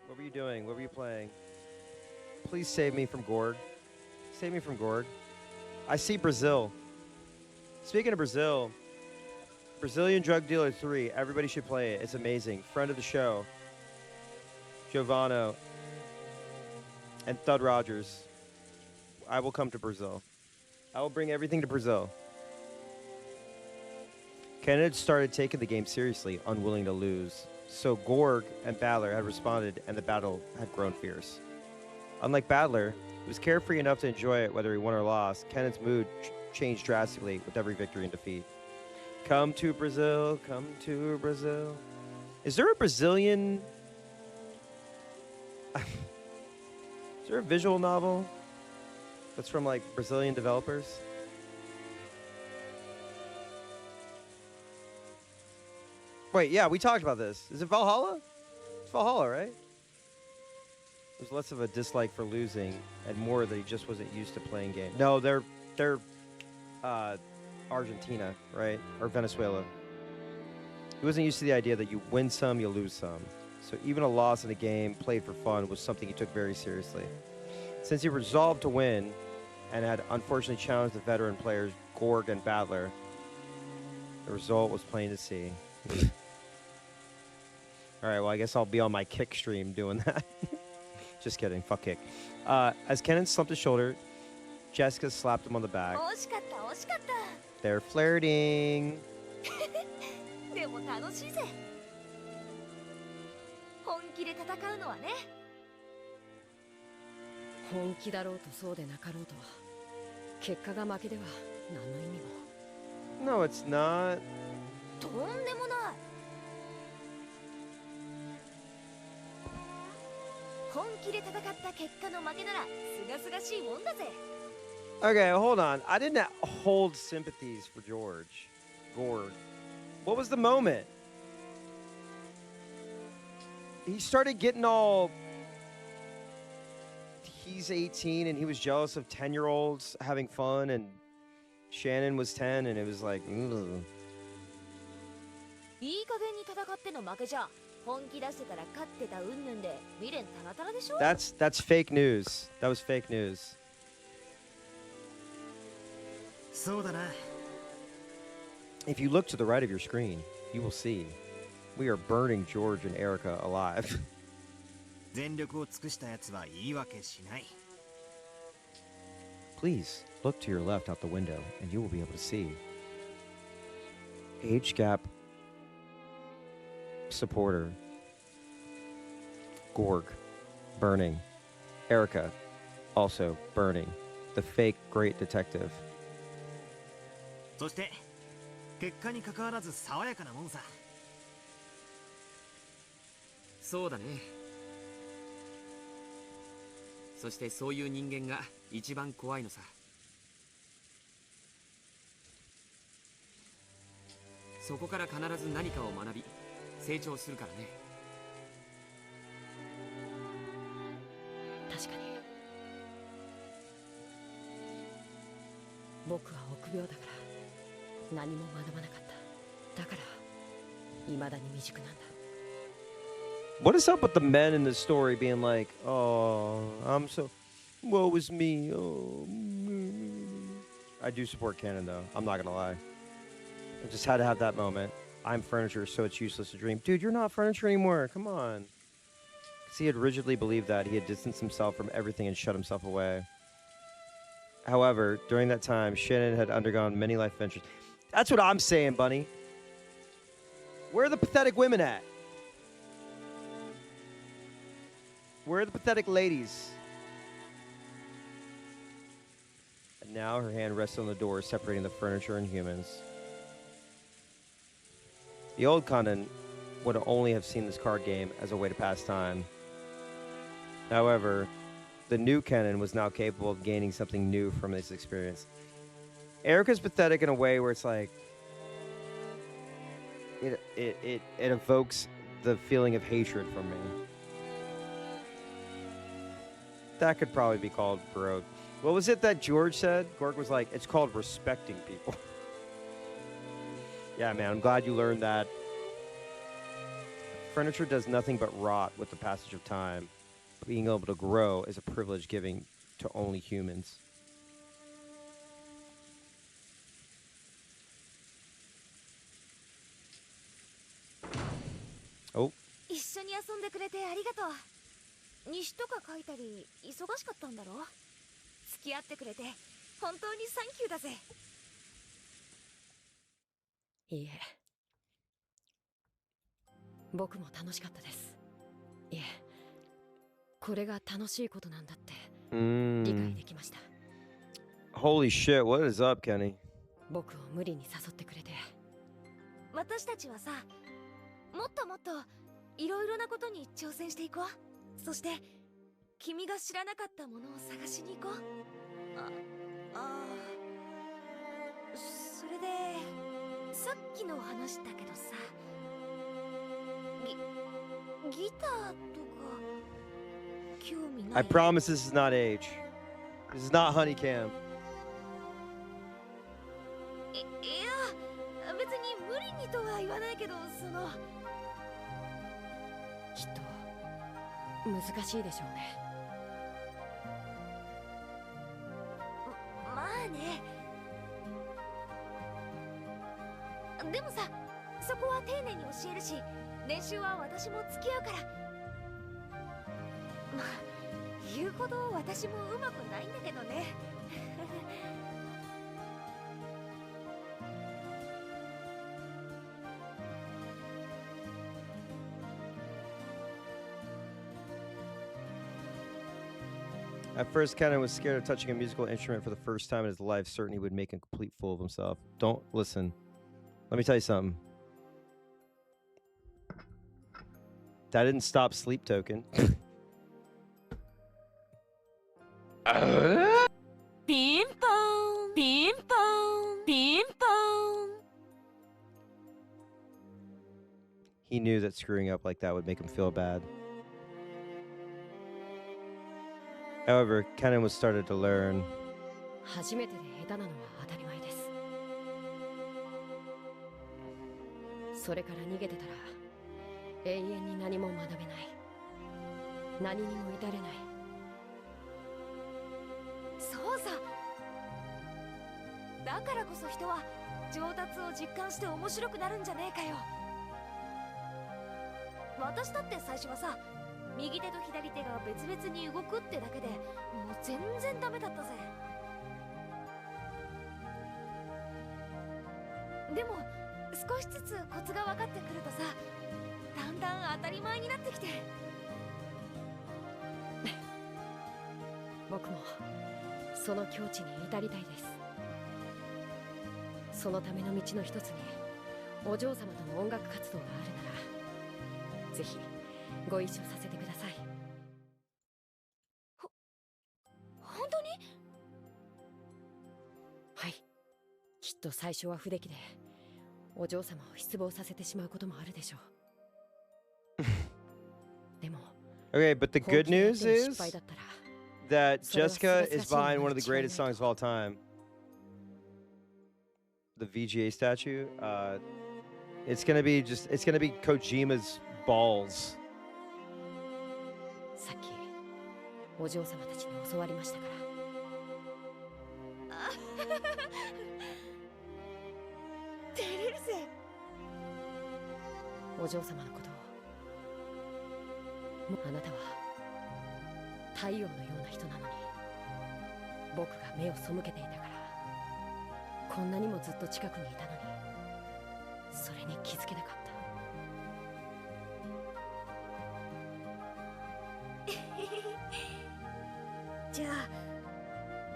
What were you doing? What were you playing? Please save me from Gorg. Save me from Gorg. I see Brazil. Speaking of Brazil, Brazilian Drug Dealer 3. Everybody should play it. It's amazing. Friend of the show, Giovanno and Thud Rogers. I will come to Brazil. I will bring everything to Brazil. Kenan had started taking the game seriously, unwilling to lose. So Gorg and Battler had responded, and the battle had grown fierce. Unlike Battler, who was carefree enough to enjoy it whether he won or lost, Kenan's mood changed drastically with every victory and defeat. Come to Brazil, come to Brazil. Is there a Brazilian... Is there a visual novel that's from, like, Brazilian developers? Wait, yeah, we talked about this. Is it Valhalla? It's Valhalla, right? There's less of a dislike for losing and more that he just wasn't used to playing games. No, they're Argentina, right? Or Venezuela. He wasn't used to the idea that you win some, you lose some. So even a loss in a game played for fun was something he took very seriously. Since he resolved to win and had unfortunately challenged the veteran players Gorg and Battler, the result was plain to see. All right, well, I guess I'll be on my kick stream doing that. Just kidding. Fuck kick. As Kenan slumped his shoulder, Jessica slapped him on the back. 惜しかった惜しかった They're flirting. でも楽しいぜ本気で戦うのはね本気だろうとそうでなかろうと結果が負けでは何の意味も No, it's not. とんでもない本気で戦った結果の負けならすがすがしいもんだぜ Okay, hold on. I didn't hold sympathies for George. Gord. What was the moment? He started getting all... He's 18 and he was jealous of 10-year-olds having fun, and Shannon was 10 and it was like... Ugh. いい加減に戦っての負けじゃ本気出してたら勝ってた云々で未練タラタラでしょ That's fake news. That was fake news. そうだな。 If you look to the right of your screen, you will see we are burning George and Erica alive. 全力を尽くしたやつは言い訳しない。 Please look to your left out the window and you will be able to see age gap supporter Gorg burning, Erica also burning, the fake great detective. そして結果に関わらず爽やかなもんさ。そうだね。そしてそういう人間が一番怖いのさ。そこから必ず何かを学び成長するからね。確かに僕は臆病だから何も学ばなかっただから未だに未熟なんだ What is up with the men in the story being like, oh, I'm so, woe is me, oh. I do support Canon though, I'm not gonna lie. I just had to have that moment. I'm furniture, so it's useless to dream. Dude, you're not furniture anymore, come on. Because he had rigidly believed that. He had distanced himself from everything and shut himself away. However, during that time, Shannon had undergone many life ventures. That's what I'm saying, Bunny. Where are the pathetic women at? Where are the pathetic ladies? And now her hand rests on the door, separating the furniture and humans. The old Conan would only have seen this card game as a way to pass time. However, the new Kenan was now capable of gaining something new from this experience. Erica's pathetic in a way where it's like it evokes the feeling of hatred from me. That could probably be called baroque. What was it that George said? Gorg was like, it's called respecting people. Yeah, man, I'm glad you learned that. Furniture does nothing but rot with the passage of time. Being able to grow is a privilege given to only humans. Oh. 一緒に遊んでくれてありがとう西とか書いたり忙しかったんだろ付き合ってくれて本当にサンキューだぜいいえ僕も楽しかったですいえこれが楽しいことなんだって理解できました Holy shit, what is up, Kenny? 僕を無理に誘ってくれて私たちはさもっともっといろいろなことに挑戦していこうそして君が知らなかったものを探しに行こうそれでさっきの話だけどさギターとか興味ない I promise this is not age. This is not Honeycam. いや別に無理にとは言わないけどそのきっと難しいでしょうねまあねでもさそこは丁寧に教えるし練習は私も付き合うから。まあ言うほど私もうまくないんだけどね。At first, Kenan was scared of touching a musical instrument for the first time in his life, certain he would make a complete fool of himself. Don't listen. Let me tell you something. That didn't stop Sleep Token. Ping pong, ping pong, ping pong. He knew that screwing up like that would make him feel bad. However, Kenan was started to learn. 初めてで下手なのは当たり前です。それから逃げてたら永遠に何も学べない。何にも至れない。そうさ。だからこそ人は上達を実感して面白くなるんじゃねえかよ。私だって最初はさ、右手と左手が別々に動くってだけでもう全然ダメだったぜ。でも少しずつコツが分かってくるとさ、だんだん当たり前になってきて。僕もその境地に至りたいです。そのための道の一つにお嬢様との音楽活動があるなら、ぜひご一緒させてください。本当に？はい。きっと最初は不出来でお嬢様を失望させてしまうこともあるでしょう。でも Okay, but the good news is that Jessica is behind one of the greatest songs of all time. The VGA statue. It's gonna be Kojima's balls. さっきお嬢様たちに教わりましたから。照れるぜ。お嬢様のことを、あなたは太陽のような人なのに、僕が目を背けていたから、こんなにもずっと近くにいたのに、それに気づけなかった。じゃあ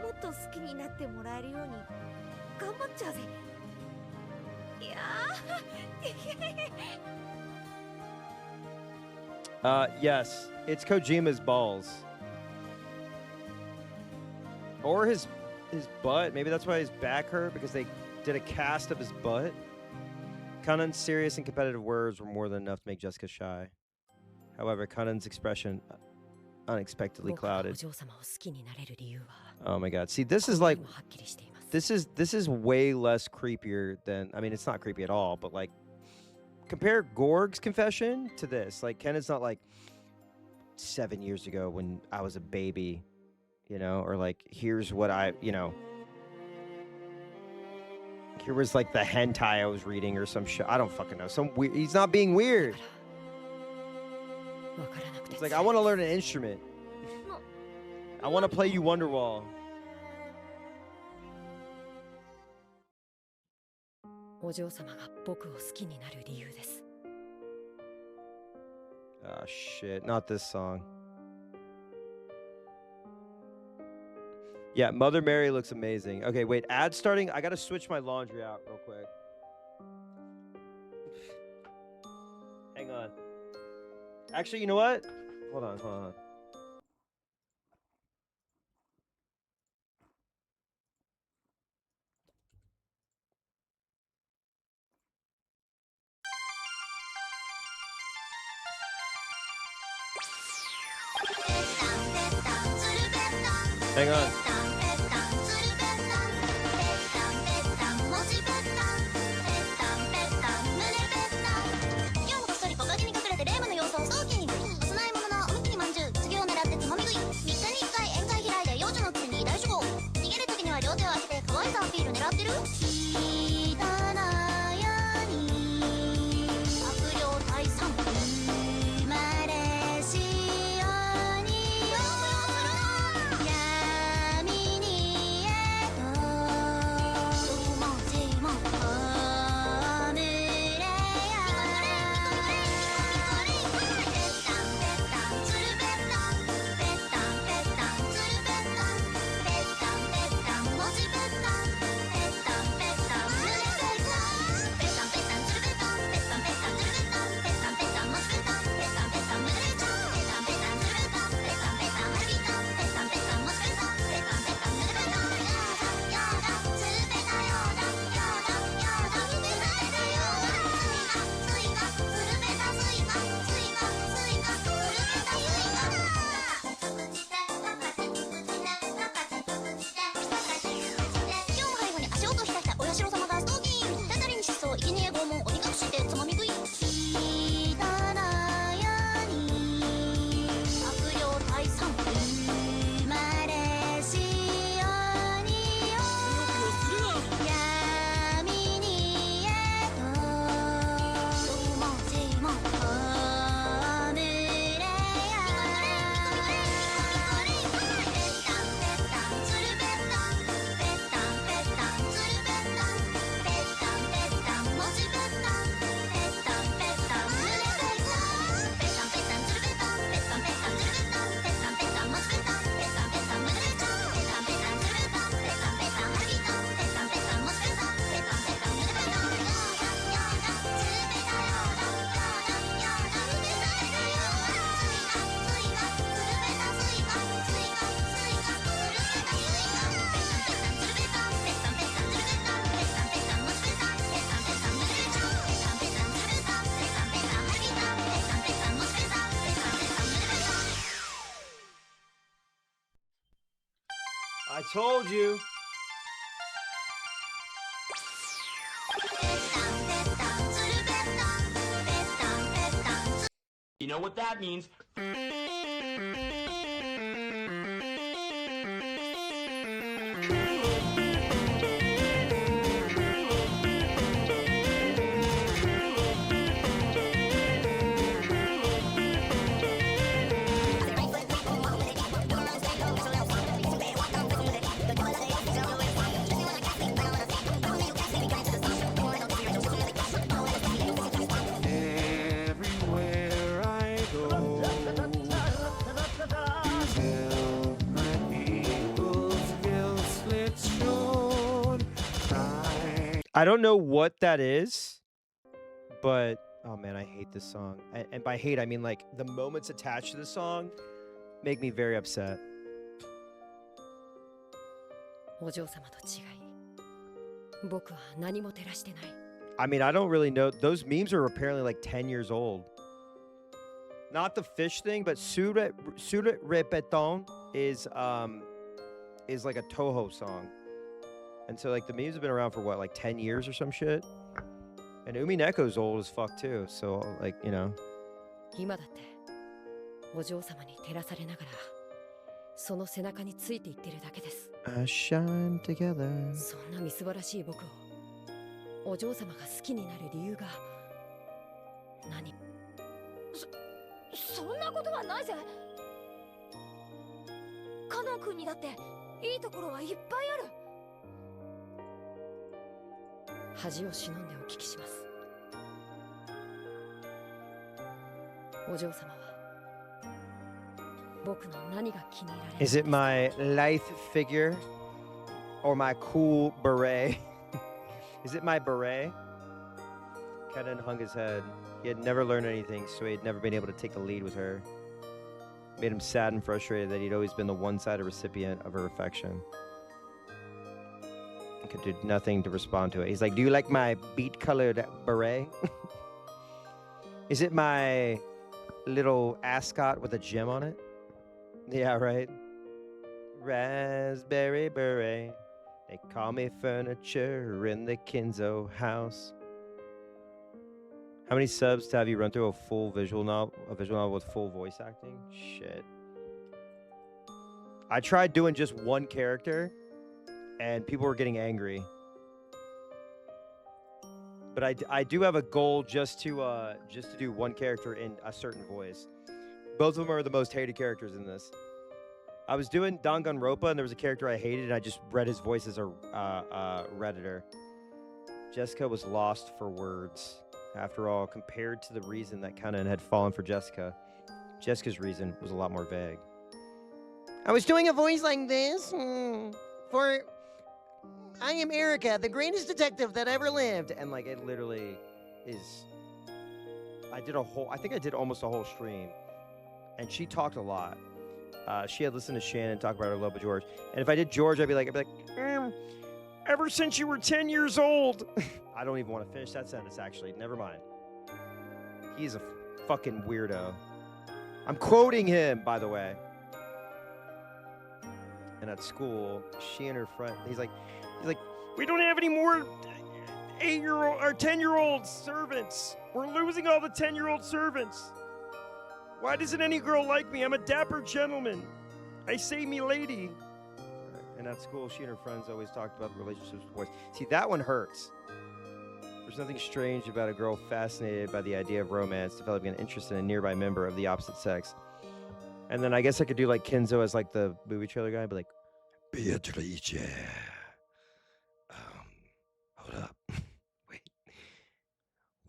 もっと好きになってもらえるように頑張っちゃうぜ。いやYes, it's Kojima's balls. Or his butt. Maybe that's why his back hurt, because they did a cast of his butt. Kanan's serious and competitive words were more than enough to make Jessica shy. However, Kanan's expression unexpectedly clouded. Oh my god. See, this is like this is way less creepier than, I mean, it's not creepy at all, but like compare Gorg's confession to this. Like, Kenan's not like 7 years ago when I was a baby, you know, or like here's what I, you know, here was like the hentai I was reading or some shit. I don't fucking know. Some weird, he's not being weird. It's like, I want to learn an instrument. I want to play you Wonderwall. お嬢様が僕を好きになる理由です。Ah, shit. Not this song. Yeah, Mother Mary looks amazing. Okay, wait. Ad starting. I got to switch my laundry out real quick. Hang on. Actually, you know what? Hold on. Hang on. told you. You know what that means? Everywhere I go, my people's guilt slits short. I don't know what that is, but oh man, I hate this song. And by hate, I mean like the moments attached to the song make me very upset. お嬢様と違い、僕は何も照らしてない。I mean, I don't really know. Those memes are apparently like 10 years old. Not the fish thing, but Sur Repeton is like a Toho song. And so like the memes have been around for what, like 10 years or some shit? And Umineko's old as fuck too. So like, you know. 今だってお嬢様に照らされながらその背中についていってるだけです。Shine together. そんなみすぼらしい僕をお嬢様が好きになる理由が何？そんなことはないぜ。カノン君にだっていいところはいっぱいある。恥を忍んでお聞きします。お嬢様は僕の何が気に入られるのですか？ Is it my lithe figure or my cool beret? Is it my beret? Kenan hung his head. He had never learned anything, so he had never been able to take the lead with her. Made him sad and frustrated that he'd always been the one-sided recipient of her affection. He could do nothing to respond to it. He's like, do you like my beet-colored beret? Is it my little ascot with a gem on it? Yeah, right. Raspberry beret. They call me furniture in the Kinzo house. How many subs have you run through a full visual novel with full voice acting? Shit. I tried doing just one character, and people were getting angry. But I do have a goal just to do one character in a certain voice. Both of them are the most hated characters in this. I was doing Danganronpa, and there was a character I hated, and I just read his voice as a Redditor. Jessica was lost for words. After all, compared to the reason that Kanan had fallen for Jessica, Jessica's reason was a lot more vague. I was doing a voice like this for I am Erica, the greatest detective that ever lived. And like it literally is. I think I did almost a whole stream, and she talked a lot. She had listened to Shannon talk about her love of George, and if I did George, I'd be like, ever since you were 10 years old. I don't even want to finish that sentence, actually. Never mind. He's a fucking weirdo. I'm quoting him, by the way. And at school, she and her friend, he's like, we don't have any more 8-year-old or 10-year-old servants. We're losing all the 10-year-old servants. Why doesn't any girl like me? I'm a dapper gentleman. I say me lady. And at school, she and her friends always talked about the relationships with boys. See, that one hurts. There's nothing strange about a girl fascinated by the idea of romance, developing an interest in a nearby member of the opposite sex. And then I guess I could do like Kenzo as like the movie trailer guy, but like, Beatrice. Hold up.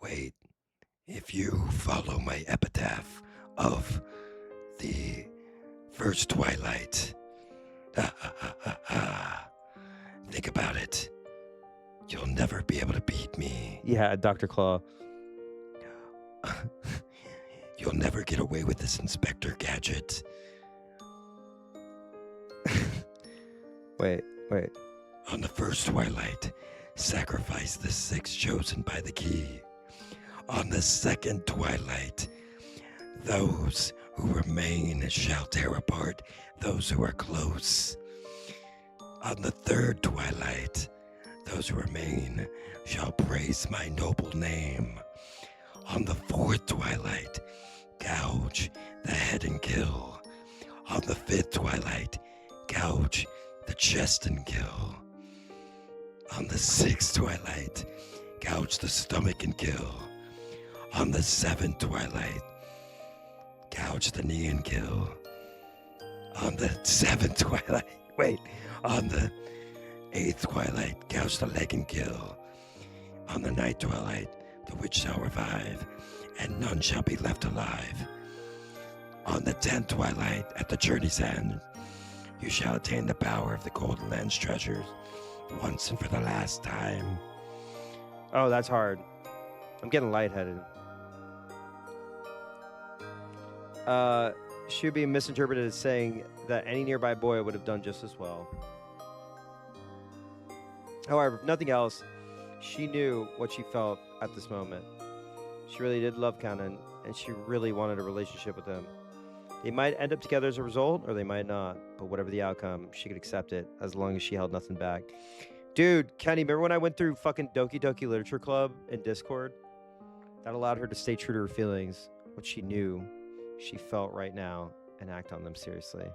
Wait. If you follow my epitaph of the first Twilight, think about it. You'll never be able to beat me. Yeah, Dr. Claw. You'll never get away with this, Inspector Gadget. Wait. On the first Twilight, sacrifice the 6 chosen by the key. On the second Twilight, those who remain shall tear apart those who are close. On the third twilight, those who remain shall praise my noble name. On the fourth twilight, gouge the head and kill. On the fifth twilight, gouge the chest and kill. On the sixth twilight, gouge the stomach and kill. On the seventh twilight, gouge the knee and kill. On the seventh twilight, on the eighth twilight, gouge the leg and kill. On the ninth twilight, the witch shall revive, and none shall be left alive. On the 10th twilight, at the journey's end, you shall attain the power of the Golden Land's treasures once and for the last time. Oh, that's hard. I'm getting lightheaded. Should be misinterpreted as saying that any nearby boy would have done just as well. However, if nothing else, she knew what she felt at this moment. She really did love Kanan, and she really wanted a relationship with him. They might end up together as a result, or they might not. But whatever the outcome, she could accept it as long as she held nothing back. Dude, Kenny, remember when I went through fucking Doki Doki Literature Club in Discord? That allowed her to stay true to her feelings, what she knew she felt right now, and act on them seriously.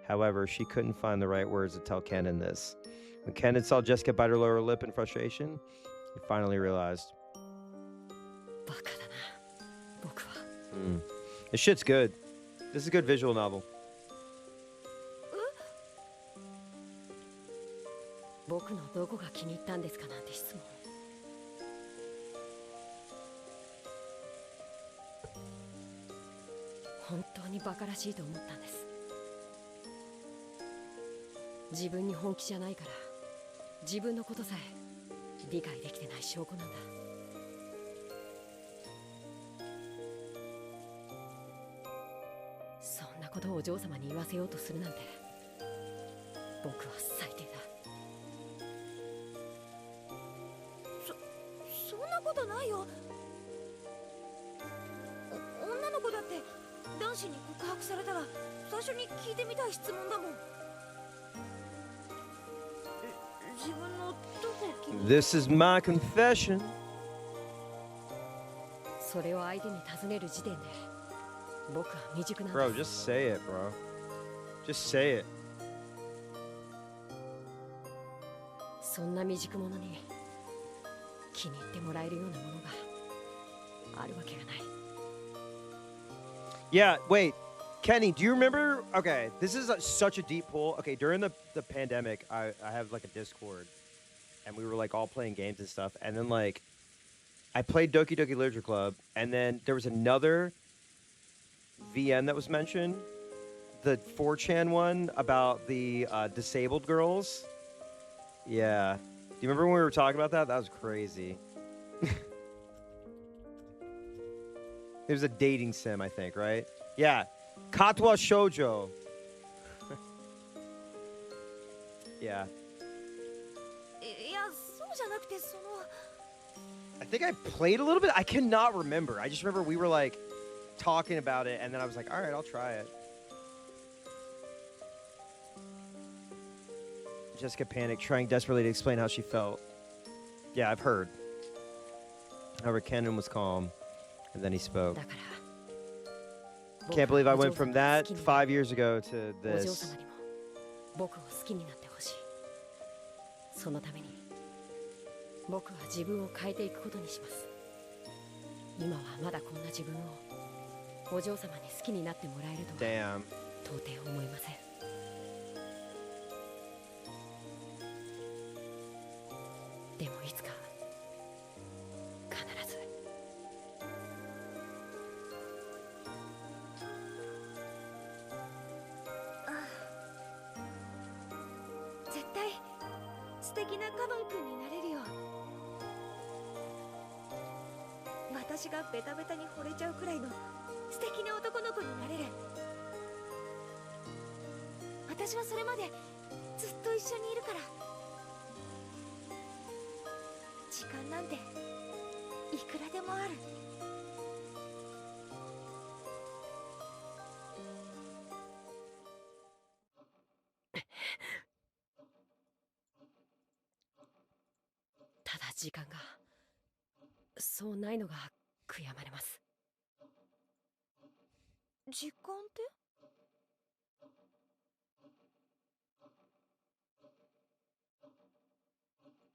However, she couldn't find the right words to tell Kenan this. When Kenan saw Jessica bite her lower lip in frustration, he finally realized. This shit's good. This is a good visual novel. 僕のどこが気に入ったんですかなんて質問。本当にバカらしいと思ったんです。自分に本気じゃないから、自分のことさえ理解できてない証拠なんだ。そんなことをお嬢様に言わせようとするなんて、僕は最低だ。そんなことないよ。女の子だって男子に告白されたら最初に聞いてみたい質問だもん。自分のどこを気に入った？ This is my confession. それを相手に尋ねる時点で僕は未熟なんです。 Bro, just say it, bro. Just say it. そんな未熟者に気に入ってもらえるようなものがあるわけがない。 Yeah, wait. Kenny, do you remember? Okay, this is such a deep pool. Okay, during the pandemic, I have like a Discord, and we were like all playing games and stuff. And then like, I played Doki Doki Literature Club, and then there was another VN that was mentioned, the 4chan one about the disabled girls. Yeah. Do you remember when we were talking about that? That was crazy. It was a dating sim, I think, right? Yeah. Katwa Shoujo. Yeah. いや、そうじゃなくてその。 I think I played a little bit. I cannot remember. I just remember we were like talking about it, and then I was like, all right, I'll try it. Jessica panicked, trying desperately to explain how she felt. Yeah, I've heard. However, Kenan was calm, and then he spoke. Can't believe I went from that 5 years ago to this. 僕を好きになってほしい。そのために僕は自分を変えていくことにします。今はまだこんな自分をお嬢様に好きになってもらえるとは到底思いません。でもいつか必ず。絶対素敵なカノン君になれるよ。私がベタベタに惚れちゃうくらいの素敵な男の子になれる。私はそれまでずっと一緒にいるから。時間なんていくらでもある。時間がそうないのが悔やまれます。時間って？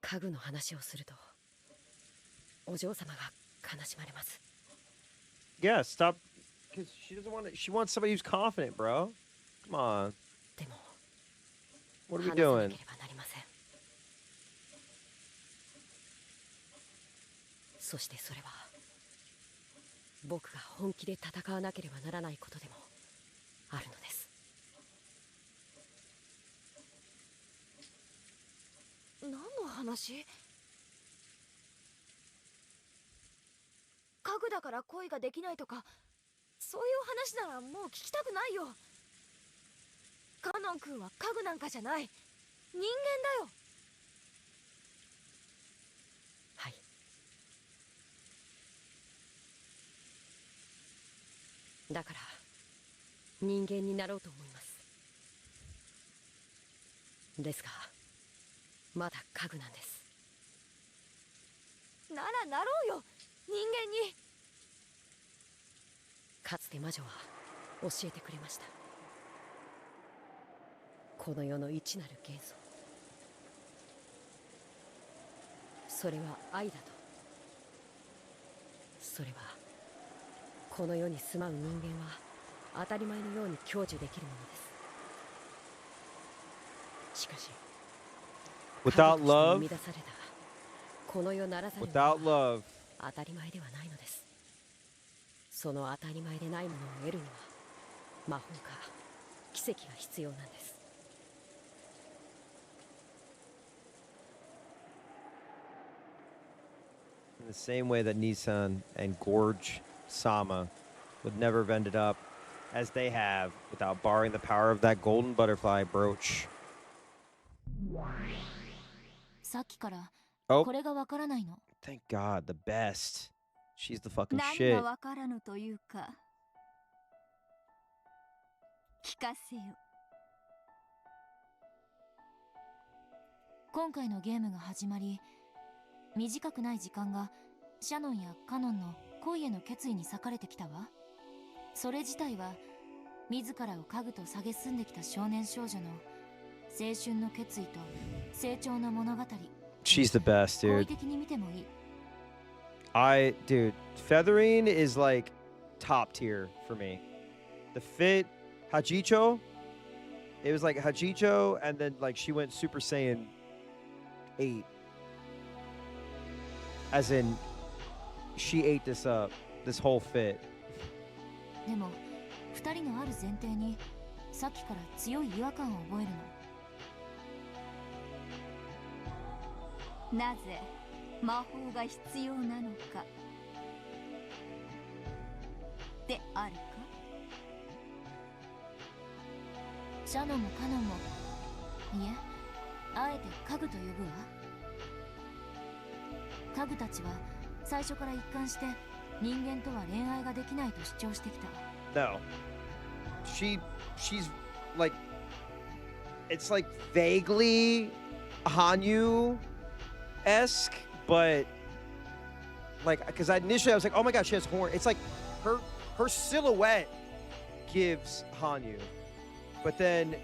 家具の話をするとお嬢様が悲しまれます。 Yeah, stop. Because she doesn't want to. She wants somebody who's confident, bro. Come on. でも What are we 話さな doing? ければなりません。そしてそれは僕が本気で戦わなければならないことでもあるのです。何の話？家具だから恋ができないとか、そういう話ならもう聞きたくないよ。カノン君は家具なんかじゃない、人間だよ。はい。だから人間になろうと思います。ですがまだ家具なんです。ならなろうよ、人間に。かつて魔女は教えてくれました。この世の一なる元素、それは愛だと。それはこの世に住まう人間は当たり前のように享受できるものです。しかし Without 神として生 love, み出されたこの世ならざるもの without は love, 当たり前ではないのです。その当たり前でないものを得るには魔法か奇跡が必要なんです。in the same way that Nissan and Gorge Sama would never have ended up as they have without borrowing the power of that golden butterfly brooch. さっきからこ Oh, れがわからないの。 thank God, the best. She's the fucking 何 shit. がわからぬというか、聞かせよ。今回のゲームが始まり、短くない時間がシャノンやカノンの恋への決意に割かれてきたわ。それ自体は自らを家具と蔑んできた少年少女の青春の決意と成長の物語。 She's the best, 好意 dude. 的に見てもいい。Dude, Feathering is like top tier for me. The fit, Hachicho, it was like Hachicho, and then like she went Super Saiyan 8. As in, she ate this up, this whole fit. でも二人のある前提にさっきから強い違和感を覚えるの。なぜ魔法が必要なのかであるか。シャノンもカノンも、いえ、あえて家具と呼ぶわ。家具たちは最初から一貫して人間とは恋愛ができないと主張してきた。 No. She's like, it's like vaguely Hanyu-esque, but like, because initially I was like, oh my god, she has horn. It's like her silhouette gives Hanyu, but then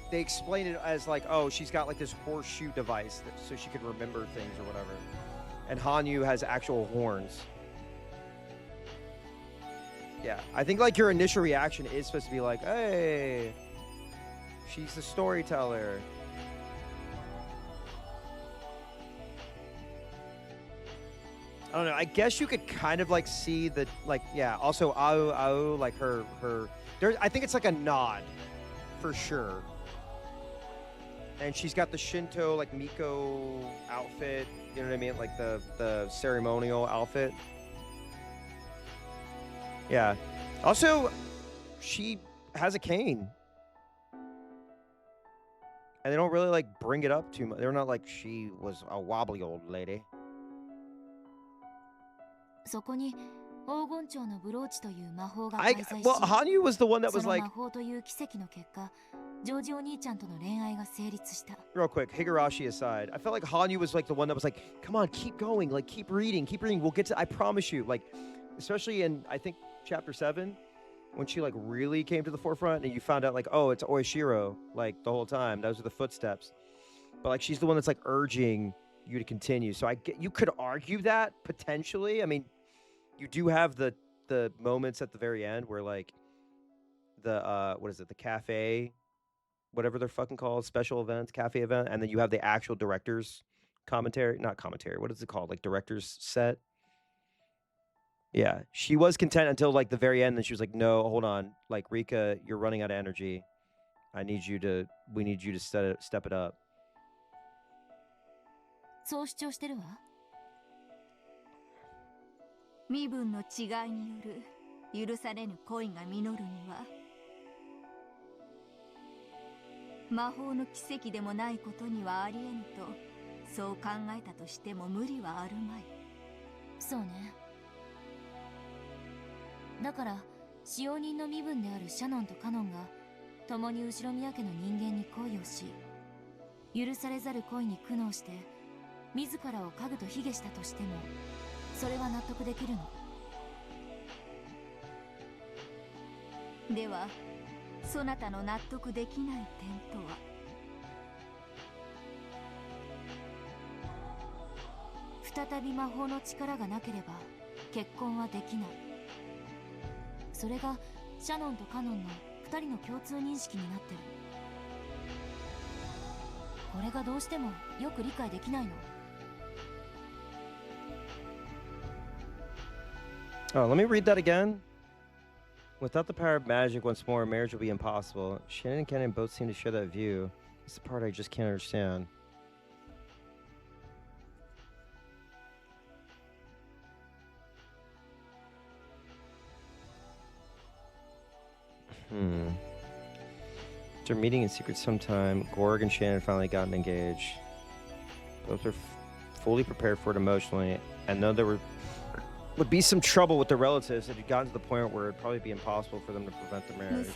they explain it as like, oh, she's got like this horseshoe device so she could remember things or whatever, and Hanyu has actual horns. Yeah, I think like your initial reaction is supposed to be like, hey, she's the storyteller. I don't know. I guess you could kind of like see the like, yeah. Also, Ao, like her. There, I think it's like a nod, for sure. And she's got the Shinto like Miko outfit. You know what I mean? Like the ceremonial outfit. Yeah. Also, she has a cane. And they don't really like bring it up too much. They're not like she was a wobbly old lady. そこに黄金蝶のブローチという魔法が I 開催し、 well, Hanyu was the one that そ was の like 魔法という奇跡の結果、ジョージお兄ちゃんとの恋愛が成立した。 real quick, Higurashi aside, I felt like Hanyu was like the one that was like, come on, keep going, like keep reading. We'll get to, I promise you, like, especially in, I think, chapter 7, when she like really came to the forefront and you found out like, oh, it's Oishiro, like the whole time. Those are the footsteps. But like, she's the one that's like urging you to continue. So I get, you could argue that potentially. I mean, you do have the moments at the very end where like the what is it, the cafe, whatever they're fucking called, special events, cafe event, and then you have the actual director's commentary, not commentary, what is it called, like director's set. Yeah, she was content until like the very end, and she was like, no, hold on, like Rika, you're running out of energy. We need you to step it up. そう主張してるわ。身分の違いによる許されぬ恋が実るには、魔法の奇跡でもないことにはありえぬと、そう考えたとしても無理はあるまい。そうね。だから使用人の身分であるシャノンとカノンが共に後宮家の人間に恋をし、許されざる恋に苦悩して自らを家具と卑下したとしても、それは納得できるの。ではそなたの納得できない点とは。再び魔法の力がなければ結婚はできない。それがシャノンとカノンの2人の共通認識になってる。これがどうしてもよく理解できないの。Oh, let me read that again. Without the power of magic, once more, marriage will be impossible. Shannon and Kennen both seem to share that view. It's the part I just can't understand. After meeting in secret sometime, Gorg and Shannon finally gotten engaged. Both are fully prepared for it emotionally, and though there would be some trouble with the relatives, it had gotten to the point where it'd probably be impossible for them to prevent the marriage.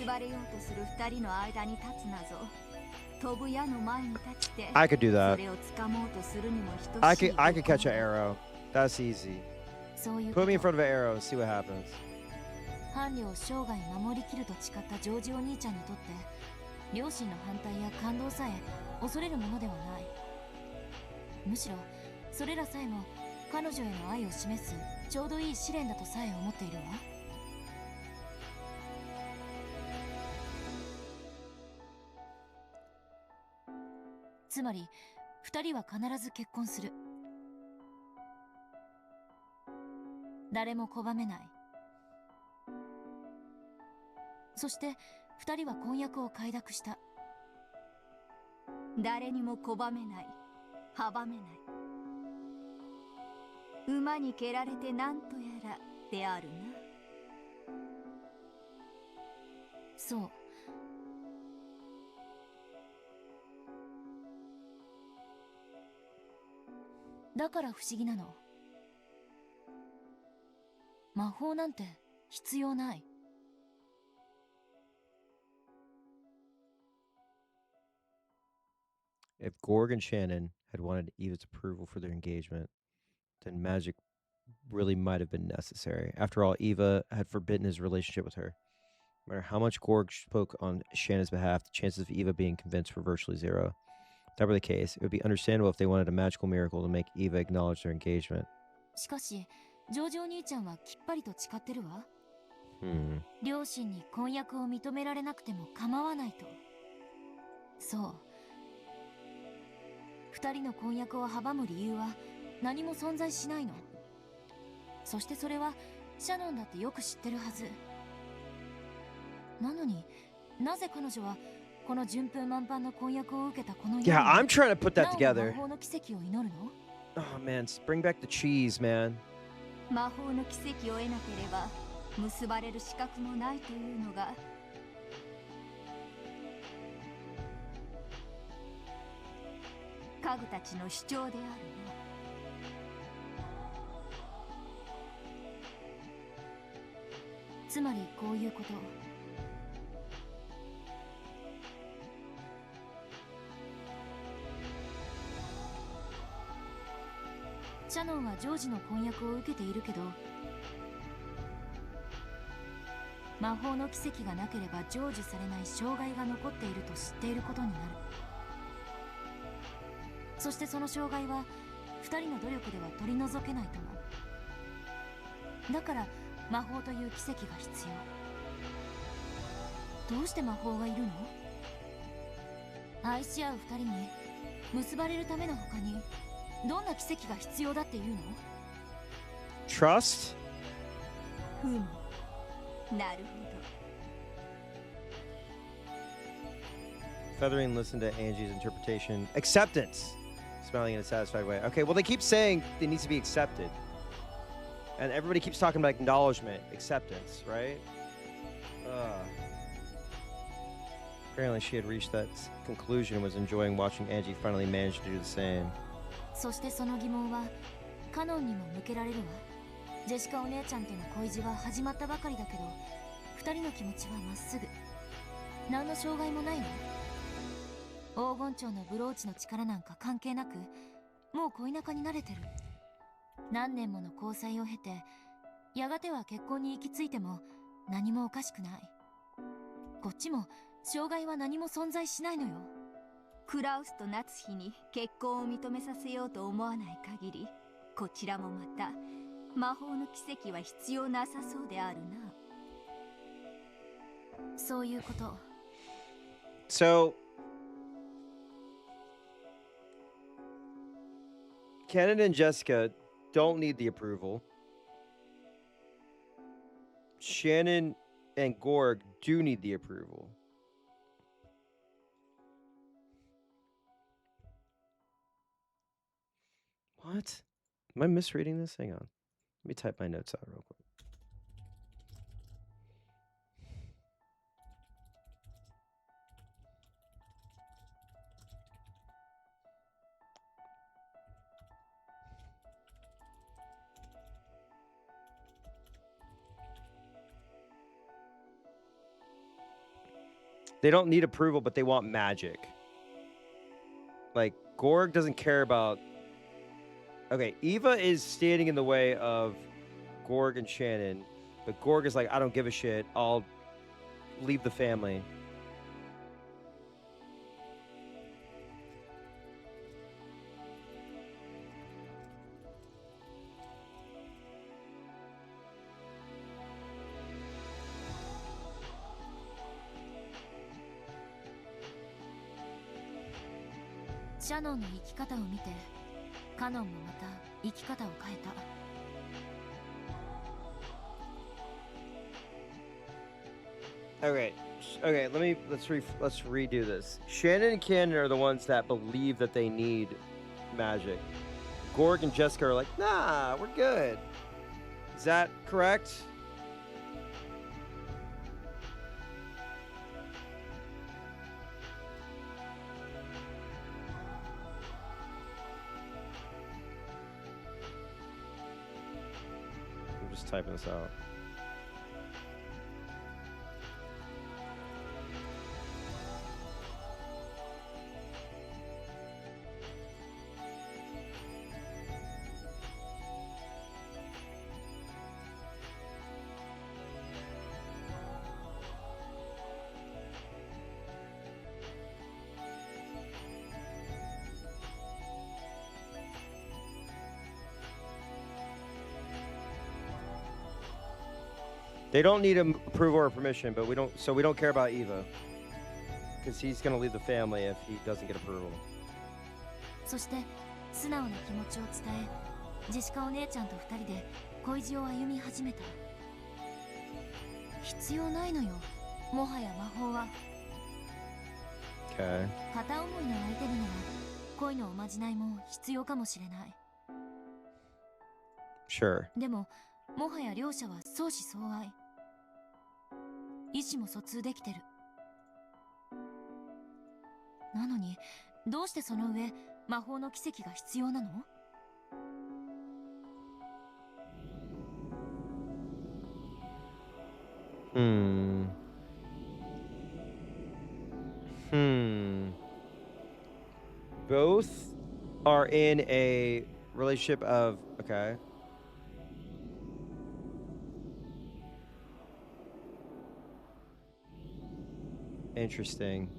I could do that. I could catch an arrow. That's easy. Put me in front of an arrow and see what happens. 伴侶を生涯守りきると誓ったジョージお兄ちゃんにとって、両親の反対や感動さえ恐れるものではない。むしろそれらさえも彼女への愛を示すちょうどいい試練だとさえ思っているわ。つまり2人は必ず結婚する。誰も拒めない。そして2人は婚約を快諾した。誰にも拒めない、阻めない。馬に蹴られてなんとやらであるな。そう。だから不思議なの。魔法なんて必要ない。If Gorg and Shannon had wanted Eva's approval for their engagement, then magic really might have been necessary. After all, Eva had forbidden his relationship with her. No matter how much Gorg spoke on Shannon's behalf, the chances of Eva being convinced were virtually zero. If that were the case, it would be understandable if they wanted a magical miracle to make Eva acknowledge their engagement. しかし、ジョージお兄ちゃんはきっぱりと誓ってるわ。両親に婚約を認められなくても構わないと。そう。2人の婚約を阻む理由は何も存在しないの。そしてそれはシャノンだってよく知ってるはず。なのになぜ彼女はこの順風満帆の婚約を受けたこの夜に Yeah, I'm trying to put that together. 魔法の奇跡を祈るの？ Oh man, bring back the cheese, man. 魔法の奇跡を得なければ結ばれる資格もないというのが家具たちの主張であるな。つまりこういうこと。シャノンはジョージの婚約を受けているけど、魔法の奇跡がなければ成就されない障害が残っていると知っていることになる。そしてその障害は2人の努力では取り除けないとも。だから魔法という奇跡が必要。どうして魔法がいるの？愛し合う2人に結ばれるための他にどんな奇跡が必要だっていうの？ Trust? ふむ、なるほど。 Feathering listened to Angie's interpretation. Acceptance. Smiling in a satisfied way. Okay, well, they keep saying it needs to be accepted. And everybody keeps talking about acknowledgement, acceptance, right? Apparently she had reached that conclusion and was enjoying watching Angie finally manage to do the same. そしてその疑問はカノンにも向けられるわ。ジェシカお姉ちゃんとの恋路は始まったばかりだけど、2人の気持ちはまっすぐ。何の障害もないわ。黄金蝶のブローチの力なんか関係なく、もう恋仲に慣れてる。何年もの交際を経て、やがては結婚に行き着いても何もおかしくない。こっちも障害は何も存在しないのよ。クラウスと夏日に結婚を認めさせようと思わない限り、こちらもまた魔法の奇跡は必要なさそうであるな。そういうこと。So, Kenan and Jessica don't need the approval. Shannon and Gorg do need the approval. What? Am I misreading this? Hang on. Let me type my notes out real quick. They don't need approval, but they want magic. Like, Gorg doesn't care about... Okay, Eva is standing in the way of Gorg and Shannon, but Gorg is like, I don't give a shit. I'll leave the family. Shannon の生き方を見て、カノンもまた生き方を変えた。Okay, let's redo this. Shannon and Cannon are the ones that believe that they need magic. Gorg and Jessica are like, nah, we're good. Is that correct? I'm just typing this out. They don't need approval or permission, but we don't care about Eva. Because he's gonna leave the family if he doesn't get approval. そして素直な気持ちを伝え、ジェシカお姉ちゃんと2人で恋路を歩み始めた。必要ないのよ、もはや魔法は。Okay. 片思いの相手になら恋のおまじないも必要かもしれない。Sure. でももはや両者は相思相愛。意思も疎通できてる。なのにどうしてその上魔法の奇跡が必要なの？ Hmm. Both are in a relationship of okay. Interesting.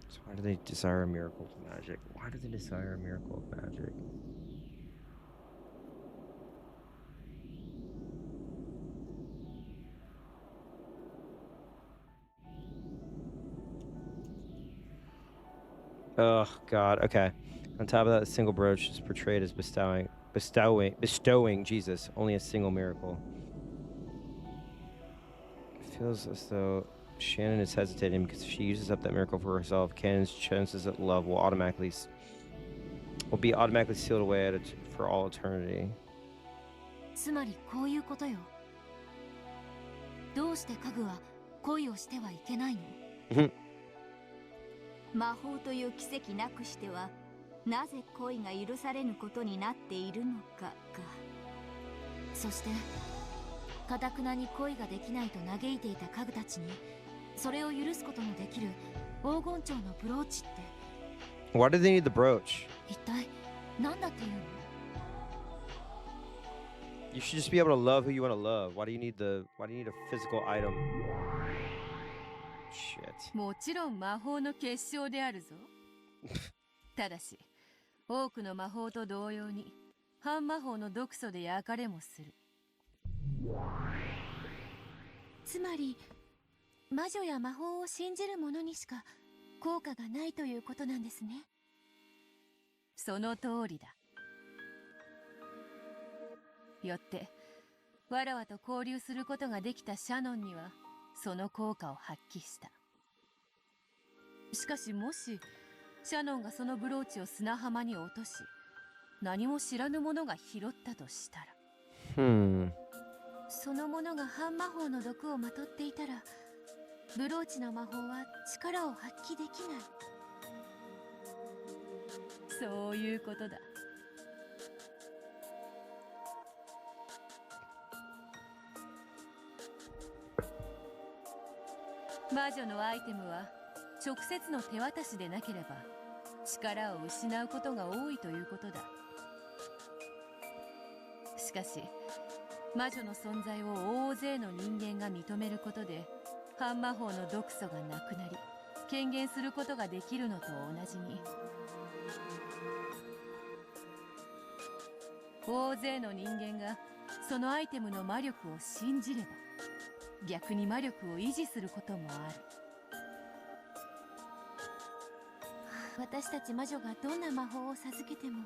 So why do they desire a miracle of magic? Why do they desire a miracle of magic? Oh God. Okay. On top of that, a single brooch is portrayed as bestowing Jesus only a single miracle. It feels as though Shannon is hesitating because if she uses up that miracle for herself, Cannon's chances at love will be automatically sealed away for all eternity. つまりこういうことよ。どうして家具は恋をしてはいけないの？魔法という奇跡なくしてはなぜ恋が許されぬことになっているのかか。そして堅くなに恋ができないと嘆いていた家具たちにそれを許すことのできる黄金蝶のブローチって Why do they need the brooch? 一体何だっていうの？ You should just be able to love who you want to love. Why do you need a physical item? Shit. もちろん魔法の結晶であるぞ。ただし、多くの魔法と同様に、半魔法の毒素で焼かれもする。つまり魔女や魔法を信じる者にしか効果がないということなんですね。その通りだ。よってわらわと交流することができたシャノンにはその効果を発揮した。しかしもしシャノンがそのブローチを砂浜に落とし何も知らぬ者が拾ったとしたら、その者が半魔法の毒をまとっていたらブローチの魔法は力を発揮できない。そういうことだ。魔女のアイテムは直接の手渡しでなければ力を失うことが多いということだ。しかし魔女の存在を大勢の人間が認めることで半魔法の毒素がなくなり権限することができるのと同じに、大勢の人間がそのアイテムの魔力を信じれば逆に魔力を維持することもある。私たち魔女がどんな魔法を授けても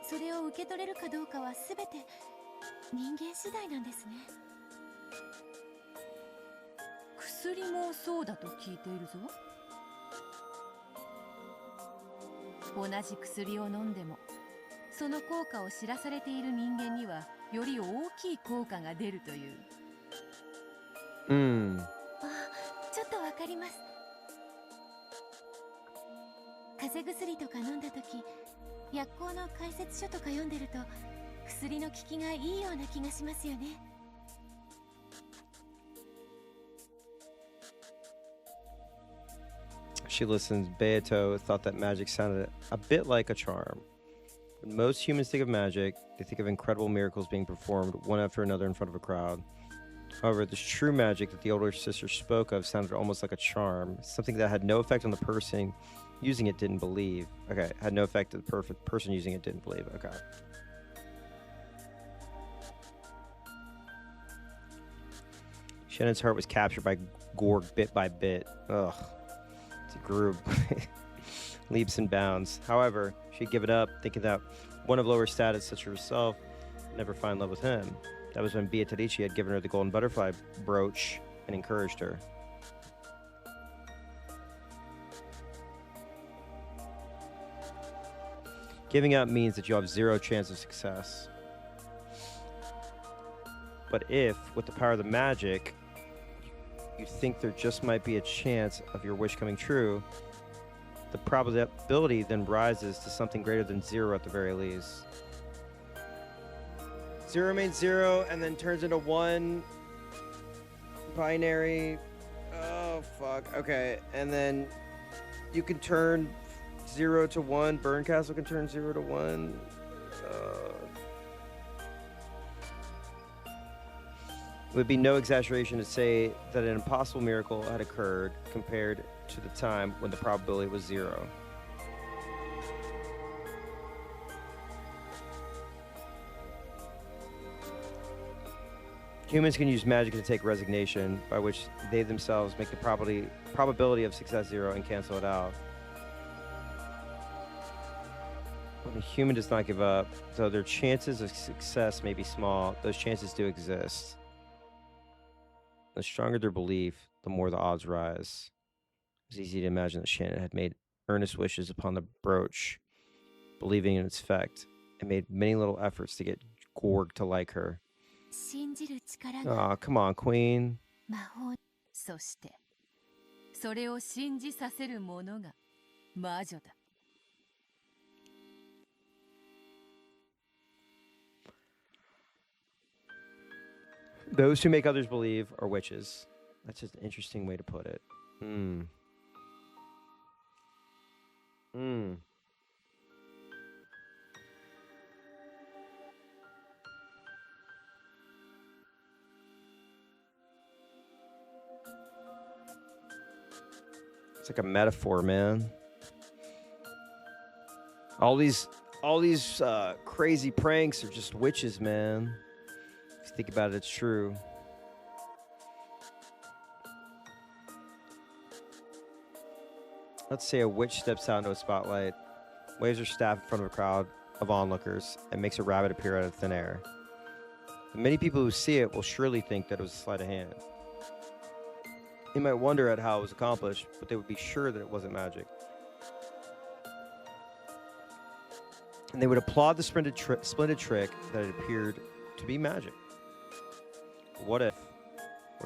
それを受け取れるかどうかは全て人間次第なんですね。薬もそうだと聞いているぞ。同じ薬を飲んでもその効果を知らされている人間にはより大きい効果が出るという。ちょっとわかります。風邪薬とか飲んだ時薬効の解説書とか読んでると薬の効きがいいような気がしますよね。She listens. Beato thought that magic sounded a bit like a charm. When most humans think of magic, they think of incredible miracles being performed one after another in front of a crowd. However, this true magic that the older sister spoke of sounded almost like a charm, something that had no effect on the person using it didn't believe. Okay, had no effect on the person using it didn't believe. Okay. Shannon's heart was captured by Gorg bit by bit. Ugh. It grew leaps and bounds. However, she'd give it up, thinking that one of lower status, such as herself, would never find love with him. That was when Beatrice had given her the golden butterfly brooch and encouraged her. Giving up means that you have zero chance of success. But if, with the power of the magic, you think there just might be a chance of your wish coming true, the probability then rises to something greater than zero at the very least. 0 remains 0 and then turns into 1 binary. Oh, fuck. Okay. And then you can turn 0 to 1. Burn Castle can turn 0 to 1. It would be no exaggeration to say that an impossible miracle had occurred compared to the time when the probability was 0. Humans can use magic to take resignation, by which they themselves make the probability of success 0 and cancel it out. When a human does not give up, though their chances of success may be small, those chances do exist. The stronger their belief, the more the odds rise. It's easy to imagine that Shannon had made earnest wishes upon the brooch, believing in its effect, and made many little efforts to get Gorg to like her. 信じる力 Aw, come on, Queen. 魔法そしてそれを信じさせるものが魔女だ Those who make others believe are witches. That's just an interesting way to put it. It's like a metaphor, man. All these crazy pranks are just witches, man. If you think about it, it's true. Let's say a witch steps out into a spotlight, waves her staff in front of a crowd of onlookers, and makes a rabbit appear out of thin air. Many people who see it will surely think that it was a sleight of hand. They might wonder at how it was accomplished, but they would be sure that it wasn't magic. And they would applaud the splendid trick that it appeared to be magic. What if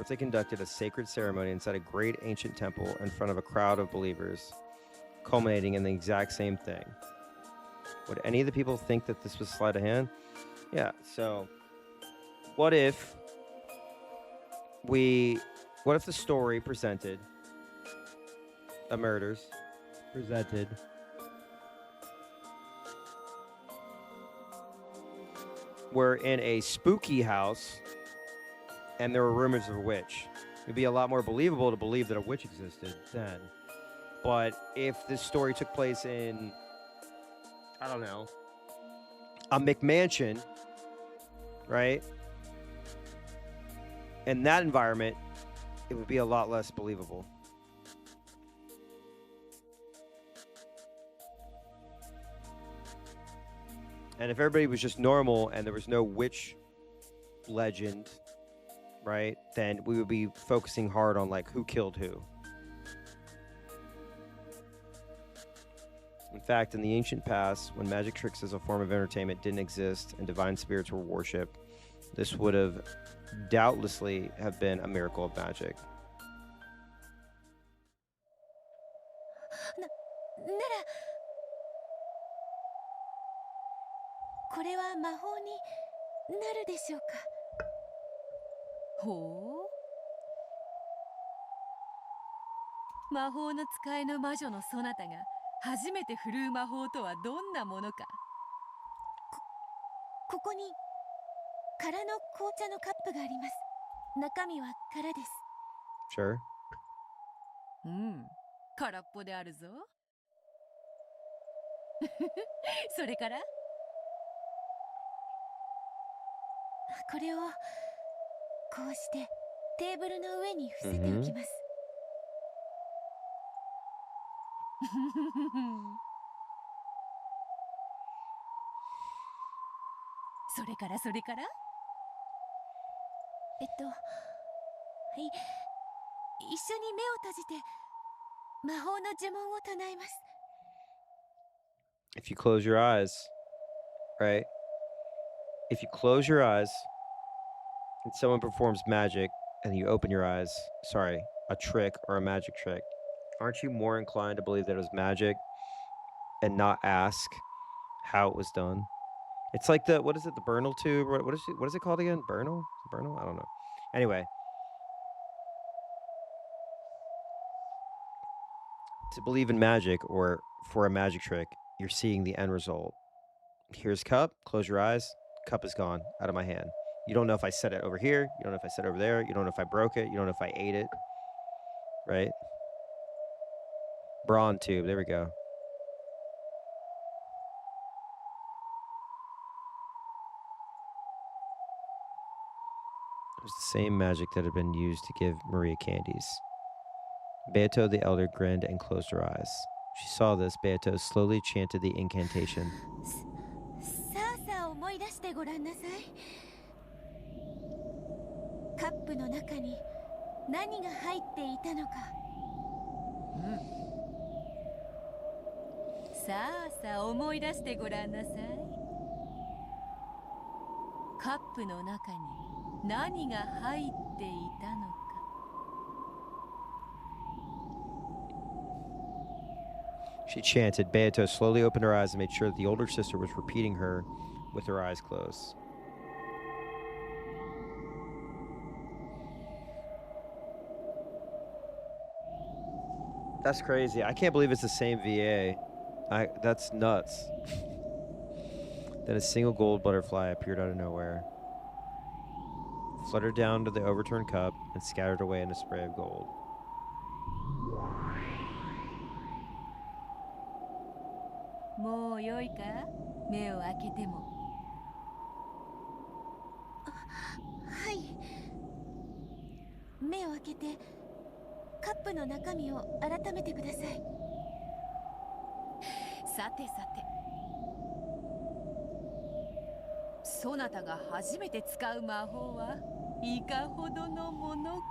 they conducted a sacred ceremony inside a great ancient temple in front of a crowd of believers, culminating in the exact same thing? Would any of the people think that this was sleight of hand? Yeah, so what if the story presented the murders presented were in a spooky house and there were rumors of a witch? It'd be a lot more believable to believe that a witch existed then. But if this story took place in, I don't know, a McMansion, right? In that environment, it would be a lot less believable. And if everybody was just normal and there was no witch legend, right, then we would be focusing hard on like who killed who. In fact, in the ancient past, when magic tricks as a form of entertainment didn't exist and divine spirits were worshipped, this would have doubtlessly have been a miracle of magic. ならこれは魔法になるでしょうかほう魔法の使いの魔女のそなたが初めて振るう魔法とはどんなものかここに空の紅茶のカップがあります中身は空です Sure. 空っぽであるぞそれからこれをこうしてテーブルの上に伏せておきます、それからはい一緒に目を閉じて魔法の呪文を唱えます If you close your eyes, right? If you close your eyes and someone performs magic and you open your eyes, sorry, a trick or a magic trick, aren't you more inclined to believe that it was magic and not ask how it was done? It's like the, what is it, the Bernal tube? What is it called again? Bernal? Bernal? I don't know. Anyway, to believe in magic or for a magic trick, you're seeing the end result. Here's cup. Close your eyes. Cup is gone out of my hand. You don't know if I set it over here. You don't know if I set it over there. You don't know if I broke it. You don't know if I ate it. Right? Brawn tube. There we go. It was the same magic that had been used to give Maria candies. Beato the elder grinned and closed her eyes. She saw this. Beato slowly chanted the incantation. さあさあ思い出してごらんなさい。カップの中に何が入っていたのか。さあさあ思い出してごらんなさい。カップの中に何が入っていたのか。She chanted. Beato slowly opened her eyes and made sure that the older sister was repeating her with her eyes closed. That's crazy. I can't believe it's the same VA. That's nuts. Then a single gold butterfly appeared out of nowhere, fluttered down to the overturned cup, and scattered away in a spray of gold. もうよいか、目を開けても。はい。目を開けてカップの中身を改めてください。さてさて、そなたが初めて使う魔法はいかほどのものか。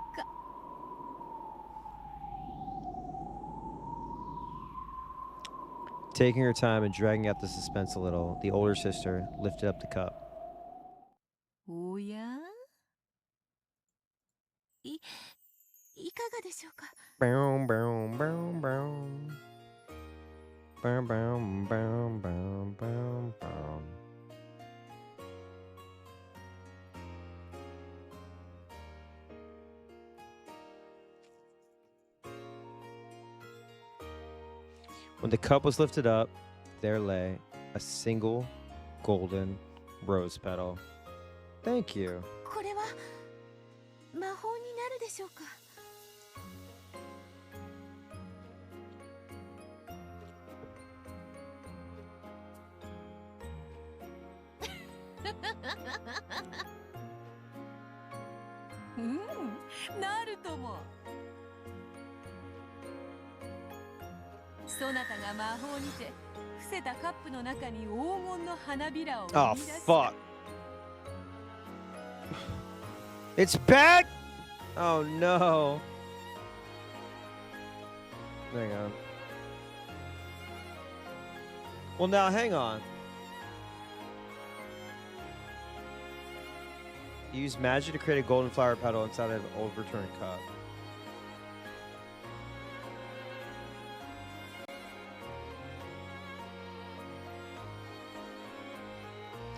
Taking her time and dragging out the suspense a little, the older sister lifted up the cup. おや？いかがでしょうか。Boom, boom, boom, boom. Boom, boom, boom, boom, boom, boom. When the cup was lifted up, there lay a single golden rose petal. Thank you. これは魔法になるでしょうか。うん、なるとも。そなたが魔法にて伏せたカップの中に黄金の花びらを生 Oh, み出す。 fuck. It's back! Oh, no. Hang on. Well, now, hang on. Use magic to create a golden flower petal inside of an overturned cup.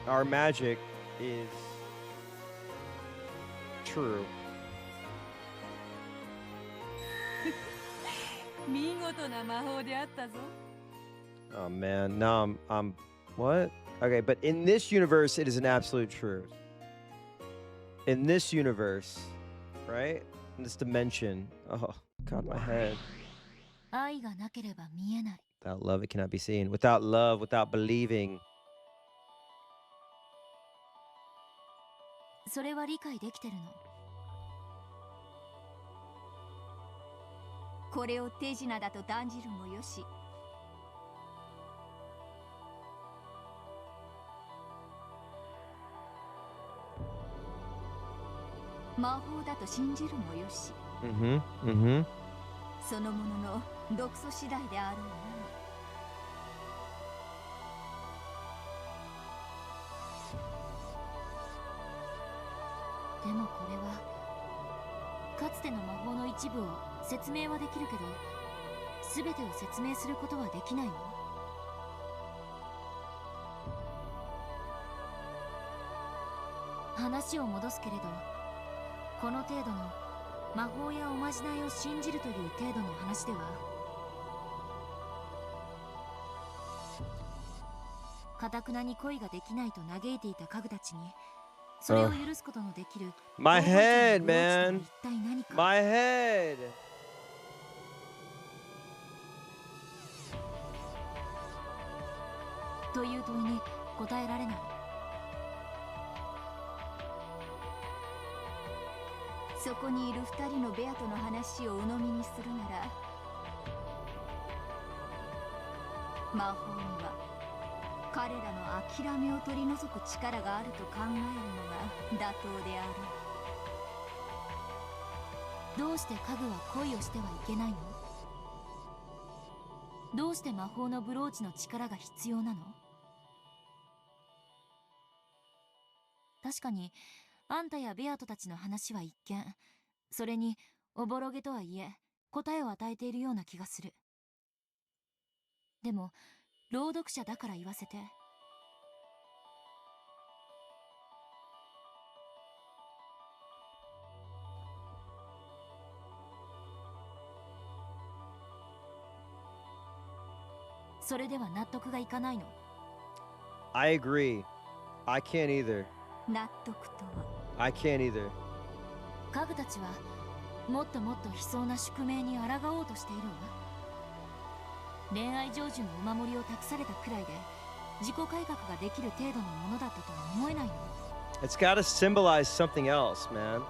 Our magic is true. 見事な魔法であったぞ。 Oh man, now I'm what? Okay, but in this universe, it is an absolute truth. In this universe, right? In this dimension. Oh, God, my head. 愛がなければ見えない。 Without love, it cannot be seen. Without love, without believing. それは理解できてるの。これを手品だと断じるもよし。魔法だと信じるもよし。そのものの毒素次第であろうな。でもこれはかつての魔法の一部を説明はできるけど、全てを説明することはできないの。話を戻すけれど、この程度の魔法やおまじないを信じるという程度の話では、堅くなに恋ができないと嘆いていた家具たちにそれを許すことのできる My 黄金ちゃん head, のブローチとは man. 一体何か。 My head. という問いに答えられない。そこにいる二人のベアとの話を鵜呑みにするなら、魔法には彼らの諦めを取り除く力があると考えるのが妥当であろう。どうして家具は恋をしてはいけないの？どうして魔法のブローチの力が必要なの？確かにあんたやベアトたちの話は一見、それにおぼろげとはいえ答えを与えているような気がする。でも朗読者だから言わせて。それでは納得がいかないの？ I agree. I can't either. 納得とは。 I can't either. 家具たちはもっともっと悲壮な宿命に抗おうとしているわ。恋愛成就のお守りを託されたくらいで自己改革ができる程度のものだったとは思えないの？ It's got to symbolize something else, man.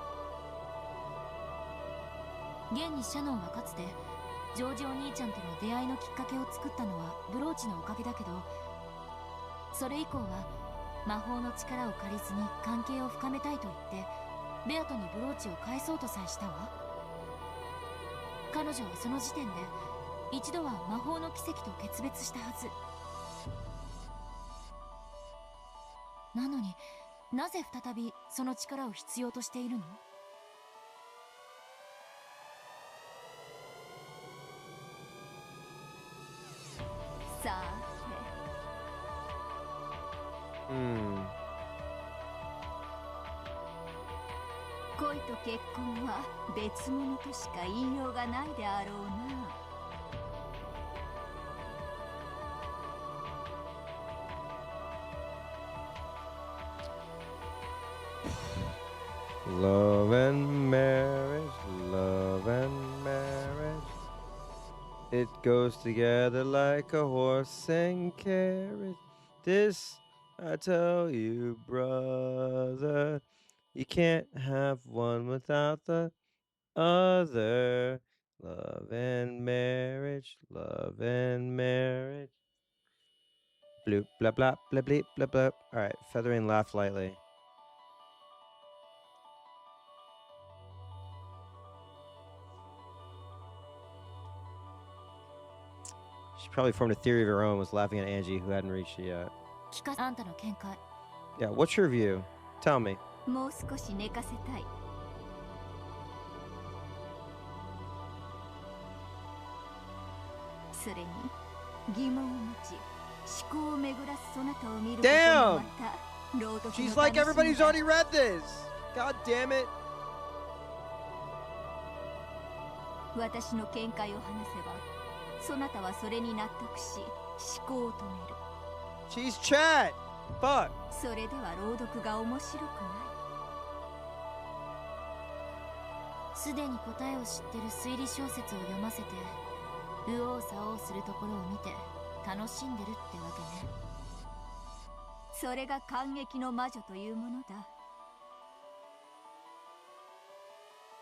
現にシャノンはかつてジョージお兄ちゃんとの出会いのきっかけを作ったのはブローチのおかげだけど、それ以降は魔法の力を借りずに関係を深めたいと言ってベアトにブローチを返そうとさえしたわ。彼女はその時点で一度は魔法の奇跡と決別したはず。なのになぜ再びその力を必要としているの？さあ恋と結婚は別物としか言いようがないであろうな。Love and marriage, love and marriage. It goes together like a horse and carriage. This I tell you, brother. You can't have one without the other. Love and marriage, love and marriage. Bloop, blah, blah, blah, bleep, blah, blah. All right, feathering laugh lightly. She probably formed a theory of her own, was laughing at Angie, who hadn't reached it yet. あんたの見解。 Yeah, what's your view? Tell me. もう少し寝かせたい。それに疑問を持ち思考を巡らすそなたを見ることもまた朗読の楽しみ She's だ。 like everybody who's already read this. God damn it. 私の見解を話せばそなたはそれに納得し思考を止める。 She's chat. Fuck. それでは朗読が面白くない。すでに答えを知ってる推理小説を読ませて右往左往するところを見て楽しんでるってわけね。それが感激の魔女というものだ。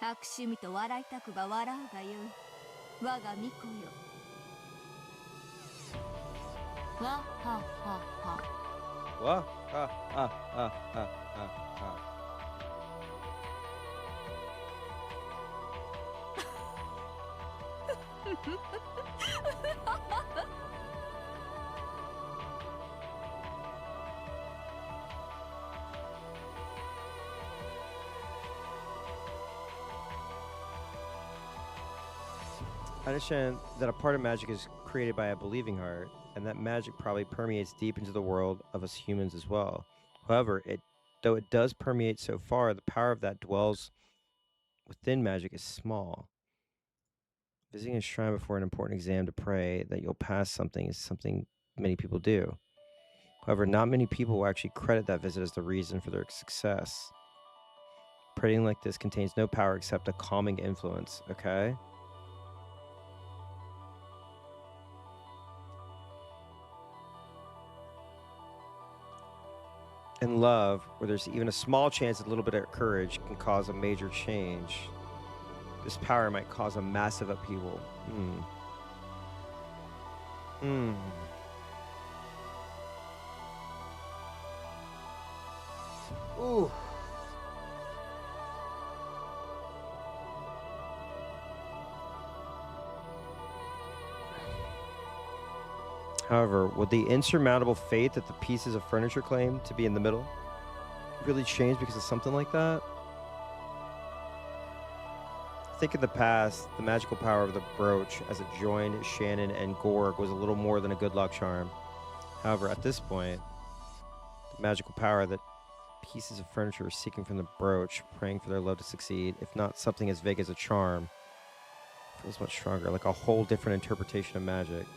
悪趣味と笑いたくば笑うがよい。我が巫女よ。わははは。 What? Ah. I understand that a part of magic is created by a believing heart, and that magic probably permeates deep into the world of us humans as well. However, it though it does permeate so far, the power of that dwells within magic is small. Visiting a shrine before an important exam to pray that you'll pass something is something many people do. However, not many people will actually credit that visit as the reason for their success. Praying like this contains no power except a calming influence, okay? In love, where there's even a small chance that a little bit of courage can cause a major change, this power might cause a massive upheaval. Ooh. However, would the insurmountable fate that the pieces of furniture claim to be in the middle really change because of something like that? I think in the past, the magical power of the brooch as it joined Shannon and Gorg was a little more than a good luck charm. However, at this point, the magical power that pieces of furniture are seeking from the brooch, praying for their love to succeed, if not something as vague as a charm, feels much stronger, like a whole different interpretation of magic.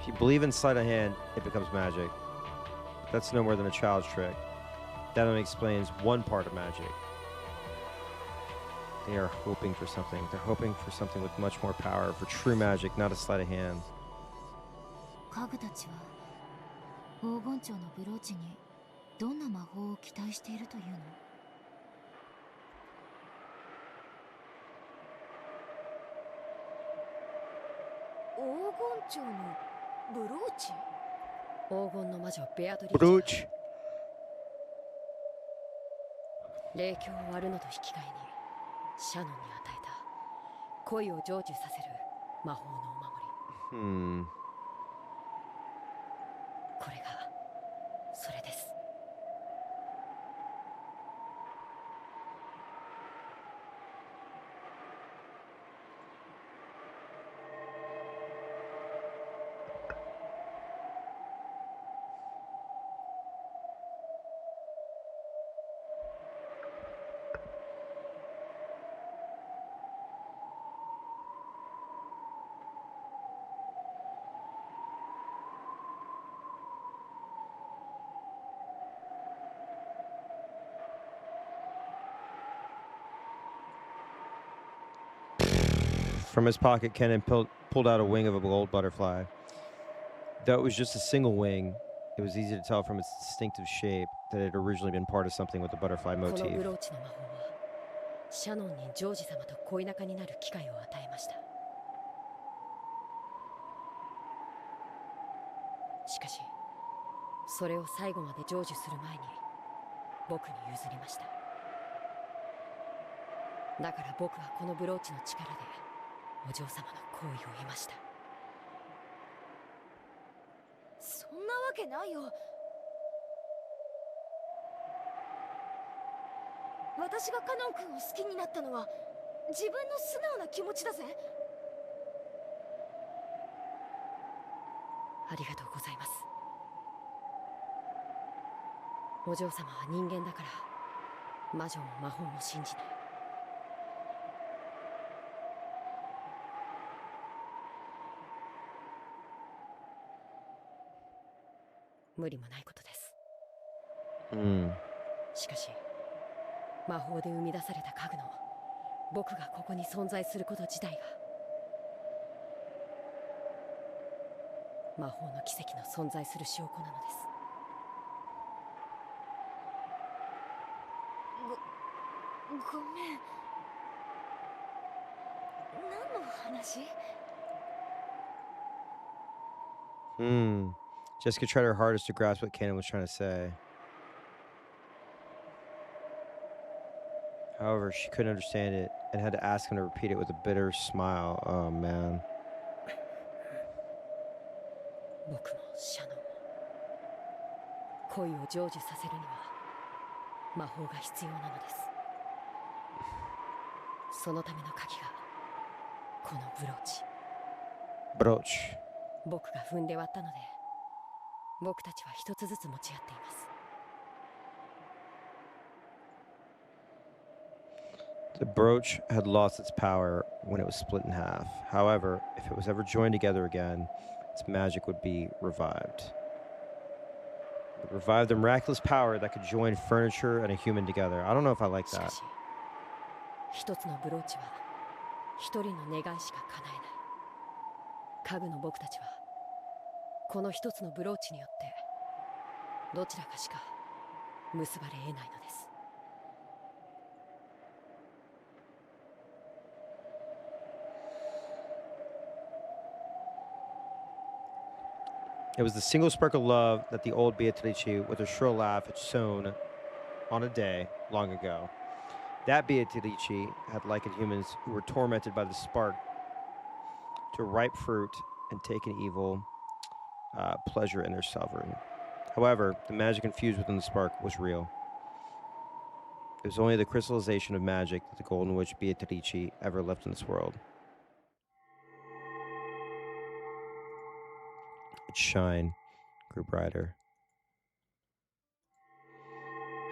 If you believe in sleight of hand, it becomes magic. That's no more than a child's trick. That only explains one part of magic. They are hoping for something. They're hoping for something with much more power, for true magic, not a sleight of hand. 家具たちは黄金蝶のブローチにどんな魔法を期待しているというの？黄金蝶のブローチ？黄金の魔女ベアトリーチ。ブローチ。霊境を割るのと引き換えにシャノンに与えた恋を成就させる魔法のお守り。これがそれです。From his pocket, Kenan pulled out a wing of a gold butterfly. Though it was just a single wing, it was easy to tell from its distinctive shape that it had originally been part of something with the butterfly この motif. ブローチの魔法はシャノンにジョージ様と恋仲になる機会を与えました。しかしそれを最後まで成就する前に僕に譲りました。だから僕はこのブローチの力でお嬢様の好意を得ました。そんなわけないよ。私がカノン君を好きになったのは自分の素直な気持ちだぜ。ありがとうございます。お嬢様は人間だから魔女も魔法も信じない。無理もないことです。しかし魔法で生み出された家具の僕がここに存在すること自体が魔法の奇跡の存在する証拠なのです。ごめん。何の話？ Jessica tried her hardest to grasp what Kenan was trying to say. However, she couldn't understand it and had to ask him to repeat it with a bitter smile. Oh, man. 僕もシャノンも恋を成就させるには魔法が必要なのです。そのための鍵がこのブローチ。Brooch. 僕が踏んで割ったので、僕たちは一つずつ持ち合っています。The brooch had lost its power when it was split in half. However, if it was ever joined together again, its magic would be revived. It would revive the miraculous power that could join furniture and a human together. I don't know if I like しか that. し、一つのブローチは一人の願いしか叶えない。家具の僕たちはこの一つのブローチによってどちらかしか結ばれ得ないのです。It was the single spark of love that the old Beatrice, with her shrill laugh, had sown on a day long ago. That Beatrice had likened humans who were tormented by the spark to ripe fruit and taken evil pleasure in their suffering. However, the magic infused within the spark was real. It was only the crystallization of magic that the golden witch Beatrice ever left in this world. Its shine grew brighter.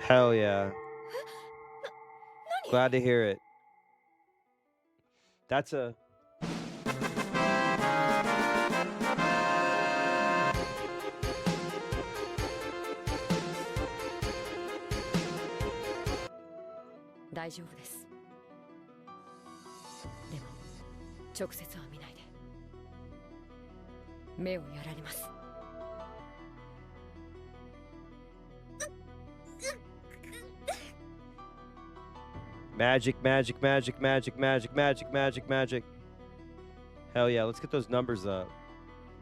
Hell yeah. Glad to hear it. That's a...「大丈夫です。でも直接は見ないで。目をやられます。Magic, magic, magic, magic, magic, magic, magic, magic. Hell yeah, let's get those numbers up.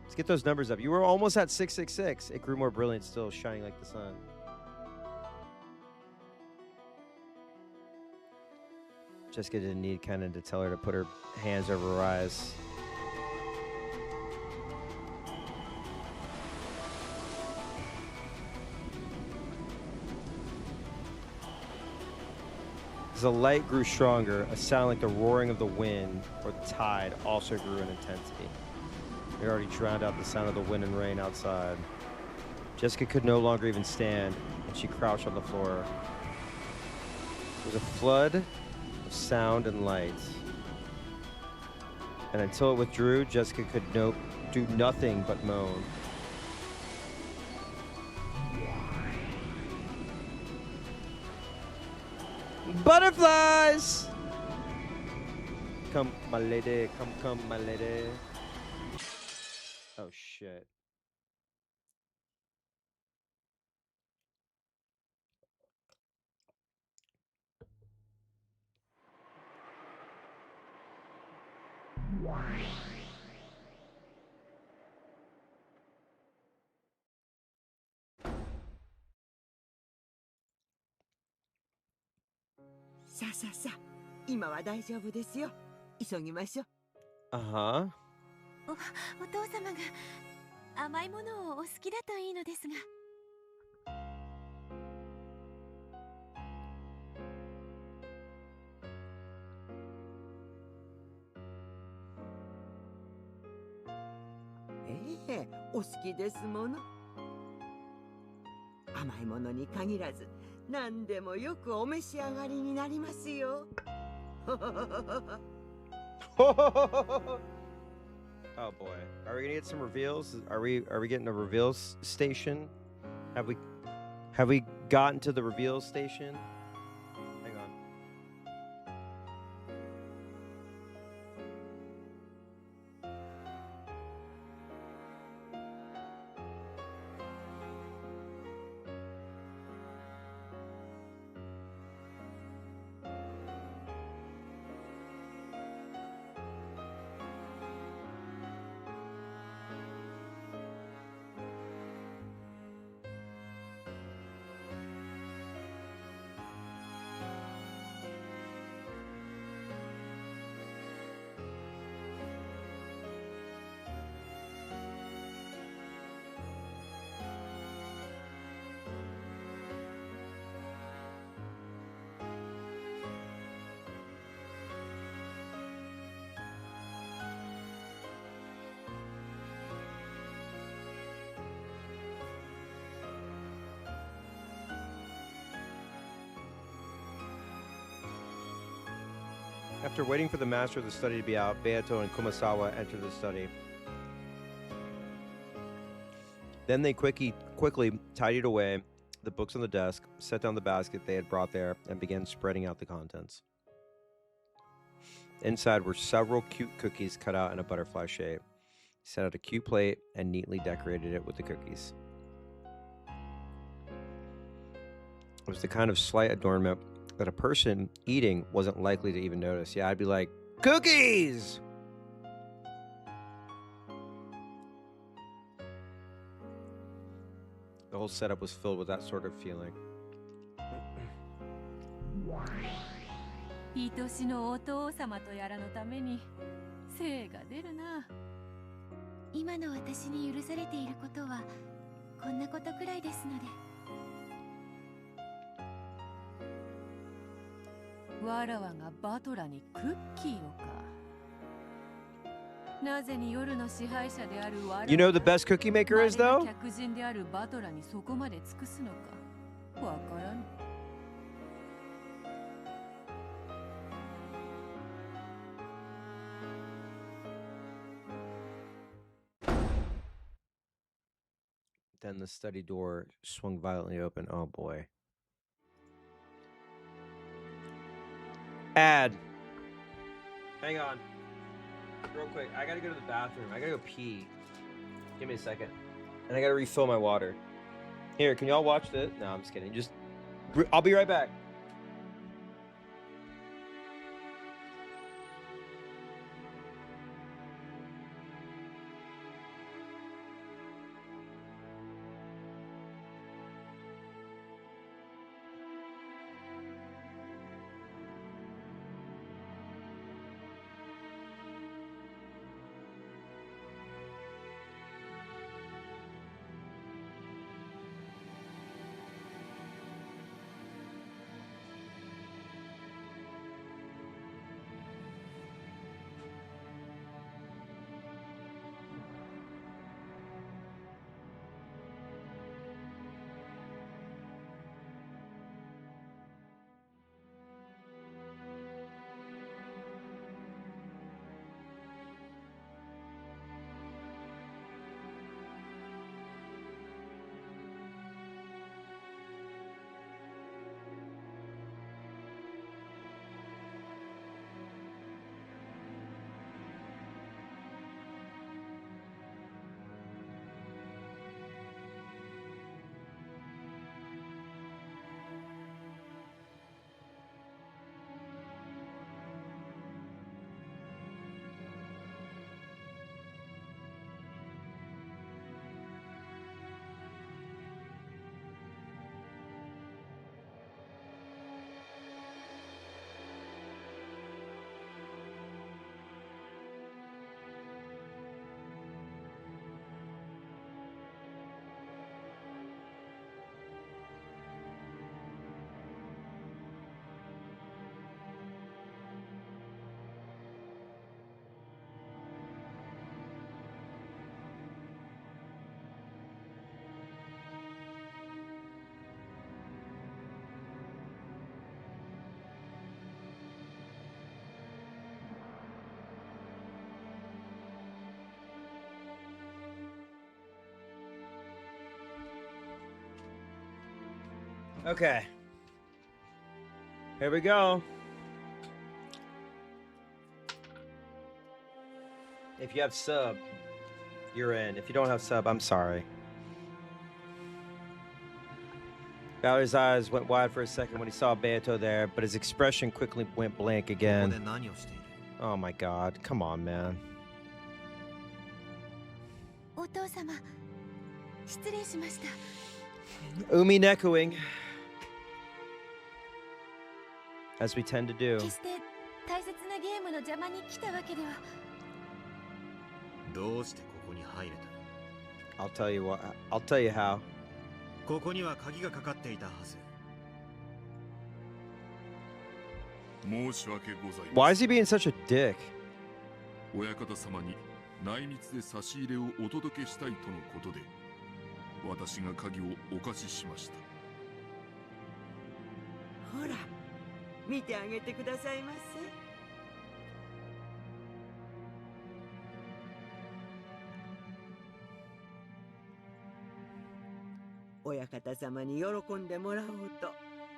Let's get those numbers up. You were almost at 666. It grew more brilliant still, shining like the sun. Jessica didn't need kind of to tell her to put her hands over her eyes. As the light grew stronger, a sound like the roaring of the wind or the tide also grew in intensity. It already drowned out the sound of the wind and rain outside. Jessica could no longer even stand, and she crouched on the floor. There was a flood of sound and light. And until it withdrew, Jessica could do nothing but moan. Butterflies! Come, my lady. Come, my lady. Oh, shit. Wow. さあさあさあ、今は大丈夫ですよ。急ぎましょう。Uh-huh. お父様が甘いものをお好きだといいのですが。ええ、お好きですもの。甘いものに限らず、何でもよくお召し上がりになりますよ。Oh boy. Are we gonna get some reveals? Are we getting a reveals station? Have we gotten to the reveals station? Hang on. After waiting for the master of the study to be out, Beato and Kumasawa entered the study. Then they quickly tidied away the books on the desk, set down the basket they had brought there, and began spreading out the contents. Inside were several cute cookies cut out in a butterfly shape. He set out a cute plate and neatly decorated it with the cookies. It was the kind of slight adornment that a person eating wasn't likely to even notice. Yeah, I'd be like, cookies! The whole setup was filled with that sort of feeling. 愛しのお父様とやらのために精が出るな。今の私に許されていることはこんなことくらいですので。わらわがバトラにクッキーをか。なぜに夜の支配者であるわら You know the best cookie maker is, though? 客人であるバトラにそこまで尽くすのかわからぬ。Then the study door swung violently open. Oh boy. Ad. Hang on. Real quick. I gotta go to the bathroom. I gotta go pee. Give me a second. And I gotta refill my water. Here, can y'all watch this? No, I'm just kidding. I'll be right back. Okay. Here we go. If you have sub, you're in. If you don't have sub, I'm sorry. Valer's eyes went wide for a second when he saw Beato there, but his expression quickly went blank again. Oh my god, come on, man. お父様、失礼しました。 Uminekoing. As we tend to do. 決して大切なゲームの邪魔に来たわけでは。どうしてここに入れた？ I'll tell you what. I'll tell you how. ここには鍵がかかっていたはず。申し訳ござい Why ま is せ he being such a dick? ん。親方様に内密で差し入れをお届けしたいとのことで、私が鍵をお貸ししました。ほら、見てあげてくださいませ。親方様に喜んでもらおうと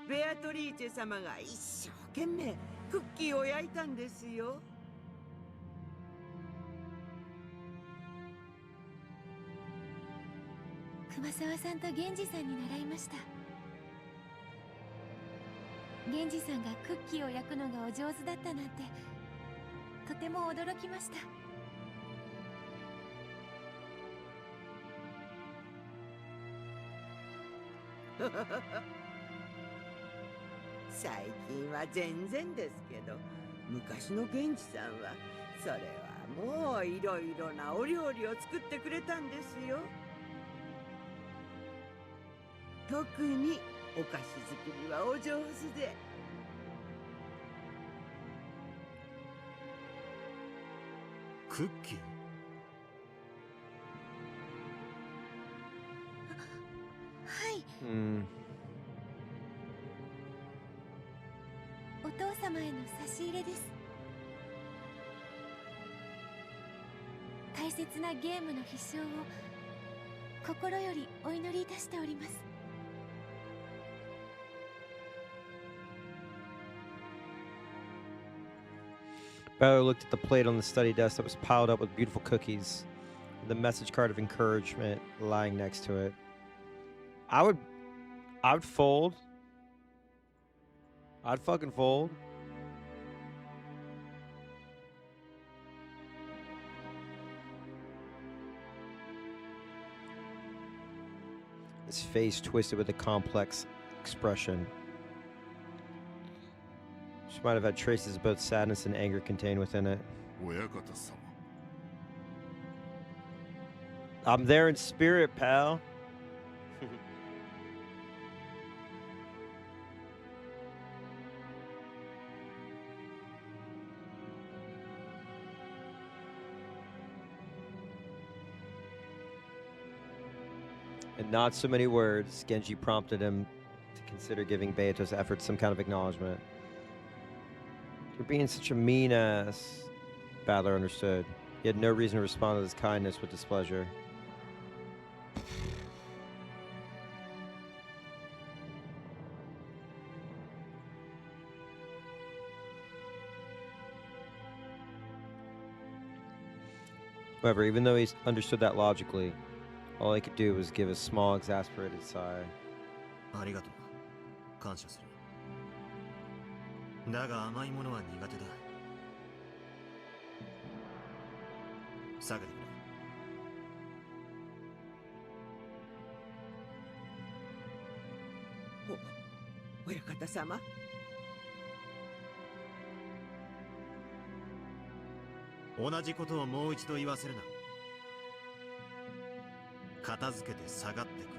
ベアトリーチェ様が一生懸命クッキーを焼いたんですよ。熊沢さんと源氏さんに習いました。源氏さんがクッキーを焼くのがお上手だったなんてとても驚きました。最近は全然ですけど、昔の源氏さんはそれはもういろいろなお料理を作ってくれたんですよ。特にお菓子作りはお上手で。クッキー？はい、Hmm. お父様への差し入れです。大切なゲームの必勝を心よりお祈りいたしております。Bella looked at the plate on the study desk that was piled up with beautiful cookies, and the message card of encouragement lying next to it. I would fold. I'd fucking fold. His face twisted with a complex expression. She might have had traces of both sadness and anger contained within it. 親方様。 I'm there in spirit, pal. In not so many words, Genji prompted him to consider giving Beato's efforts some kind of acknowledgement. You're being such a mean ass. Battler understood. He had no reason to respond to his kindness with displeasure. However, even though he understood that logically, all he could do was give a small, exasperated sigh. ありがとう。感謝する。だが甘いものは苦手だ。下げてくれ。親方様。同じことをもう一度言わせるな。片付けて下がってくれ。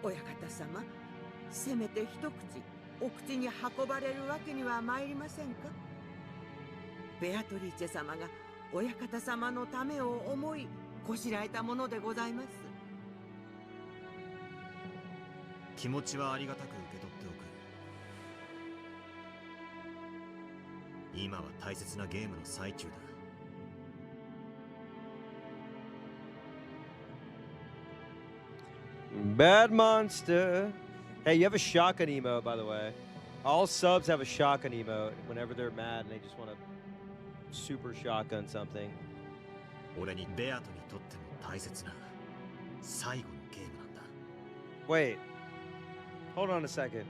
親方様、せめて一口お口に運ばれるわけには参りませんか。ベアトリーチェ様が親方様のためを思いこしらえたものでございます。気持ちはありがたく受け取っておく。今は大切なゲームの最中だ。Bad monster. Hey, you have a shotgun emote, by the way. All subs have a shotgun emote whenever they're mad and they just want to super shotgun something. 俺にベアトにとっても大切な最後のゲームなんだ。Wait. Hold on a second.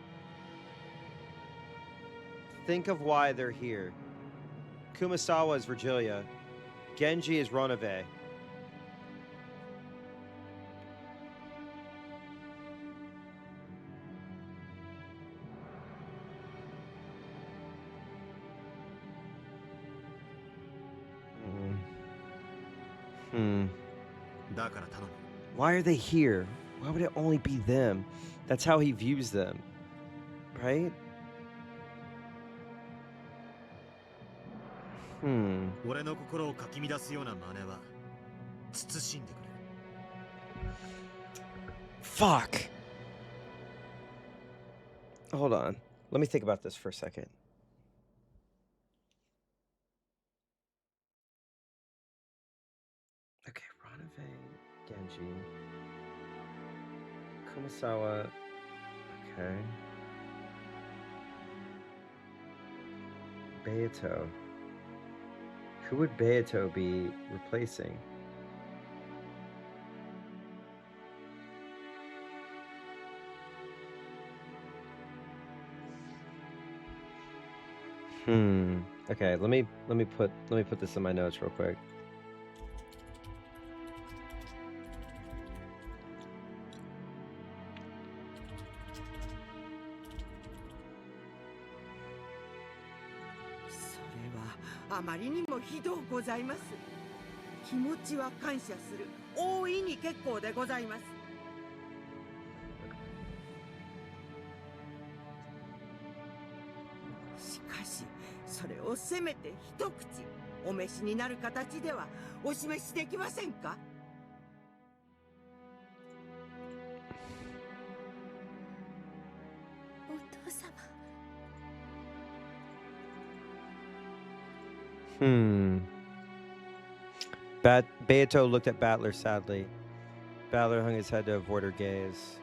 Think of why they're here. Kumasawa is Virgilia. Genji is Ronave. Why are they here? Why would it only be them? That's how he views them, right? 俺の心をかき乱すような真似は慎んでくれ。Fuck. Hold on. Let me think about this for a second. Okay, Ronave. Genji. Kumasawa. Okay. Beato. Who would Beato be replacing? Okay, let me put this in my notes real quick.それはあまりにもひどうございます。気持ちは感謝する。大いに結構でございます。しかしそれをせめて一口お召しになる形ではお示しできませんか？お父様。Beato looked at Battler sadly. Battler hung his head to avoid her gaze.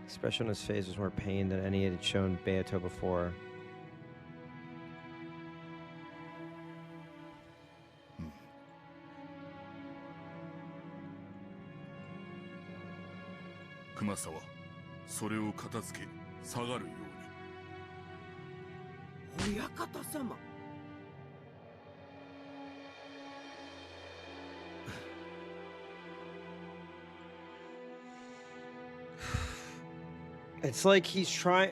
Expression on his face was more pain than any it had shown Beato before. Kumasawa, それを片付け、下がるように。親方様。It's like he's trying.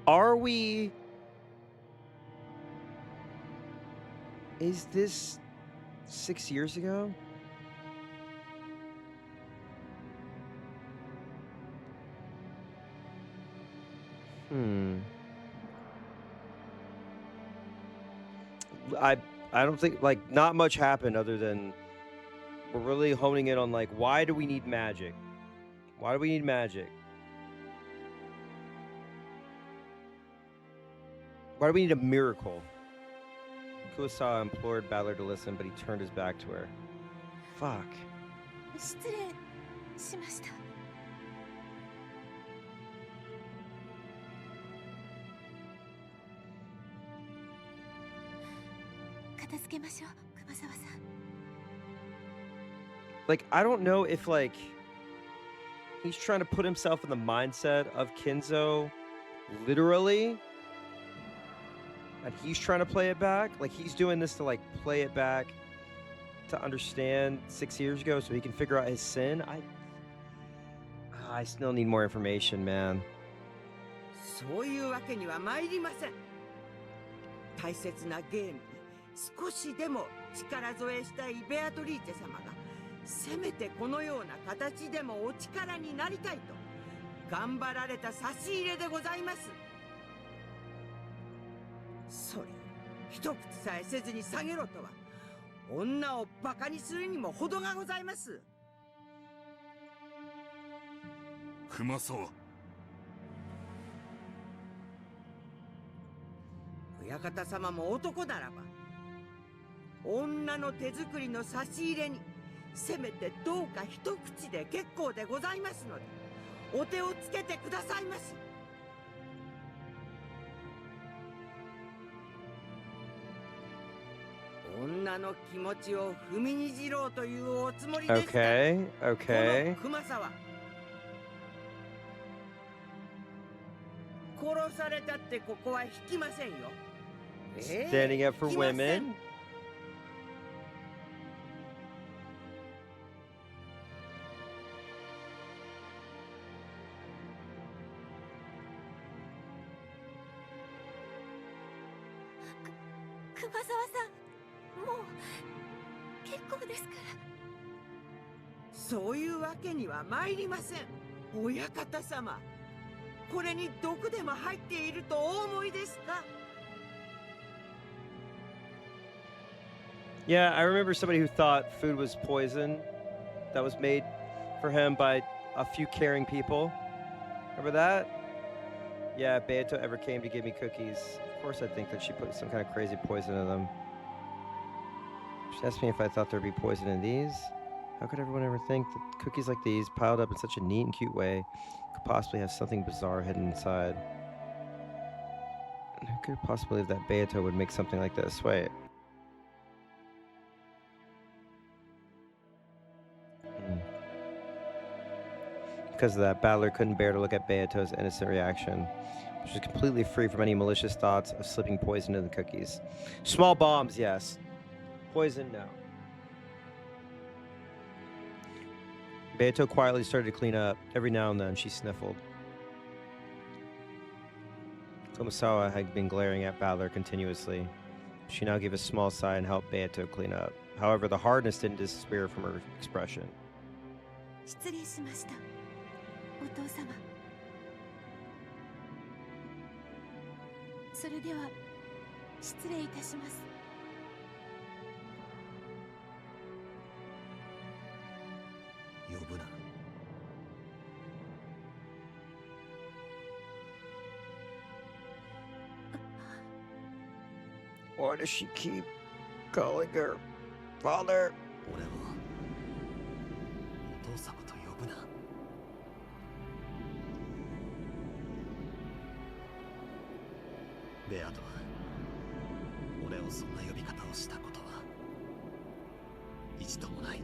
Are we? Is this 6 years ago? I don't think, like, not much happened other than we're really honing in on, like, why do we need magic? Why do we need magic? Why do we need a miracle? Kurosawa implored Battler to listen, but he turned his back to her. Fuck. 失礼しました。片付けましょう、熊沢さん。 Like, I don't know if, like, he's trying to put himself in the mindset of Kinzo literally, and he's trying to play it back. Like, he's doing this to, like, play it back to understand 6 years ago so he can figure out his sin. I still need more information, man. そういうわけには参りません。大切なゲームに少しでも力添えしたいベアトリーチェ様がせめてこのような形でもお力になりたいと頑張られた差し入れでございます。それを一口さえせずに下げろとは女をバカにするにも程がございます。熊沢。親方様も男ならば女の手作りの差し入れにせめてどうか一口で結構でございますのでお手をつけてくださいまし。女の気持ちを踏みにじろうというおつもりですか。 Okay, okay. この熊沢殺されたってここは引きませんよ。Standing up for women. Kumasawa-san, もう結構ですから。そういうわけには参りません。親方様、これに毒でも入っているとお思いですか。 Yeah, I remember somebody who thought food was poison that was made for him by a few caring people. Remember that? Yeah, if Beato ever came to give me cookies, of course I'd think that she put some kind of crazy poison in them. She asked me if I thought there'd be poison in these. How could everyone ever think that cookies like these, piled up in such a neat and cute way, could possibly have something bizarre hidden inside? Who could possibly believe that Beato would make something like this? Wait. Because of that, Battler couldn't bear to look at Beato's innocent reaction. She was completely free from any malicious thoughts of slipping poison in the cookies. Small bombs, yes. Poison, no. Beato quietly started to clean up. Every now and then, she sniffled. Tomosawa had been glaring at Battler continuously. She now gave a small sigh and helped Beato clean up. However, the hardness didn't disappear from her expression. 失礼しました、お父様。それでは失礼いたします。呼ぶな。Why does she keep calling her father? 俺をお父様と呼ぶな。ベアトは俺をそんな呼び方をしたことは一度もない。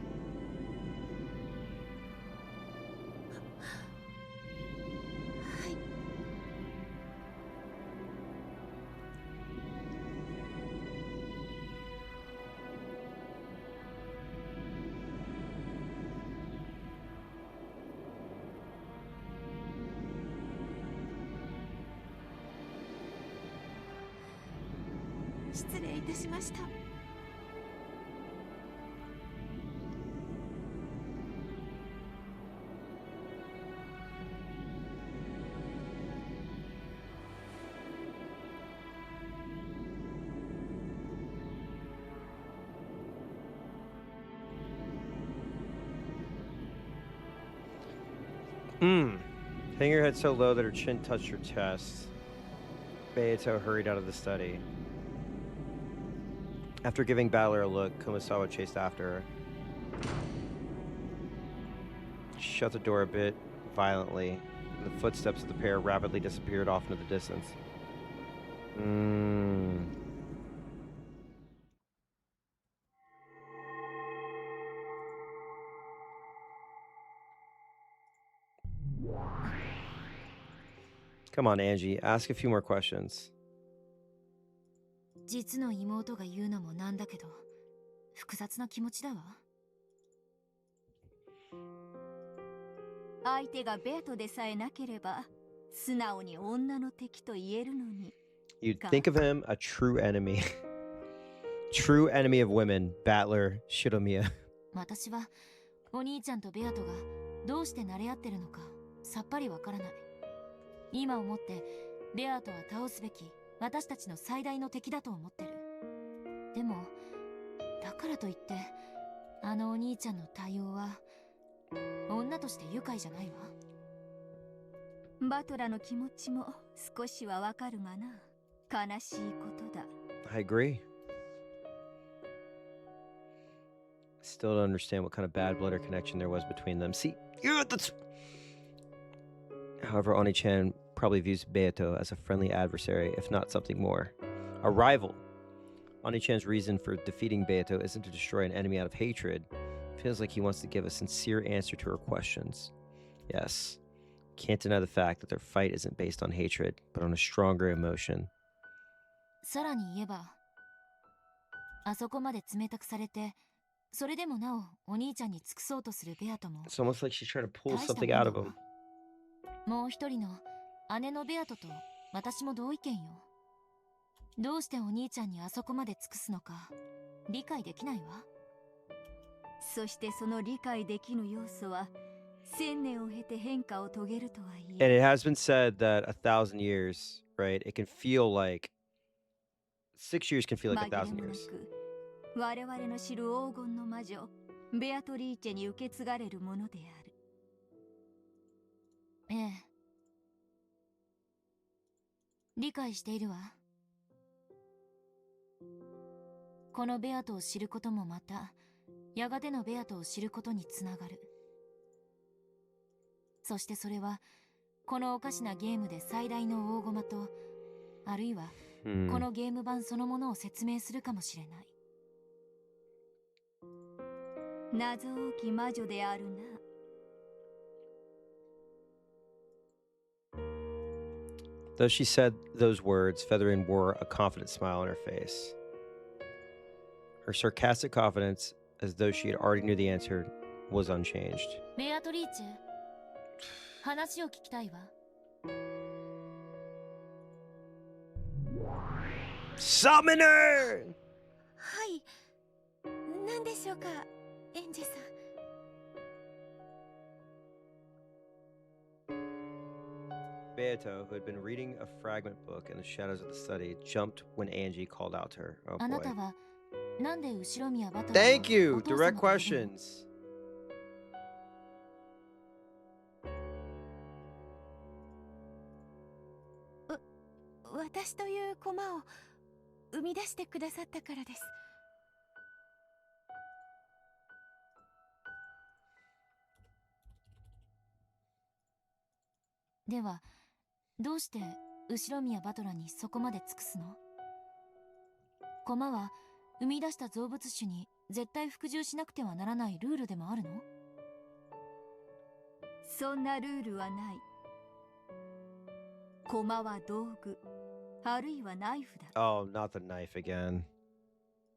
失礼いたしました。Hitting her head so low that her chin touched her chest. Beato hurried out of the study. After giving Battler a look, Kumasawa chased after her. She shut the door a bit violently, and the footsteps of the pair rapidly disappeared off into the distance. Come on, Angie, ask a few more questions. 実の妹が言うのもなんだけど、複雑な気持ちだわ。相手がベアトでさえなければ、素直に女の敵と言えるのに。You'd think of him a true enemy. True enemy of women, Battler Shiromiya. 私はお兄ちゃんとベアトがどうして慣れ合ってるのかさっぱりわからない。今思ってベアトは倒すべき私たちの最大の敵だと思ってる。でもだからといってあのお兄ちゃんの対応は女として愉快じゃないわ。バトラの気持ちも少しはわかるがな。悲しいことだ。I agree. Still don't understand what kind of bad blood or connection there was between them. See, yeah, that's... However, Oni-chan probably views Beato as a friendly adversary, if not something more. A rival. Oni-chan's reason for defeating Beato isn't to destroy an enemy out of hatred. It feels like he wants to give a sincere answer to her questions. Yes, can't deny the fact that their fight isn't based on hatred, but on a stronger emotion. さらに言えば、あそこまで冷たくされて、それでもなおお兄ちゃんに尽くそうとするベアトも、 It's almost like she's trying to pull something out of him. もう一人の姉のベアトと私も同意見よ。どうしてお兄ちゃんにあそこまで尽くすのか理解できないわ。そしてその理解できぬ要素は1000年を経て変化を遂げるとはいえ。 And it has been said that 1,000 years, right? It can feel like 6 years can feel like 1,000 years. 我々の知る黄金の魔女ベアトリーチェに受け継がれるものである。ええ。理解しているわ。このベアトを知ることもまた、やがてのベアトを知ることにつながる。そしてそれは、このおかしなゲームで最大の大駒と、あるいは、このゲーム版そのものを説明するかもしれない。謎多き魔女であるな。Though she said those words, Feathering wore a confident smile on her face. Her sarcastic confidence, as though she had already knew the answer, was unchanged. ベアトリーチェ、話を聞きたいわ。Summoner! はい。何でしょうか、エンジェさん。Beato, who had been reading a fragment book in the shadows of the study, jumped when Angie called out to her. Oh あなた boy. はなんで後ろ宮バトラーを Thank you! お父様 Direct と呼ぶの？ questions. 私という駒を生み出してくださったからです。では、どうして後ろ宮バトラーにそこまで尽くすの？駒は生み出した造物種に絶対服従しなくてはならないルールでもあるの？そんなルールはない。駒は道具、あるいはナイフだ。 Oh, not the knife again.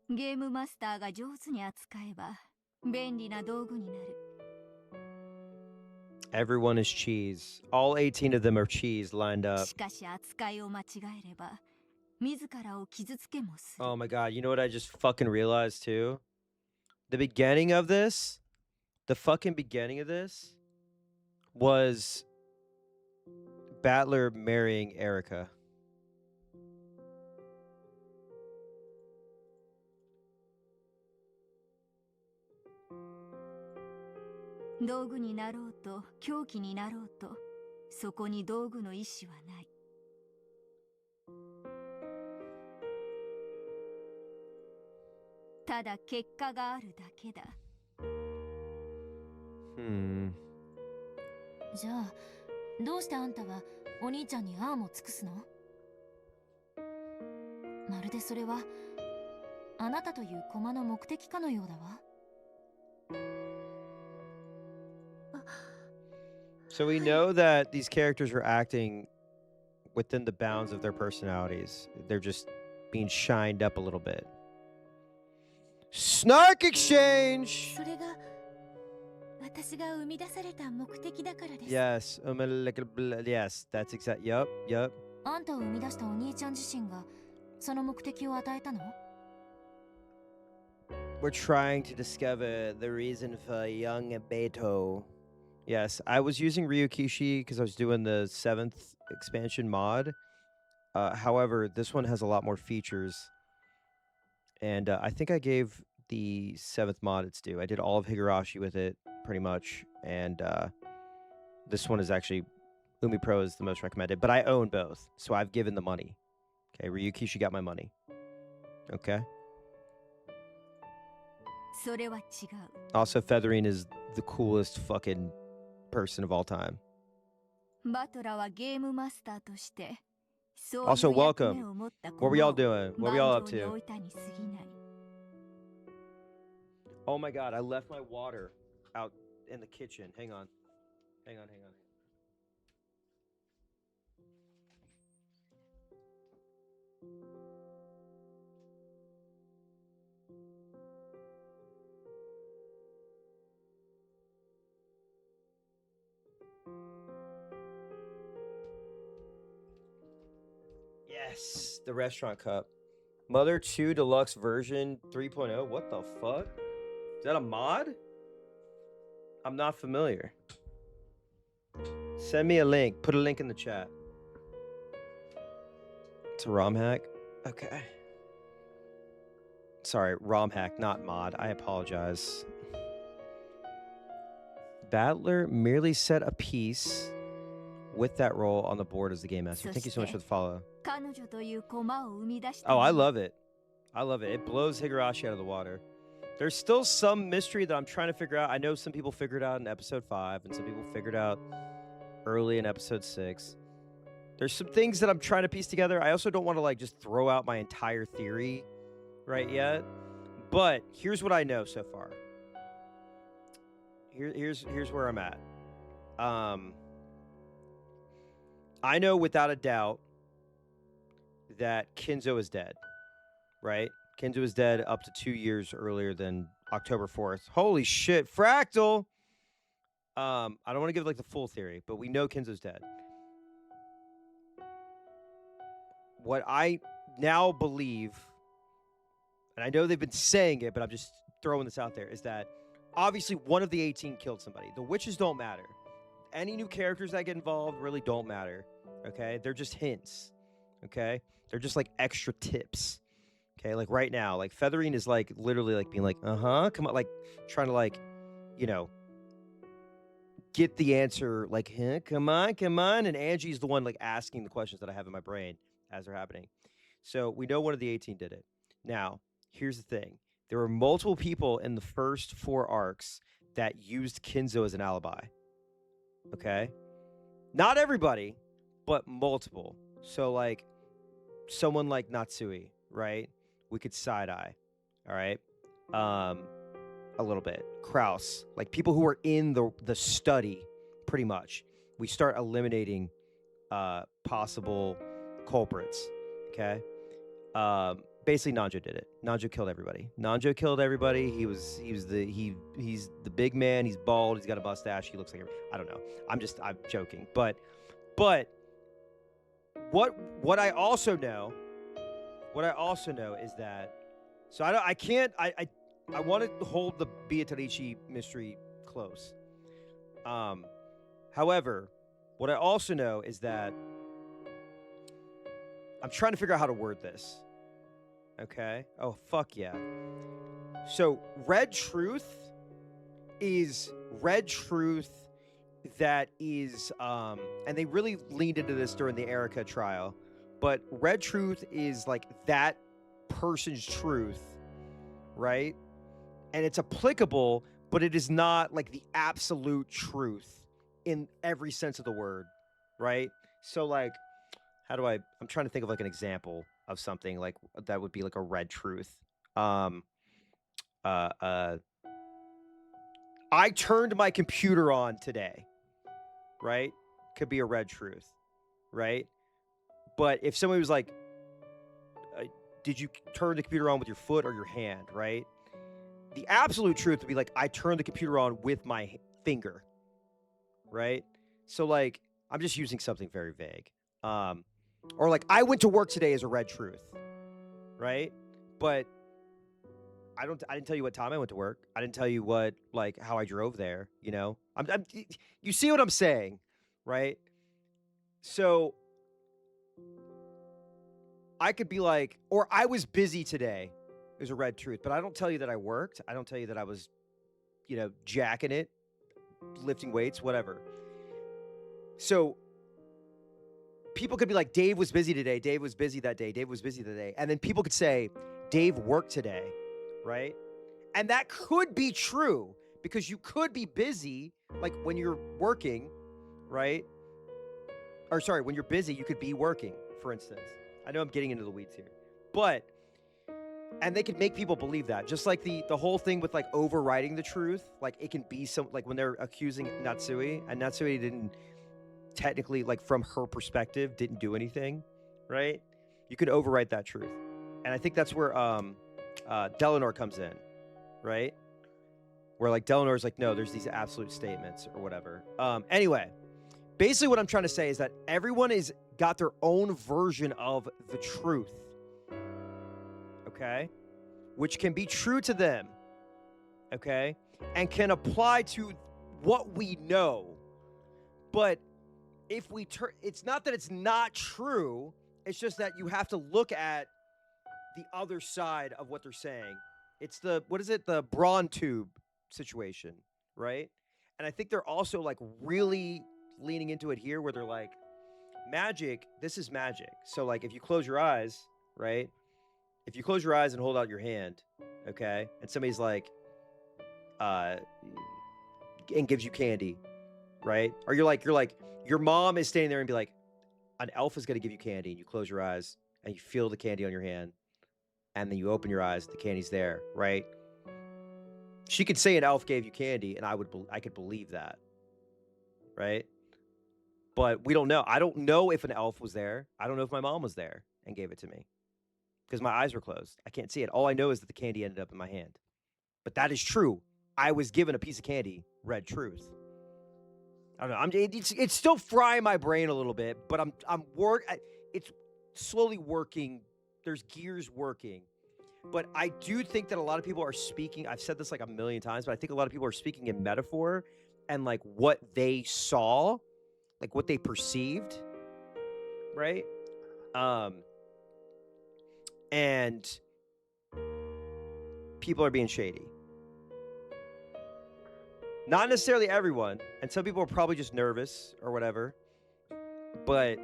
ゲームマスターが上手に扱えば便利な道具になる。 Everyone is cheese. All 18 of them are cheese lined up. しかし扱いを間違えれば自らを傷つけもする。 Oh my god, you know what I just fucking realized too? The beginning of this, the fucking beginning of this was Battler marrying Erica. 道具になろうと凶器になろうとそこに道具の意志はない。ただ結果があるだけだ。じゃあ、どうしてあんたはお兄ちゃんにアームを尽くすの？まるでそれはあなたという駒の目的かのようだわ。So we know that these characters are acting within the bounds of their personalities. They're just being shined up a little bit. Snark exchange! それが私が生み出された目的だからです。 Yes, yes, that's exact. Yup, yup. あんたを生み出したお兄ちゃん自身がその目的を与えたの？ We're trying to discover the reason for young Beto. Yes, I was using Ryukishi because I was doing the 7th expansion mod. However, this one has a lot more features. And I think I gave the 7th mod its due. I did all of Higurashi with it, pretty much. And this one is actually, Umi Pro is the most recommended. But I own both, so I've given the money. Okay, Ryukishi got my money. Okay? それは違う。 Also, Featherine is the coolest fucking person of all time. バトラはゲームマスターとしてそういう Also, 役 welcome. 目を持った What were y'all 駒を doing? What were y'all up 盤上に to? 置いたに過ぎない。 Oh my god, I left my water out in the kitchen. Hang on. Hang on. Yes, the restaurant cup. Mother 2 Deluxe version 3.0. What the fuck? Is that a mod? I'm not familiar. Send me a link. Put a link in the chat. It's a ROM hack? Okay. Sorry, ROM hack, not mod. I apologize. Battler merely said a piece with that role on the board as the game master. Thank you so much for the follow. 彼女という駒を生み出した Oh, の I に love it. I love it. It blows Higurashi out of the water. There's still some mystery that I'm trying to figure out. I know some people figured out in episode 5, and some people figured out early in episode 6. There's some things that I'm trying to piece together. I also don't want to like just throw out my entire theory right yet. But here's what I know so far. Here's where I'm at. I know without a doubt that Kinzo is dead, right? Kinzo is dead up to 2 years earlier than October 4th. Holy shit, Fractal! I don't want to give like the full theory, but we know Kinzo's dead. What I now believe, and I know they've been saying it, but I'm just throwing this out there, is that obviously one of the 18 killed somebody. The witches don't matter. Any new characters that get involved really don't matter, okay? They're just hints, okay? They're just like extra tips, okay? Like right now, like Featherine is like literally like being like, come on, like trying to like, you know, get the answer like, come on. And Angie's the one like asking the questions that I have in my brain as they're happening. So we know one of the 18 did it. Now, here's the thing. There were multiple people in the first 4 arcs that used Kinzo as an alibi. Okay? Not everybody, but multiple. So like someone like Natsui, right? We could side eye. All right? A little bit. Kraus, like people who are in the study pretty much. We start eliminating possible culprits, okay? Basically Nanjo did it. Nanjo killed everybody. He's the big man, he's bald, he's got a mustache, he looks like I don't know. I'm joking. But what I also know is that I want to hold the Beatrice mystery close. However, what I also know is that I'm trying to figure out how to word this. Okay? Oh, fuck yeah. So, Red Truth that is, and they really leaned into this during the Erica trial, but Red Truth is like that person's truth, right? And it's applicable, but it is not like the absolute truth in every sense of the word, right? So like, I'm trying to think of like an example of something like that would be like a red truth. I turned my computer on today, right? Could be a red truth, right? But if somebody was like, did you turn the computer on with your foot or your hand, right? The absolute truth would be like, I turned the computer on with my finger, right? So like, I'm just using something very vague. Or like, I went to work today as a red truth, right? But I didn't tell you what time I went to work. I didn't tell you how I drove there, you know? You see what I'm saying, right? So I could be like, or I was busy today is a red truth, but I don't tell you that I worked. I don't tell you that I was, you know, jacking it, lifting weights, whatever. So people could be like, Dave was busy today. Dave was busy that day. Dave was busy that day. And then people could say, Dave worked today, right? And that could be true because you could be busy, like when you're working, right? Or sorry, when you're busy, you could be working, for instance. I know I'm getting into the weeds here. But, and they could make people believe that. Just like the whole thing with like overriding the truth. Like it can be like when they're accusing Natsui, and Natsui didn't technically, like from her perspective, didn't do anything, right? You could overwrite that truth. And I think that's where Delanor comes in, right? Where like Delanor's like, no, there's these absolute statements or whatever. Anyway, basically what I'm trying to say is that everyone is got their own version of the truth, okay? Which can be true to them, okay? And can apply to what we know. But if we turn, it's not that it's not true, it's just that you have to look at the other side of what they're saying. It's the brawn tube situation, right? And I think they're also like really leaning into it here, where they're like, magic. This is magic. So like, if you close your eyes, right? If you close your eyes and hold out your hand, okay, and somebody's like, and gives you candy, right? Or you're like, your mom is standing there and be like, an elf is gonna give you candy, and you close your eyes and you feel the candy on your hand, and then you open your eyes, the candy's there, right? She could say an elf gave you candy, and I could believe that, right? But we don't know. I don't know if an elf was there. I don't know if my mom was there and gave it to me because my eyes were closed. I can't see it. All I know is that the candy ended up in my hand. But that is true. I was given a piece of candy, red truth. I don't know. It's still frying my brain a little bit, but it's slowly working. There's gears working. But I do think that a lot of people are speaking. I've said this like a million times, but I think a lot of people are speaking in metaphor and like what they saw, like what they perceived, right? And people are being shady. Not necessarily everyone, and some people are probably just nervous or whatever. But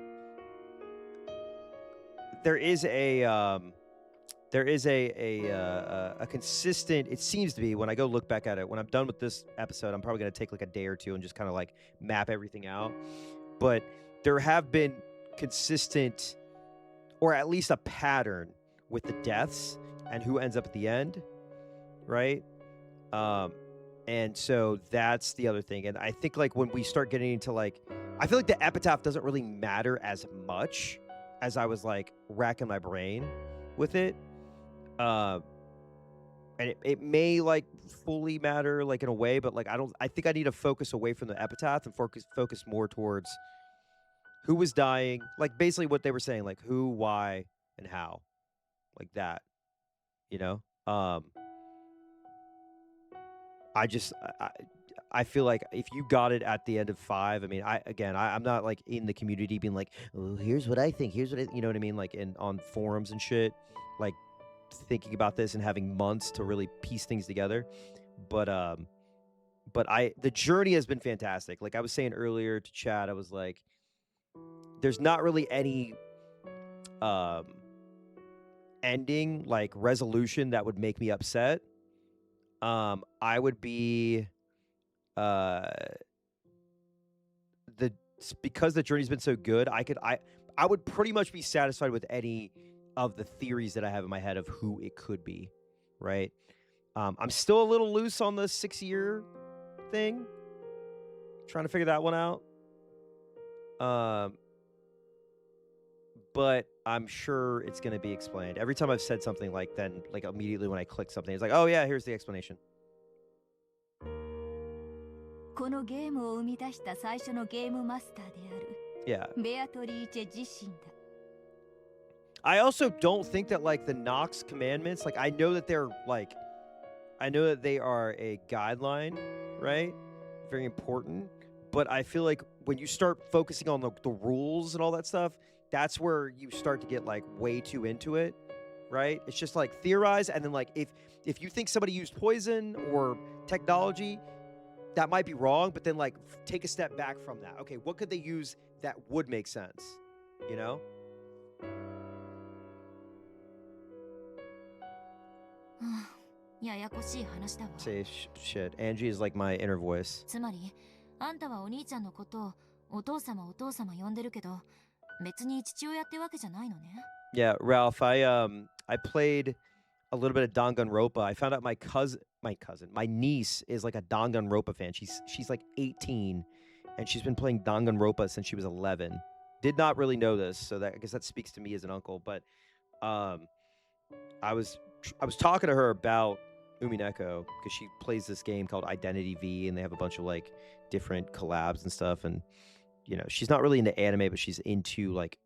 there is a consistent. It seems to be, when I go look back at it. When I'm done with this episode, I'm probably gonna take like a day or two and just kind of like map everything out. But there have been consistent, or at least a pattern, with the deaths and who ends up at the end, right? And so that's the other thing. And I think like when we start getting into like, I feel like the epitaph doesn't really matter as much as I was like racking my brain with it. And it may like fully matter like in a way, but like I think I need to focus away from the epitaph and focus more towards who was dying, like basically what they were saying, like who, why, and how, like that, you know? I feel like if you got it at the end of 5, I mean, I'm not like in the community being like, oh, here's what I think, you know what I mean? Like on forums and shit, like thinking about this and having months to really piece things together. But the journey has been fantastic. Like I was saying earlier to Chad, I was like, there's not really any ending, like resolution that would make me upset. I would be because the journey's been so good, I would pretty much be satisfied with any of the theories that I have in my head of who it could be, right? I'm still a little loose on the 6-year thing, trying to figure that one out. But I'm sure it's going to be explained. Every time I've said something, like then like immediately when I click something, it's like, oh yeah, here's the explanation. このゲームを生み出した最初のゲームマスターである Yeah. ベアトリーチェ自身だ。 I also don't think that like the Nox commandments, like I know that they are a guideline, right? Very important. But I feel like when you start focusing on the rules and all that stuff, that's where you start to get like way too into it, right? It's just like theorize, and then like if you think somebody used poison or technology, that might be wrong, but then like take a step back from that. Okay, what could they use that would make sense? You know? ややこしい話だわ。 Say shit. Angie is like my inner voice. つまり、あんたはお兄ちゃんのことをお父様呼んでるけど、別に父親ってわけじゃないのね。 Yeah, Ralph, I played a little bit of Danganronpa. I found out my niece is like a Danganronpa fan. She's like 18, and she's been playing Danganronpa since she was 11. Did not really know this, so I guess that speaks to me as an uncle. But I was talking to her about Umineko because she plays this game called Identity V, and they have a bunch of like different collabs and stuff. And you know, she's not really into anime, but she's into like,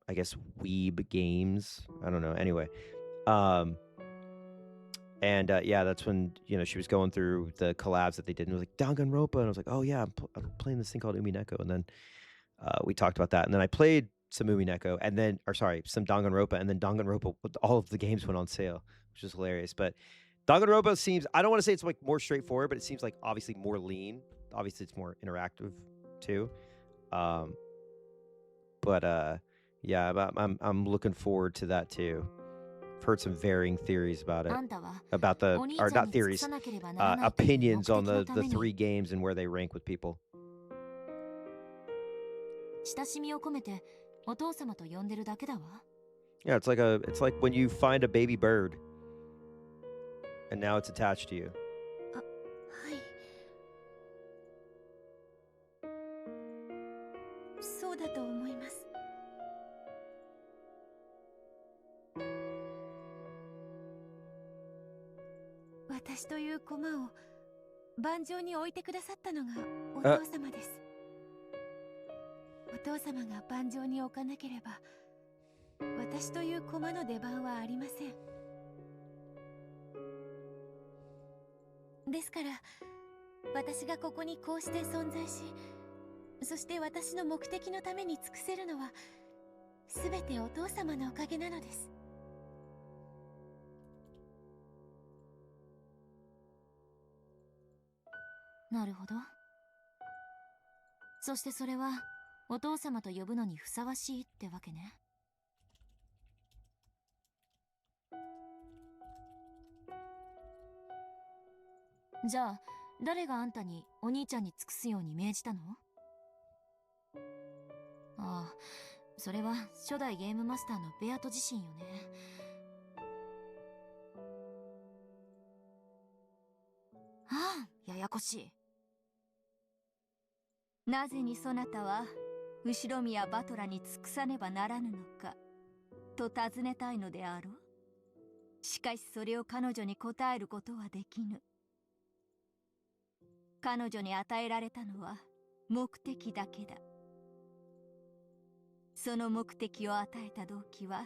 I guess, weeb games. I don't know. Anyway, yeah, that's when, you know, she was going through the collabs that they did, and it was like Danganronpa, and I was like, oh yeah, I'm playing this thing called Umineko, and then we talked about that, and then I played some Umineko, and then, some Danganronpa, and then Danganronpa, all of the games went on sale, which is hilarious. But Danganronpa seems, I don't want to say it's like more straightforward, but it seems like obviously more lean. Obviously, it's more interactive too. Um, but yeah, I'm looking forward to that too. I've heard some varying theories about it. あんたは About the お兄 or ちゃん not に尽く theories, さなければならないという目 opinions 的 on の the た the めに three games and where they rank with people. 親しみを込めてお父様と呼んでるだけだわ。 Yeah, it's like when you find a baby bird and now it's attached to you. はい。そうだと思います。私という駒を盤上に置いてくださったのがお父様です。お父様が盤上に置かなければ私という駒の出番はありません。ですから私がここにこうして存在し、そして私の目的のために尽くせるのは全てお父様のおかげなのです。なるほど。そしてそれはお父様と呼ぶのにふさわしいってわけね。じゃあ誰があんたにお兄ちゃんに尽くすように命じたの？ああ、それは初代ゲームマスターのベアト自身よね。ああ、ややこしい。なぜにそなたは後ろ宮バトラに尽くさねばならぬのかと尋ねたいのであろう。しかしそれを彼女に答えることはできぬ。彼女に与えられたのは目的だけだ。その目的を与えた動機は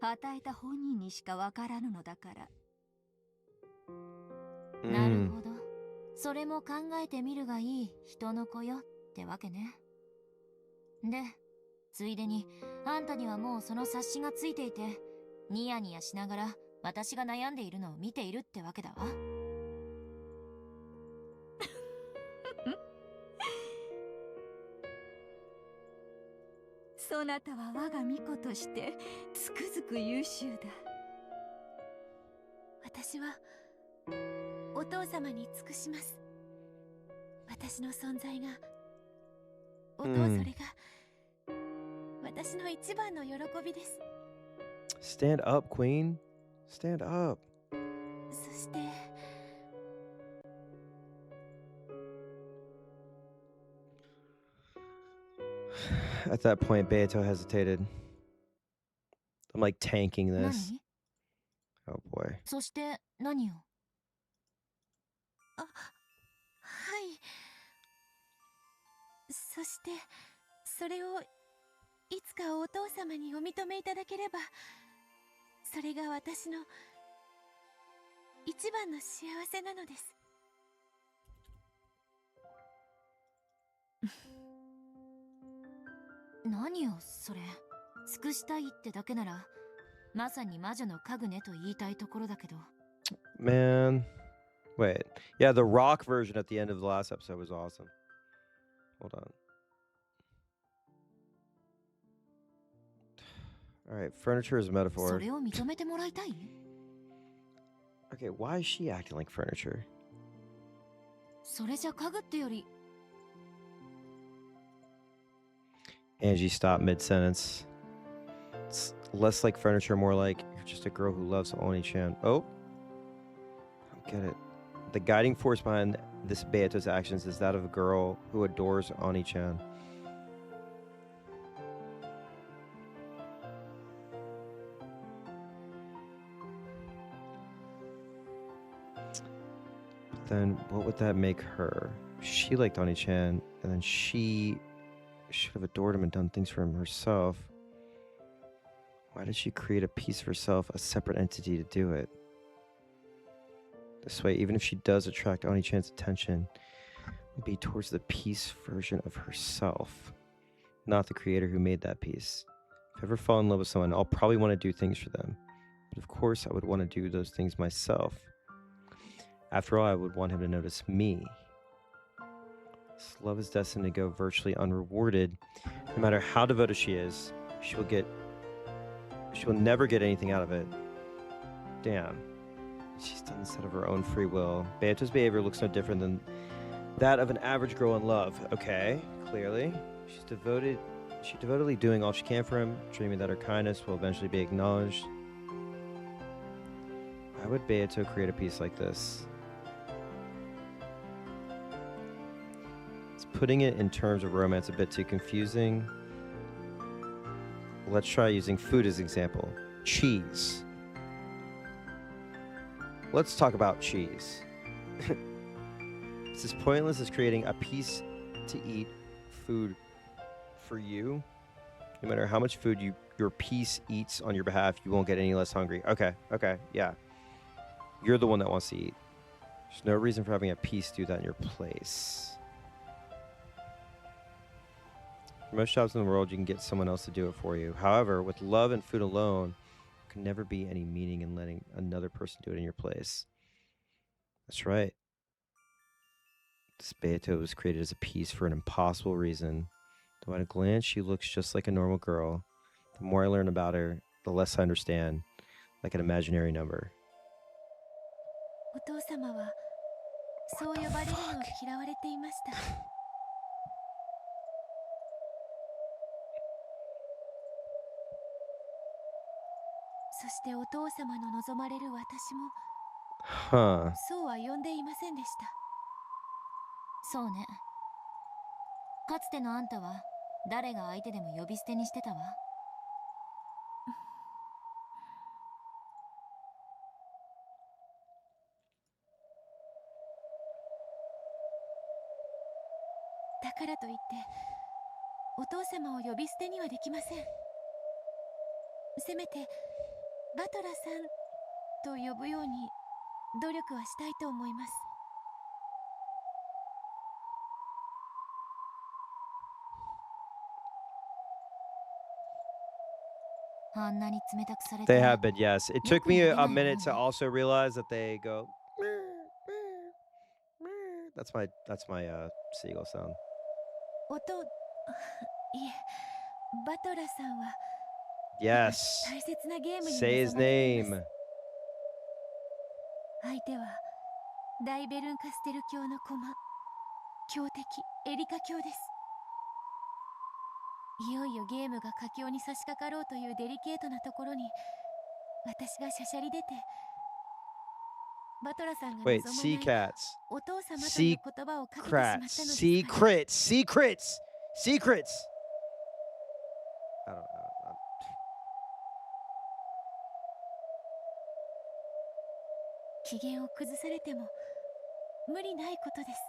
与えた本人にしかわからぬのだから。なるほど。それも考えてみるがいい人の子よってわけね。で、ついでにあんたにはもうその察しがついていて、ニヤニヤしながら私が悩んでいるのを見ているってわけだわ。そなたは我が巫女としてつくづく優秀だ。私はお父様に尽くします。私の存在がそれが私の一番の喜びです。 Stand up, Queen. Stand up. そして At that point, Beato hesitated. I'm like tanking this. 何？ Oh boy. そして何を？はい。そしてそれをいつかお父様にお認めいただければ、それが私の一番の幸せなのです。何よそれ。尽くしたいってだけならまさに魔女の家具ねと言いたいところだけど。 Man. Wait. Yeah, the rock version at the end of the last episode was awesome. Hold on. Alright, furniture is a そ metaphor. れを認めてもらいたい？ Okay, why is she acting like furniture? それじゃ家具ってより Angie stopped mid-sentence. It's less like furniture, more like you're just a girl who loves Oni-chan. Oh? I don't get it. The guiding force behind this Beato's actions is that of a girl who adores Oni-chan. But then what would that make her? She liked Oni-chan, and then she should have adored him and done things for him herself. Why did she create a piece of herself, a separate entity to do it? This way, even if she does attract Oni-chan's attention, it will be towards the piece version of herself, not the creator who made that piece. If I ever fall in love with someone, I'll probably want to do things for them. But of course, I would want to do those things myself. After all, I would want him to notice me. This love is destined to go virtually unrewarded. No matter how devoted she is, she will never get anything out of it. Damn. She's done this out of her own free will. Beato's behavior looks no different than that of an average girl in love. Okay, clearly. She's devotedly doing all she can for him, dreaming that her kindness will eventually be acknowledged. Why would Beato create a piece like this? It's putting it in terms of romance a bit too confusing. Let's try using food as an example. Cheese. Let's talk about cheese. It's as pointless as creating a piece to eat food for you. No matter how much food your piece eats on your behalf, you won't get any less hungry. Okay, yeah. You're the one that wants to eat. There's no reason for having a piece do that in your place. For most jobs in the world, you can get someone else to do it for you. However, with love and food alone, there can never be any meaning in letting another person do it in your place. That's right. This Beato was created as a piece for an impossible reason. Though at a glance, she looks just like a normal girl. The more I learn about her, the less I understand, like an imaginary number. お父様はそう呼ばれるのを嫌われていました。そしてお父様の望まれる私も Huh. そうは呼んでいませんでした。そうね。かつてのあんたは誰が相手でも呼び捨てにしてたわ。だからといってお父様を呼び捨てにはできません。せめてバトラさんと呼ぶように努力はしたいと思います。あんなに冷たくされて They have been, yes. It took me a minute to also realize that they go. That's my seagull sound. 音、いえ、バトラさんは Yes. 大切なゲームに Say his 望まれていま name. す。相手は大ベルンカステル教の駒、強敵エリカ教です。いよいよゲームが佳境に差し掛かろうというデリケートなところに私がしゃしゃり出て、バトラさんが Wait, 望ま sea ない cats. お父様という言葉をかけてしまったの Crats. ですから。 Secrets. I don't know. 機嫌を崩されても無理ないことです。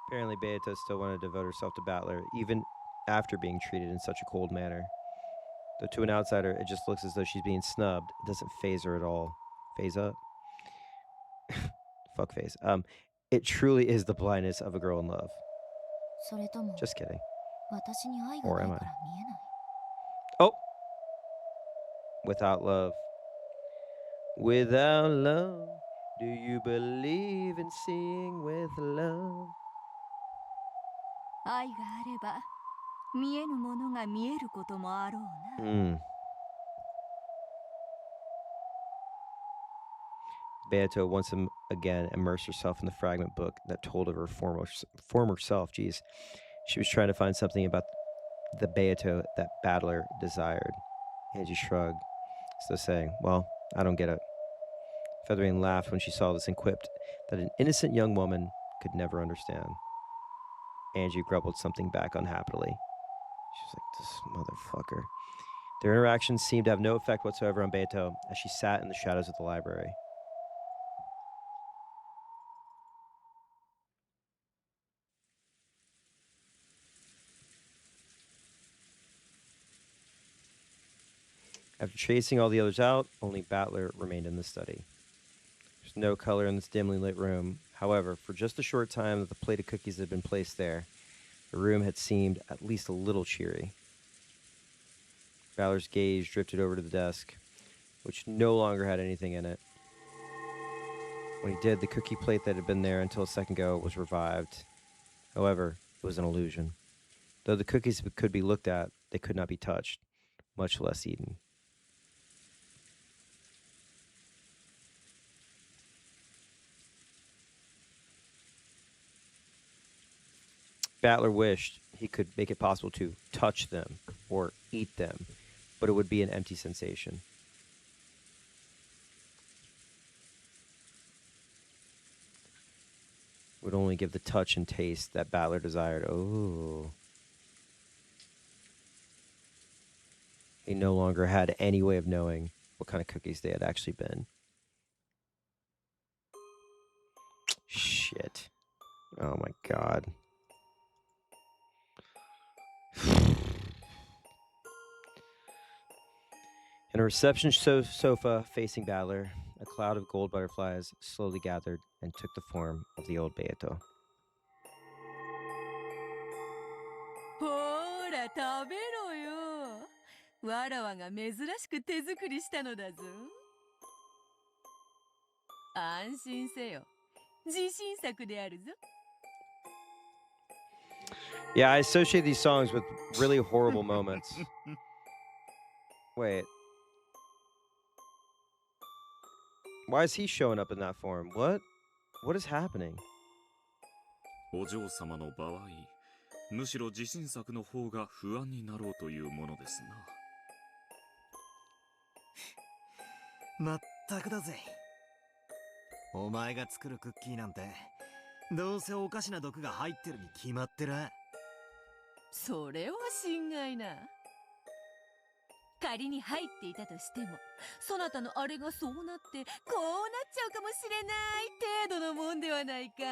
Apparently, Beato still wanted to devote herself to Battler, even after being treated in such a cold manner. Though to an outsider, it just looks as though she's being snubbed. It doesn't phase her at all. Phase up? Fuck face. It truly is the blindness of a girl in love. それとも Just kidding. 私に愛が Or ない am か I? ら見えない。 Oh! Without love. Without love, do you believe in seeing with love? 愛があれば見えぬものが見えることもあろうな。Beato once again immersed herself in the fragment book that told of her former self. Jeez. She was trying to find something about the Beato that Battler desired. Angie shrugged, as though saying, well, I don't get it. Featherine laughed when she saw this and quipped that an innocent young woman could never understand. Angie grumbled something back unhappily. She was like, this motherfucker. Their interactions seemed to have no effect whatsoever on Beato as she sat in the shadows of the library. After chasing all the others out, only Battler remained in the study. There's no color in this dimly lit room. However, for just a short time that the plate of cookies had been placed there, the room had seemed at least a little cheery. Battler's gaze drifted over to the desk, which no longer had anything in it. When he did, the cookie plate that had been there until a second ago was revived. However, it was an illusion. Though the cookies could be looked at, they could not be touched, much less eaten. Battler wished he could make it possible to touch them or eat them, but it would be an empty sensation. It would only give the touch and taste that Battler desired. Oh. He no longer had any way of knowing what kind of cookies they had actually been. Shit. Oh my god. In a reception sofa facing Battler, a cloud of gold butterflies slowly gathered and took the form of the old Beato. ほーら食べろよ。わらわが珍しく手作りしたのだぞ。安心せよ。自信作であるぞ。 Yeah, I associate these songs with really horrible moments. Wait. Why is he showing up in that form? What? What is happening? お嬢様の場合、むしろ自信作の方が不安になろうというものですな。まったくだぜ。お前が作るクッキーなんて、どうせおかしな毒が入ってるに決まってら。それは心外な。仮に入っていたとしても、そなたのあれがそうなってこうなっちゃうかもしれない程度のもんではないか。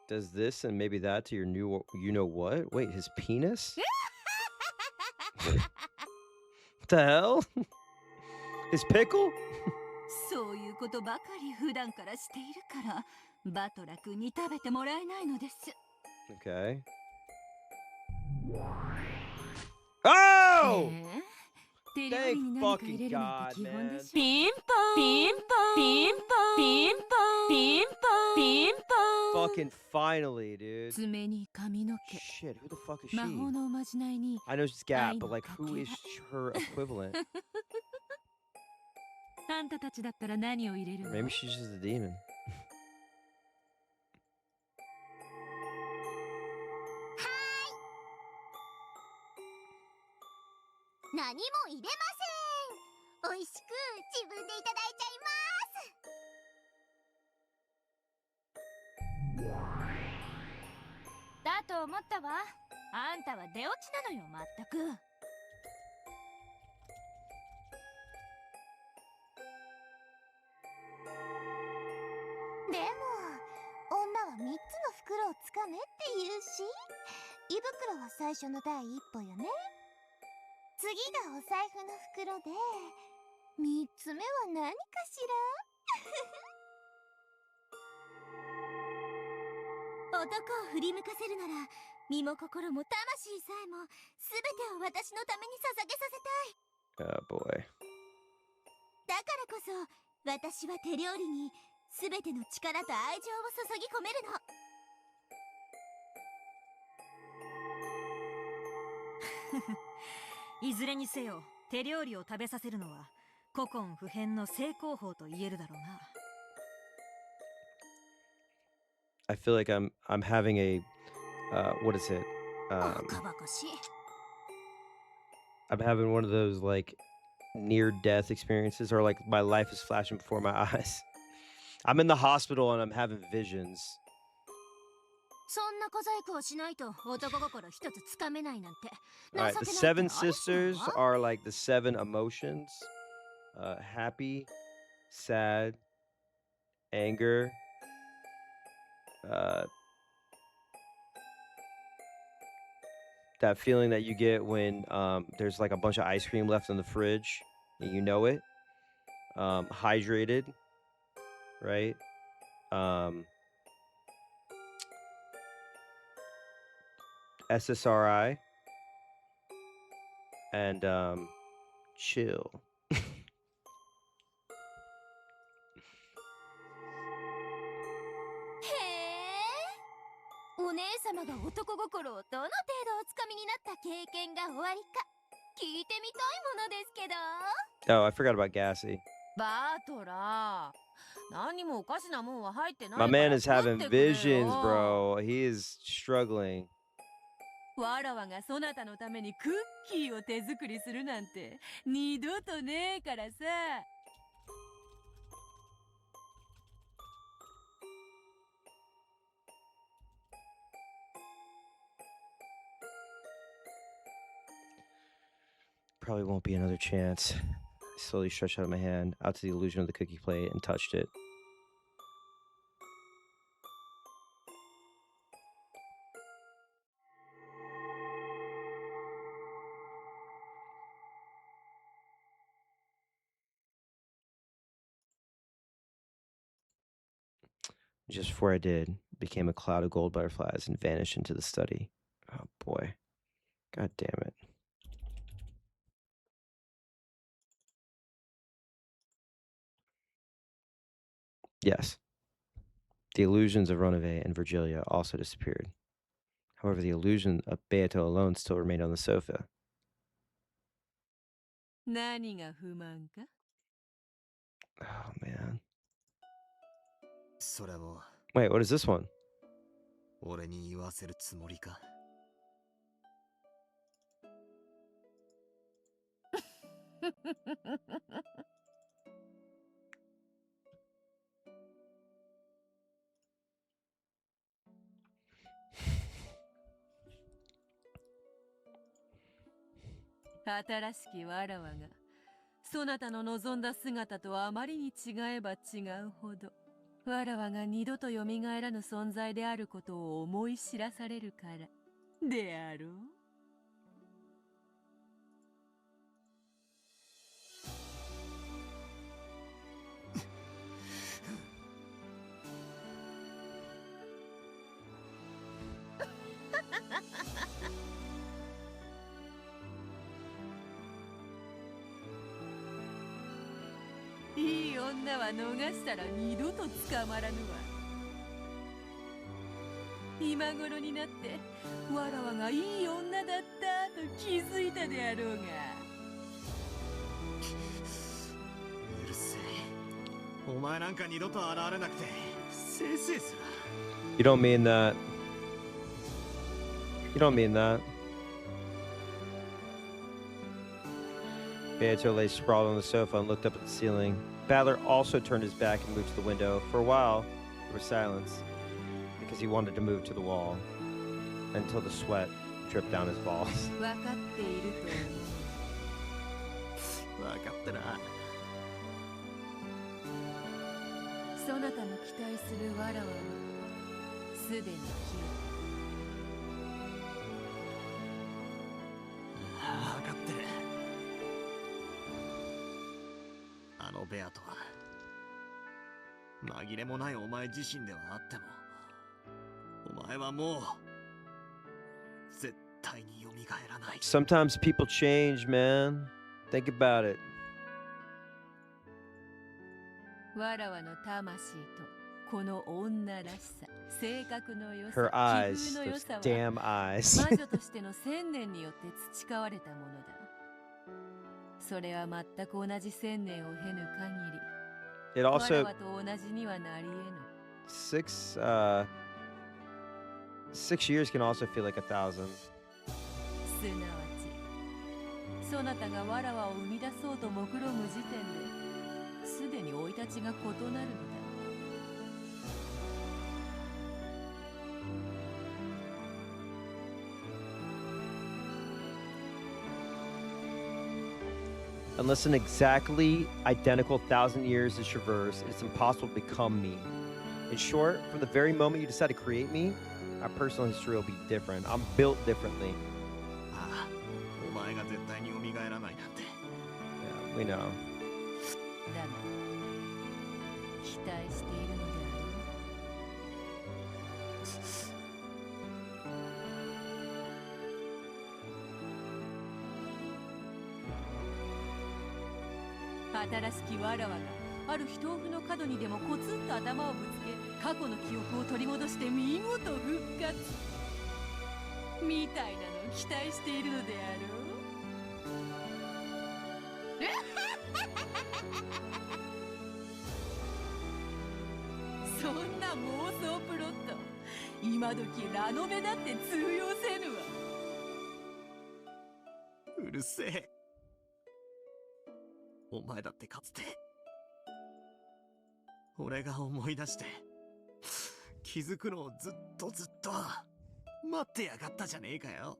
Does this and maybe that to your new you know what? Wait, his penis? What the hell? His pickle? そういうことばかり普段からしているからバトラ君に食べてもらえないのです。 Okay. Oh! 手料理に何か入れるのって基本でしょ。ピンポンピンポンピンポンピンポンピンポンピンポン。 Fucking finally, dude. 爪に髪の毛。 Shit, who the fuck is she? 魔法のおまじないに。 I know it's Gap, but like who is her equivalent? あんたたちだったら何を入れるの？ Maybe she's just a demon. 何も入れません。美味しく自分でいただいちゃいます。だと思ったわ。あんたは出落ちなのよ、まったく。でも女は3つの袋をつかめって言うし、胃袋は最初の第一歩よね。次がお財布の袋で、3つ目は何かしら？男を振り向かせるなら、身も心も魂さえも全てを私のために捧げさせたい。 Oh boy. だからこそ私は手料理に全ての力と愛情を注ぎ込めるの。いずれにせよ手料理を食べさせるのは古今不変の成功法と言えるだろうな。 I feel like I'm having a what is it? バカバカしい。 I'm having one of those like near death experiences or like my life is flashing before my eyes. I'm in the hospital and I'm having visions. そんな小細工をしないと男心一つつかめないなんて。 All right, the seven sisters are like the seven emotions: happy, sad, anger, that feeling that you get when there's like a bunch of ice cream left in the fridge and you know it. Hydrated, right? SSRI and chill. お姉様が男心をどの程度おつかみになった経験がおありか聞いてみたいものですけど。 Oh, I forgot about Gassy. バートラ何もおかしなもんは入ってない My か man ら is 取っ having てくれよ。 visions, bro. He is struggling. わらわがそなたのためにクッキーを手作りするなんて二度とねえからさ。Probably won't be another chance. I slowly stretched out my hand out to the illusion of the cookie plate and touched it. Just before I did, it became a cloud of gold butterflies and vanished into the study. Oh boy. God damn it. Yes. The illusions of Ronave and Virgilia also disappeared. However, the illusion of Beato alone still remained on the sofa. 何が不満か？ Oh man. それも Wait, what is this one? 俺に言わせるつもりか。新しきわらわがそなたの望んだ姿とあまりに違えば違うほどわらわが二度とよみがえらぬ存在であることを思い知らされるからであろう。いい女は逃したら二度と捕まらぬわ。今頃になってわらわがいい女だったと気づいたであろうが。うるせえ。お前なんか二度と現れなくてせいせいすら。 You don't mean that. You don't mean that. Beato lay sprawled on the sofa and looked up at the ceiling. Battler also turned his back and moved to the window. For a while, there was silence, because he wanted to move to the wall, until the sweat dripped down his balls. 分かっていると思う。分かってな。そなたの期待するわらわはすでに消分かってる。あのベアとは紛れもないお前自身ではあってもお前はもう絶対に蘇らない。 Sometimes people change, man. Think about it. えわらわの魂とこの女らしさ性格の良さ Her 気 eyes, 風の良 those さは damn eyes. 魔女としての千年によって培われたものだ。それは全く同じ千年を経ぬ限り It わら also わと同じにはなり得ぬ。 6 years can also feel like 1,000. すなわちそなたがわらわを生み出そうと目論む時点ですでに生い立ちが異なるのだ。Unless an exactly identical 1,000 years is traversed, it's impossible to become me. In short, from the very moment you decide to create me, my personal history will be different. I'm built differently. ああ、お前が絶対に蘇らないなんて。 Yeah, we know. だが期待しているのであろう。新しきわらわがある豆腐の角にでもコツンと頭をぶつけ過去の記憶を取り戻して見事復活みたいなのを期待しているのであろうそんな妄想プロット今時ラノベだって通用せぬわ。うるせえ。お前だってかつて俺が思い出して気づくのをずっと待ってやがったじゃねえかよ。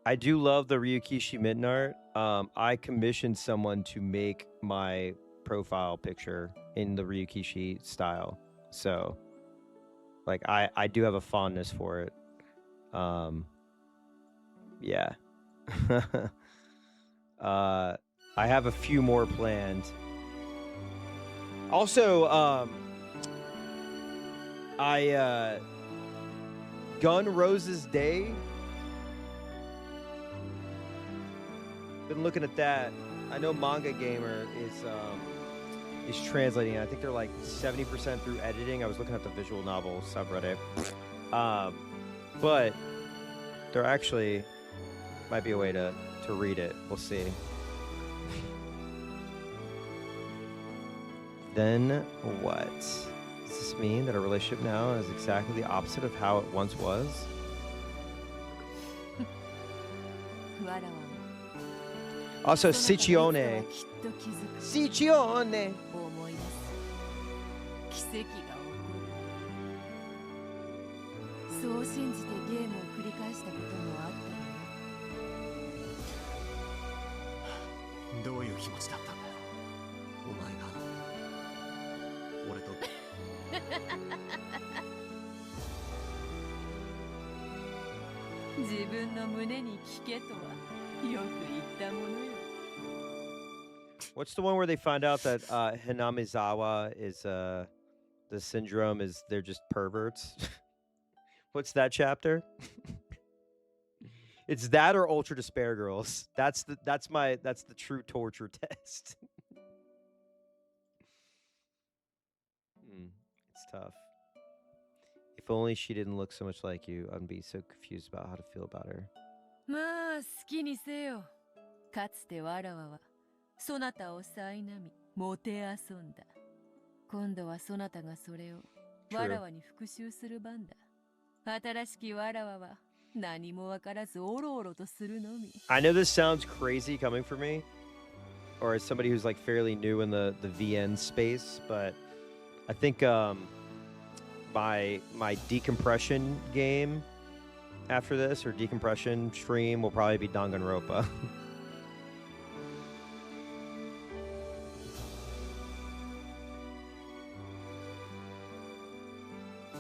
I do love the Ryukishi mitten art. I commissioned someone to make my profile picture in the Ryukishi style. So, like, I do have a fondness for it. Yeah. I have a few more planned. Also, Gun Roses Day. Been looking at that. I know Manga Gamer is translating it. I think they're like 70% through editing. I was looking at the visual novel subreddit. But there actually might be a way to read it. We'll see. Then what? Does this mean that our relationship now is exactly the opposite of how it once was? Also, Siccione. Siccione. そう信じてゲームを繰り返したこともあったのよ。どういう気持ちだったんだよ、お前が俺と。自分の胸に聞けとはよく言ったものよ。What's the one where they find out that Hinamizawa is the syndrome is they're just perverts? What's that chapter? It's that or Ultra Despair Girls. That's the true torture test. It's tough. If only she didn't look so much like you, I'd be so confused about how to feel about her. まあ好きにせよ。かつてわらわはそなたを苛み、もてあそんだ。今度はそなたがそれをわらわに復讐する番だ。新しきわらわは何もわからずおろおろとするのみ。I know this sounds crazy coming from me, or as somebody who's like fairly new in the VN space, but I think my decompression game after this, or decompression stream, will probably be Danganronpa.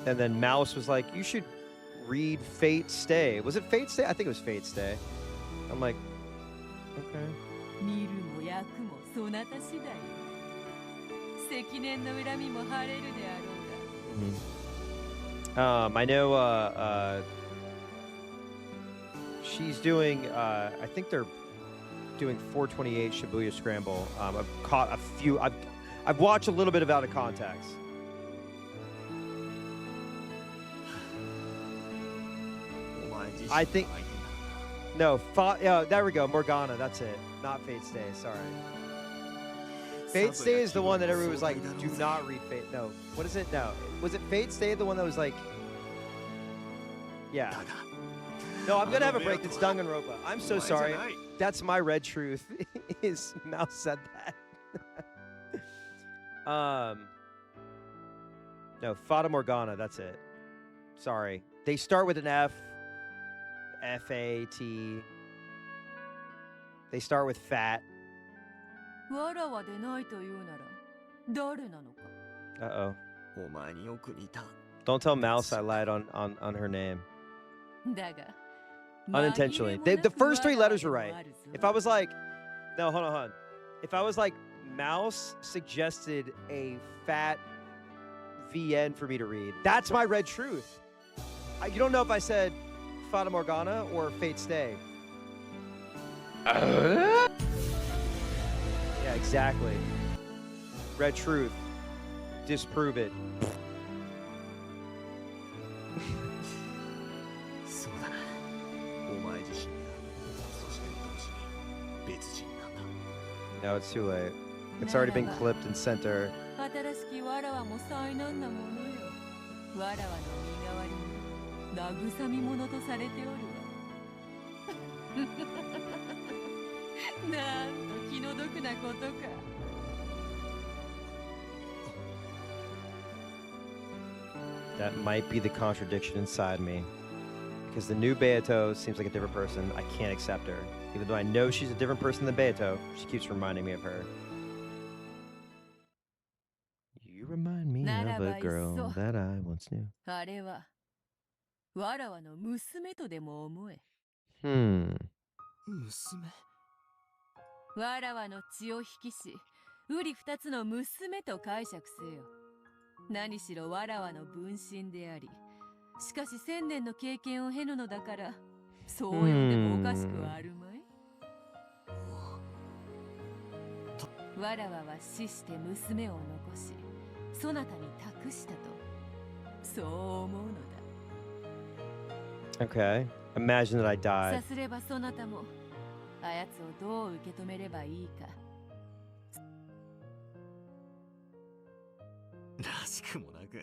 And then Mouse was like, you should read Fate Stay. Was it Fate Stay? I think it was Fate Stay. I'm like, okay. 見るも焼くもそなた次第。積年の恨みも晴れるであろうが。I know she's doing I think they're doing 428 Shibuya Scramble. I've caught a few. I've watched a little bit of Out of Context. I think no. There we go. Morgana. That's it. Not Fate Stay. Sorry. Fate Stay is the one that everyone was like, do not read Fate. No. What is it? No. Was it Fate Stay the one that was like, yeah. No, I'm gonna have a break. It's Danganronpa. I'm so sorry. That's my red truth. Is Mouse said that. No, Fata Morgana. That's it. Sorry. They start with an F. F-A-T. They start with fat. わらわでないというなら誰なのか。Uh-oh. お前によく似た。 Don't tell Mouse I lied on her name. だが Unintentionally. The first three letters were right. If I was like, no, hold on. If I was like, Mouse suggested a fat VN for me to read, that's my red truth. You don't know if I said Fata Morgana or Fate Stay. Yeah, exactly. Red truth. Disprove it. そうだな。お前自身が、そして同時に別人なんだ。 No, it's too late. It's already been clipped and sent to her. 新しきわらわも災難なものよ。わらわの身代わりに慰み者とされておるわ。なんと気の毒なことか。That might be the contradiction inside me. Because the new Beato seems like a different person. I can't accept her. Even though I know she's a different person than Beato, she keeps reminding me of her. You remind me of a girl that I once knew. あれはわらわの娘とでも思え。娘。わらわの血を引きし、うり二つの娘と解釈せよ。何しろわらわの分身であり、しかし1000年の経験を経ぬのだから、そう呼んでもおかしくはあるまい。わらわは死して娘を残し、そなたに託したと、そう思うのだ。Okay. Imagine that I さ died. すればそなたも、あやつをどう受け止めればいいか。らしくもなく、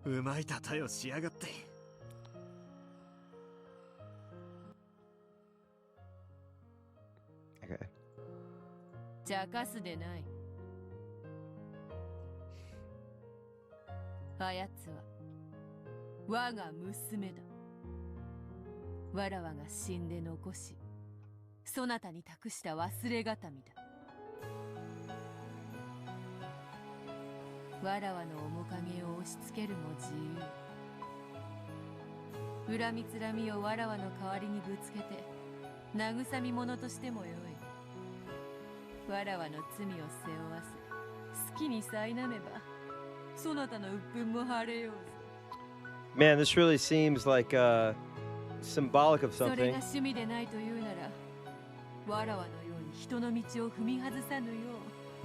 うまい例えをしやがって。Okay. 茶化すでない。あやつは我が娘だ。わらわが死んで残し、そなたに託した忘れがたみだ。わらわの面影を押し付けるも自由。恨みつらみをわらわの代わりにぶつけて、慰み者としてもよい。わらわの罪を背負わせ、好きに苛めば、そなたの鬱憤も晴れようぞ。Man, this really seems like symbolic of それ something. が趣味でないというなら、わらわのように人の道を踏み外さぬよ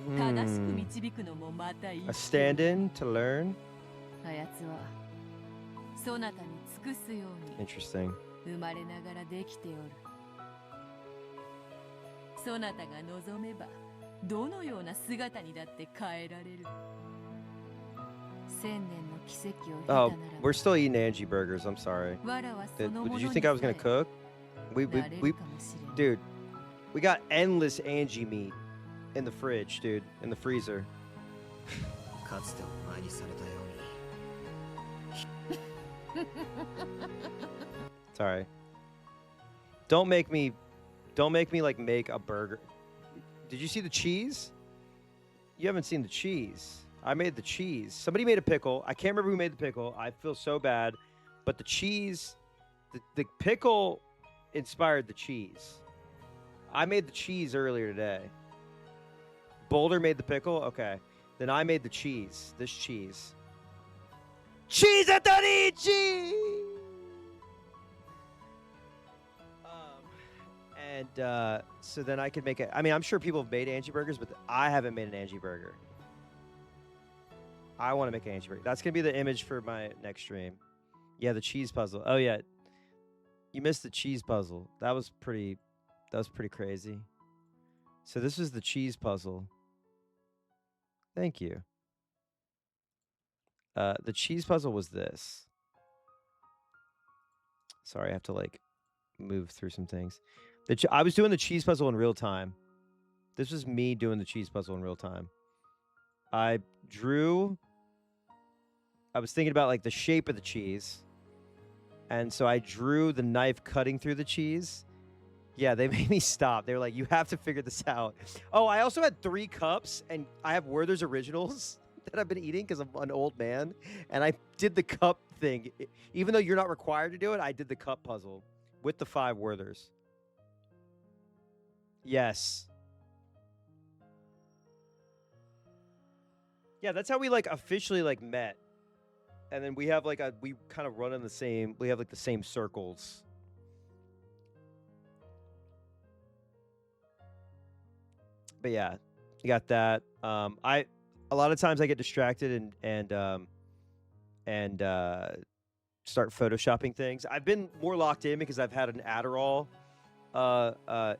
う、正しく導くのもまたいい。A stand-in to learn? あやつは、そなたに尽くすように、 Interesting. 生まれながらできておる。そなたが望めば、どのような姿にだって変えられる。1000年の奇跡を経たなら Oh, ば、 we're still eating Angie burgers. I'm sorry. わらはそ Did のもの you に think I was さ gonna え cook? We なれ we るかもしれん。 dude, we got endless Angie meat in the fridge, dude, in the freezer. かつてお前にされたように。 Sorry. Don't make me like make a burger. Did you see the cheese? You haven't seen the cheese. I made the cheese. Somebody made a pickle. I can't remember who made the pickle. I feel so bad. But the cheese, the pickle inspired the cheese. I made the cheese earlier today. Boulder made the pickle? Okay. Then I made the cheese. This cheese. Cheese atarici! And so then I could make it. I mean, I'm sure people have made Angie burgers, but I haven't made an Angie burger. I want to make an Angie burger. That's going to be the image for my next stream. Yeah, the cheese puzzle. Oh, yeah. You missed the cheese puzzle. That was pretty crazy. So this is the cheese puzzle. Thank you. The cheese puzzle was this. Sorry, I have to like move through some things. I was doing the cheese puzzle in real time. This was me doing the cheese puzzle in real time. I was thinking about like the shape of the cheese. And so I drew the knife cutting through the cheese. Yeah, they made me stop. They were like, you have to figure this out. Oh, I also had 3 cups, and I have Werther's Originals that I've been eating because I'm an old man. And I did the cup thing. Even though you're not required to do it, I did the cup puzzle with the 5 Werthers. Yes. Yeah, that's how we like officially like met. And then we have like we kind of run in the same, we have like the same circles. but yeah, you got that. A lot of times I get distracted and start photoshopping things. I've been more locked in because I've had an Adderall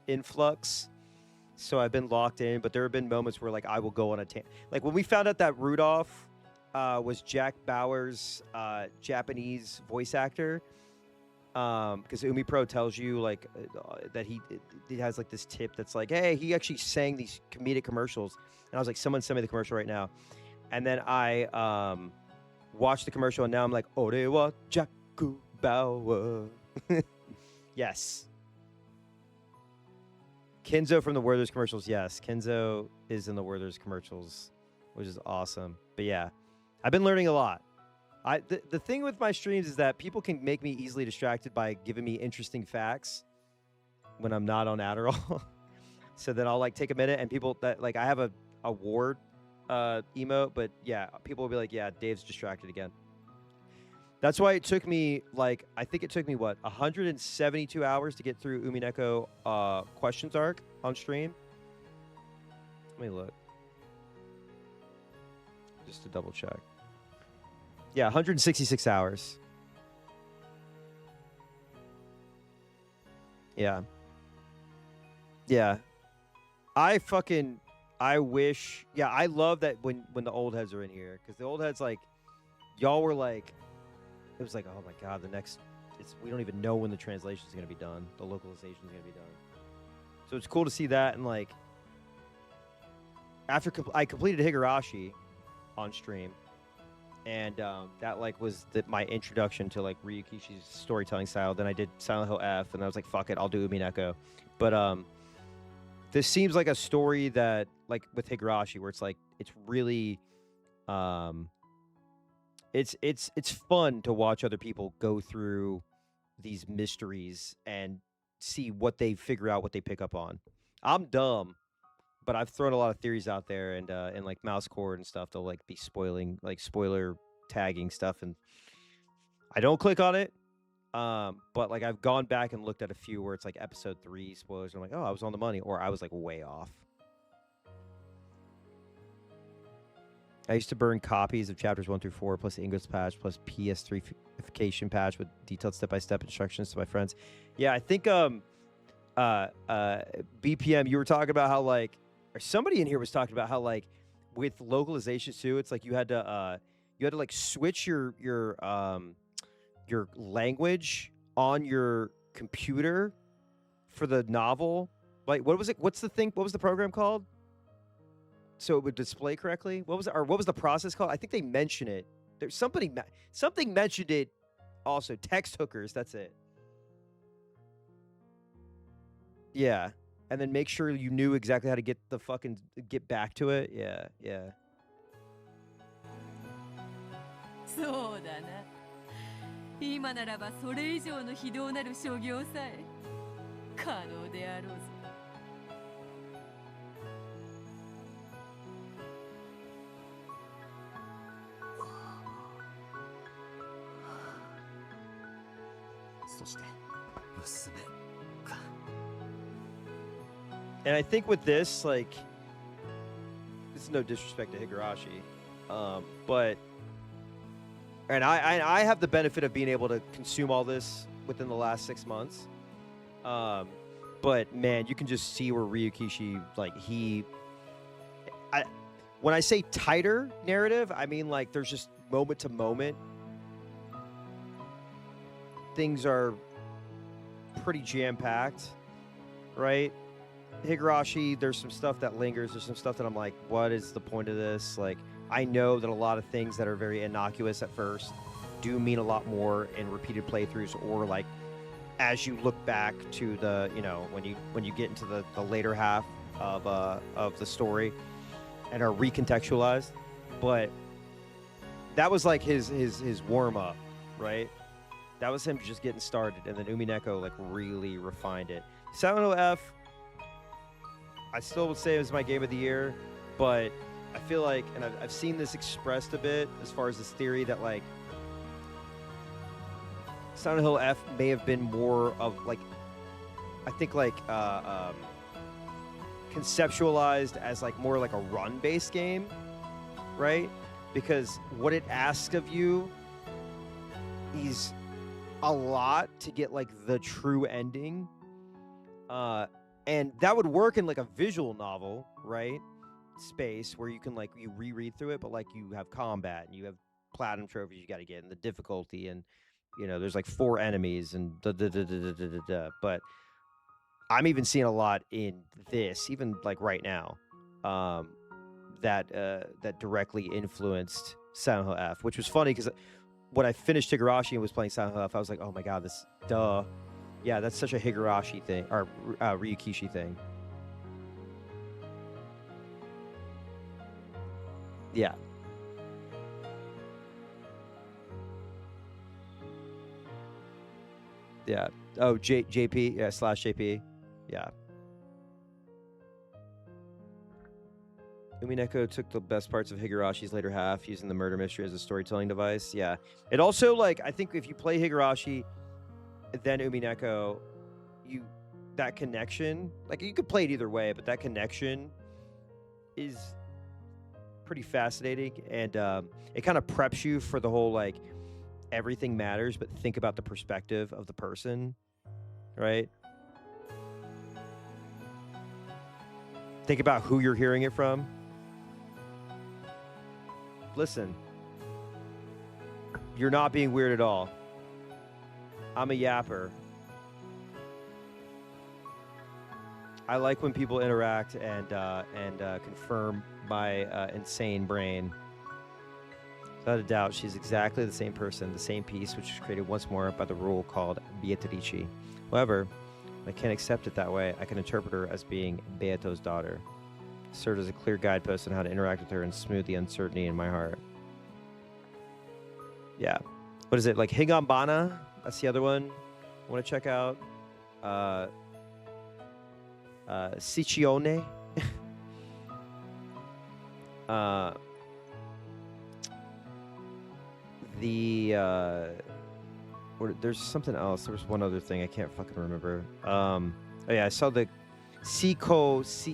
influx, so I've been locked in. But there have been moments where like I will go on a like when we found out that Rudolph was Jack Bauer's Japanese voice actor. Because UmiPro tells you like that he has like this tip that's like, hey, he actually sang these comedic commercials, and I was like, someone send me the commercial right now, and then I watched the commercial, and now I'm like, Ore wa Jack Bauer. Yes. Kenzo from the Werther's commercials. Yes, Kenzo is in the Werther's commercials, which is awesome. But yeah, I've been learning a lot. The thing with my streams is that people can make me easily distracted by giving me interesting facts when I'm not on Adderall. So then I'll like take a minute, and people that like I have a ward emote, but yeah, people will be like, yeah, Dave's distracted again. That's why it took me like I think it took me what 172 hours to get through Umineko questions arc on stream. Let me look just to double check. Yeah, 166 hours. Yeah. Yeah. I wish. Yeah, I love that when the old heads are in here, because the old heads, like, y'all were like, it was like, oh my god, we don't even know when the translation is gonna be done, the localization is gonna be done. So it's cool to see that, and like, after I completed Higurashi on stream, and that like was my introduction to like Ryukishi's storytelling style. Then I did Silent Hill F, and I was like, fuck it, I'll do Umineko. But this seems like a story that like with Higurashi, where it's like it's really it's fun to watch other people go through these mysteries and see what they figure out, what they pick up on. I'm dumb, but I've thrown a lot of theories out there, and like Mouse Cord and stuff, they'll like be spoiler tagging stuff, and I don't click on it. But like I've gone back and looked at a few where it's like episode 3 spoilers, and I'm like, oh, I was on the money, or I was like way off. I used to burn copies of chapters 1 through 4 plus English patch plus PS3ification patch with detailed step-by-step instructions to my friends. Yeah, I think BPM, you were talking about how like, or somebody in here was talking about how like with localization too, it's like you had to like switch your language on your computer for the novel. Like, what was it? What's the thing? What was the program called? So it would display correctly. What was it? Or what was the process called? I think they mention it. There's something mentioned it. Also, text hookers. That's it. Yeah, and then make sure you knew exactly how to get back to it. Yeah, yeah. そうだな。今ならばそれ以上の非道なる所業さえ可能であろうぞ。そして娘か。 And I think with this, like, this is no disrespect to Higurashi, but and I have the benefit of being able to consume all this within the last 6 months. But man, you can just see where Ryukishi, like when I say tighter narrative, I mean like there's just moment to moment. Things are pretty jam-packed, right? Higurashi, there's some stuff that lingers. There's some stuff that I'm like, what is the point of this? Like, I know that a lot of things that are very innocuous at first do mean a lot more in repeated playthroughs, or like as you look back to the, you know, when you get into the later half of the story and are recontextualized. But that was like his warm up, right? That was him just getting started, and then Umineko like really refined it. Silent Hill F, I still would say it was my game of the year, but I feel like, and I've seen this expressed a bit as far as this theory that like Silent Hill F may have been more of like, I think like conceptualized as like more like a run-based game, right? Because what it asks of you is a lot to get like the true ending. And that would work in like a visual novel, right? Space where you can like you reread through it, but like you have combat and you have platinum trophies you got to get and the difficulty and you know there's like 4 enemies and but I'm even seeing a lot in this, even like right now, that directly influenced Silent Hill F, which was funny because when I finished Higurashi and was playing Silent Hill F, I was like, oh my god, this yeah, that's such a Higurashi thing or Ryukishi thing. Yeah. Yeah. Oh, JP, yeah, slash JP. Yeah. Umineko took the best parts of Higurashi's later half, using the murder mystery as a storytelling device. Yeah. It also, like, I think if you play Higurashi, then Umineko, that connection, like, you could play it either way, but that connection is pretty fascinating. And it kind of preps you for the whole, like, everything matters, but think about the perspective of the person, right? Think about who you're hearing it from. Listen, you're not being weird at all. I'm a yapper. I like when people interact and confirm my insane brain. Without a doubt, she's exactly the same person, the same piece, which was created once more by the rule called Beatrice. However, I can't accept it that way. I can interpret her as being Beato's daughter. Served as a clear guidepost on how to interact with her and smooth the uncertainty in my heart. Yeah. What is it? Like Higambana? That's the other one I want to check out. Siccione. There's something else. There was one other thing I can't fucking remember. Oh yeah, I saw the Ciconia.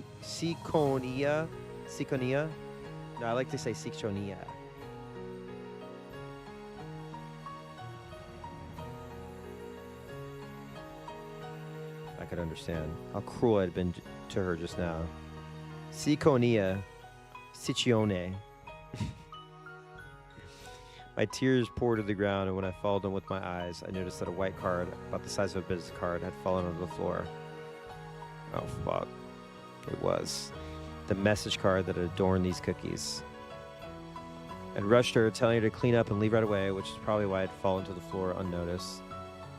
No, I like to say Ciconia. I could understand how cruel I'd been to her just now. Ciconia. Siccione. My tears poured to the ground, and when I followed them with my eyes, I noticed that a white card, about the size of a business card, had fallen onto the floor. Oh, fuck. It was the message card that had adorned these cookies. I'd rushed her, telling her to clean up and leave right away, which is probably why it had fallen to the floor unnoticed.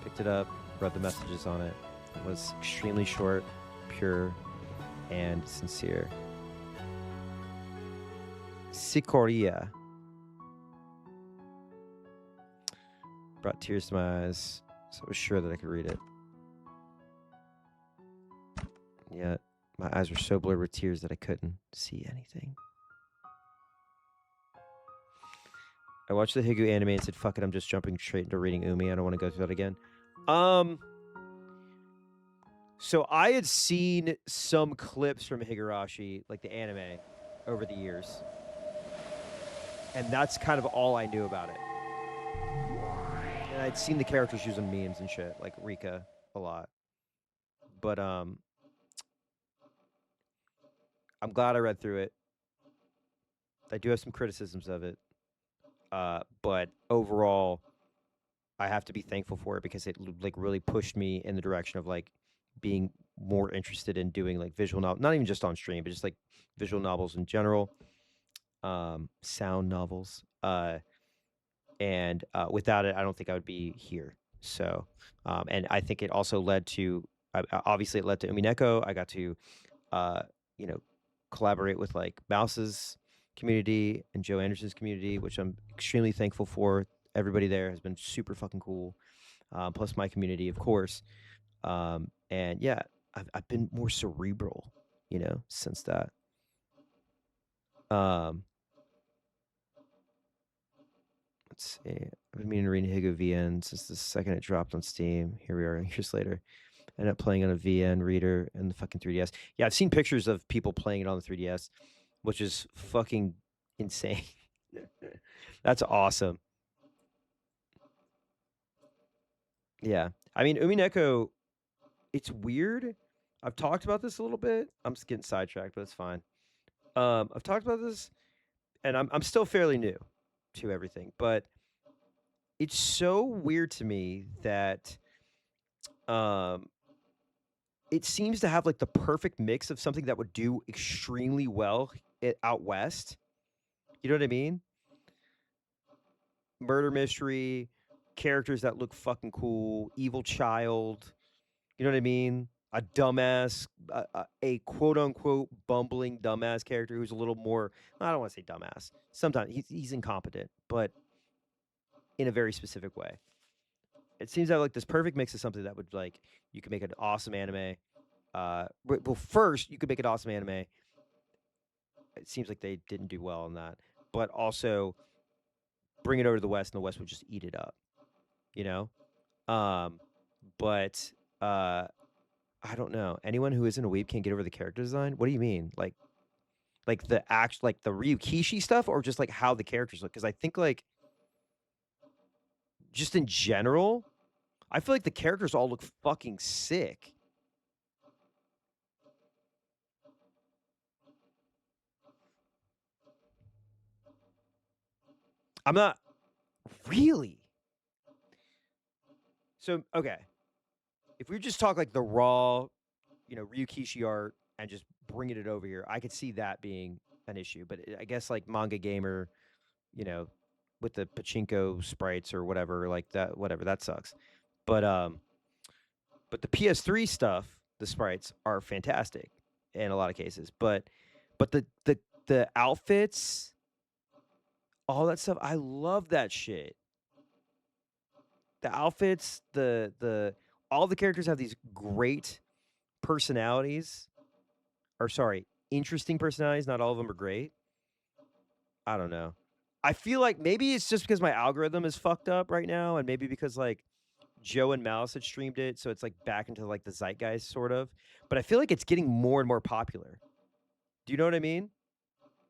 Picked it up, read the messages on it. It was extremely short, pure, and sincere. Sikoria. Brought tears to my eyes, so I was sure that I could read it. Yet, my eyes were so blurred with tears that I couldn't see anything. I watched the Higu anime and said, fuck it, I'm just jumping straight into reading Umi. I don't want to go through that again. So I had seen some clips from Higurashi, like the anime, over the years. And that's kind of all I knew about it. And I'd seen the characters using memes and shit, like Rika a lot. But I'm glad I read through it. I do have some criticisms of it. But overall, I have to be thankful for it because it like really pushed me in the direction of like being more interested in doing like visual novel, not even just on stream, but just like visual novels in general, sound novels. And without it, I don't think I would be here. So, and I think it also led to, obviously it led to Umineko. I got to, collaborate with like Mouse's community and Joe Anderson's community, which I'm extremely thankful for. Everybody there has been super fucking cool. Plus my community, of course. And yeah, I've been more cerebral, since that. Let's see. I've been meaning to read Higo VN since the second it dropped on Steam. Here we are years later. Ended up playing on a VN reader and the fucking 3DS. Yeah, I've seen pictures of people playing it on the 3DS, which is fucking insane. That's awesome. Yeah. I mean, Umineko, it's weird. I've talked about this a little bit. I'm just getting sidetracked, but it's fine. I've talked about this, and I'm still fairly new to everything, but it's so weird to me that um it seems to have like the perfect mix of something that would do extremely well out west. You know what I mean? Murder mystery, characters that look fucking cool, evil child. You know what I mean? A dumbass, a quote unquote bumbling dumbass character who's a little more. I don't want to say dumbass. Sometimes he's incompetent, but in a very specific way. It seems to have like this perfect mix of something that would like you could make an awesome anime. Well, first you could make an awesome anime. It seems like they didn't do well on that, but also bring it over to the West, and the West would just eat it up. You know, but I don't know. Anyone who isn't a weeb can't get over the character design. What do you mean? Like the like the Ryukishi stuff, or just like how the characters look? Because I think like just in general, I feel like the characters all look fucking sick. I'm not really. So okay, if we just talk like the raw, Ryukishi art and just bringing it over here, I could see that being an issue. But I guess like Manga Gamer, you know, with the pachinko sprites or whatever, like that, whatever, that sucks. But the PS3 stuff, the sprites are fantastic in a lot of cases. But the outfits, all that stuff, I love that shit. The outfits, the all the characters have these great personalities. Or sorry, interesting personalities. Not all of them are great. I don't know. I feel like maybe it's just because my algorithm is fucked up right now, and maybe because like Joe and Mouse had streamed it, so it's like back into like the zeitgeist sort of. But I feel like it's getting more and more popular. Do you know what I mean?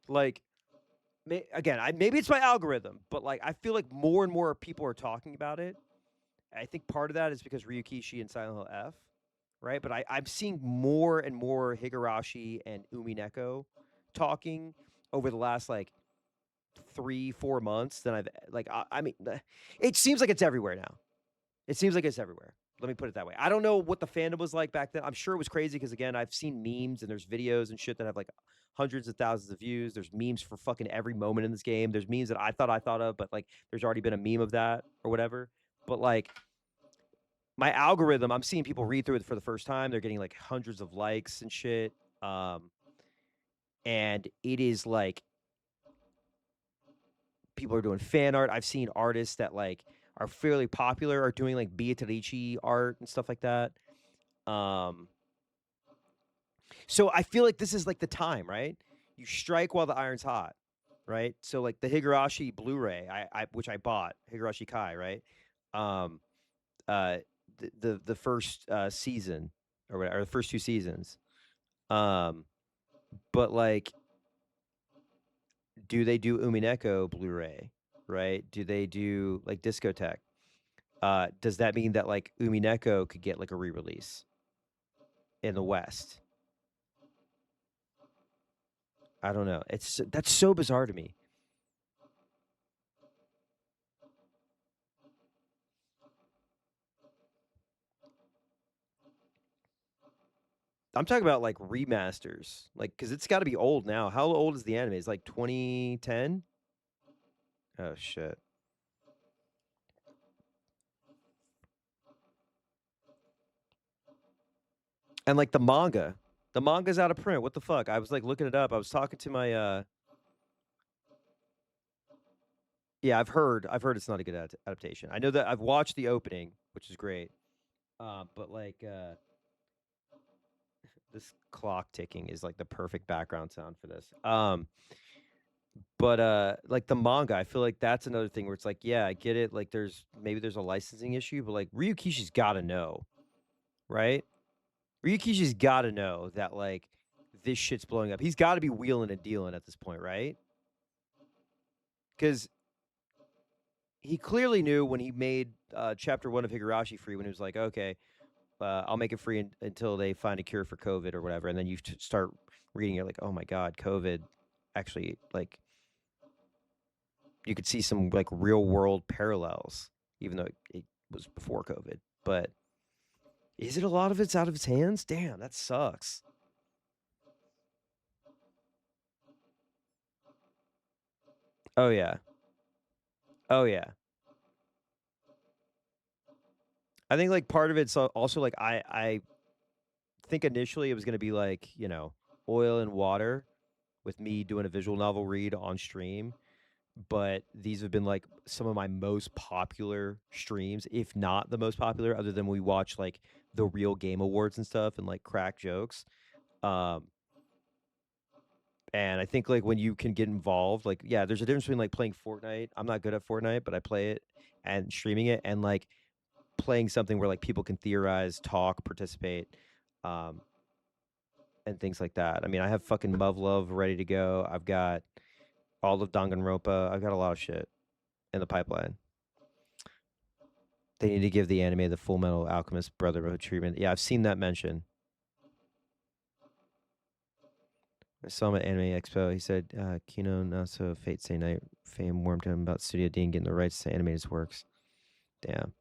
Like, again, maybe it's my algorithm, but like I feel like more and more people are talking about it. I think part of that is because Ryukishi and Silent Hill F, right? But I'm seeing more and more Higurashi and Umineko talking over the last like 3-4 months than I've like. I mean, it seems like it's everywhere now. It seems like it's everywhere. Let me put it that way. I don't know what the fandom was like back then. I'm sure it was crazy because again, I've seen memes and there's videos and shit that have like hundreds of thousands of views. There's memes for fucking every moment in this game. There's memes that I thought of, but like there's already been a meme of that or whatever. But like my algorithm, I'm seeing people read through it for the first time. They're getting like hundreds of likes and shit. And it is like people are doing fan art. I've seen artists that like are fairly popular are doing like Beatrice art and stuff like that. So I feel like this is like the time, right? You strike while the iron's hot, right? So like the Higurashi Blu-ray, which I bought, Higurashi Kai, right? Um, the first season or whatever, or the first 2 seasons. But like, do they do Umineko Blu-ray, right? Do they do like Discotheque? Does that mean that like Umineko could get like a re-release in the West? I don't know. That's so bizarre to me. I'm talking about like remasters, like because it's got to be old now. How old is the anime? It's like 2010. Oh shit. And like the manga's out of print. What the fuck? I was like looking it up. I was talking to my yeah, I've heard it's not a good adaptation. I know that I've watched the opening, which is great. But like this clock ticking is like the perfect background sound for this. But like the manga, I feel like that's another thing where it's like, yeah, I get it. Like there's a licensing issue, but like Ryukishi's got to know, right? Ryukishi's got to know that, like, this shit's blowing up. He's got to be wheeling and dealing at this point, right? Because he clearly knew when he made Chapter 1 of Higurashi free, when he was like, okay, I'll make it free until they find a cure for COVID or whatever. And then you start reading, you're like, oh my God, COVID actually, like, you could see some, like, real world parallels, even though it was before COVID. But is it a lot of it's out of its hands? Damn, that sucks. Oh, yeah. Oh, yeah. I think, like, part of it's also, like, I think initially it was going to be, like, you know, oil and water with me doing a visual novel read on stream. But these have been, like, some of my most popular streams, if not the most popular, other than we watch, like, the real game awards and stuff and, like, crack jokes. And I think, like, when you can get involved, like, yeah, there's a difference between, like, playing Fortnite. I'm not good at Fortnite, but I play it, and streaming it, and, like, playing something where, like, people can theorize, talk, participate, and things like that. I mean, I have fucking Muv-Luv ready to go. I've got all of Danganronpa. I've got a lot of shit in the pipeline. They need to give the anime the Full Metal Alchemist Brotherhood treatment. Yeah, I've seen that mention. I saw him at Anime Expo. He said, Kino Naso Fate Say Night fame warmed him about Studio Dean getting the rights to animate his works. Damn.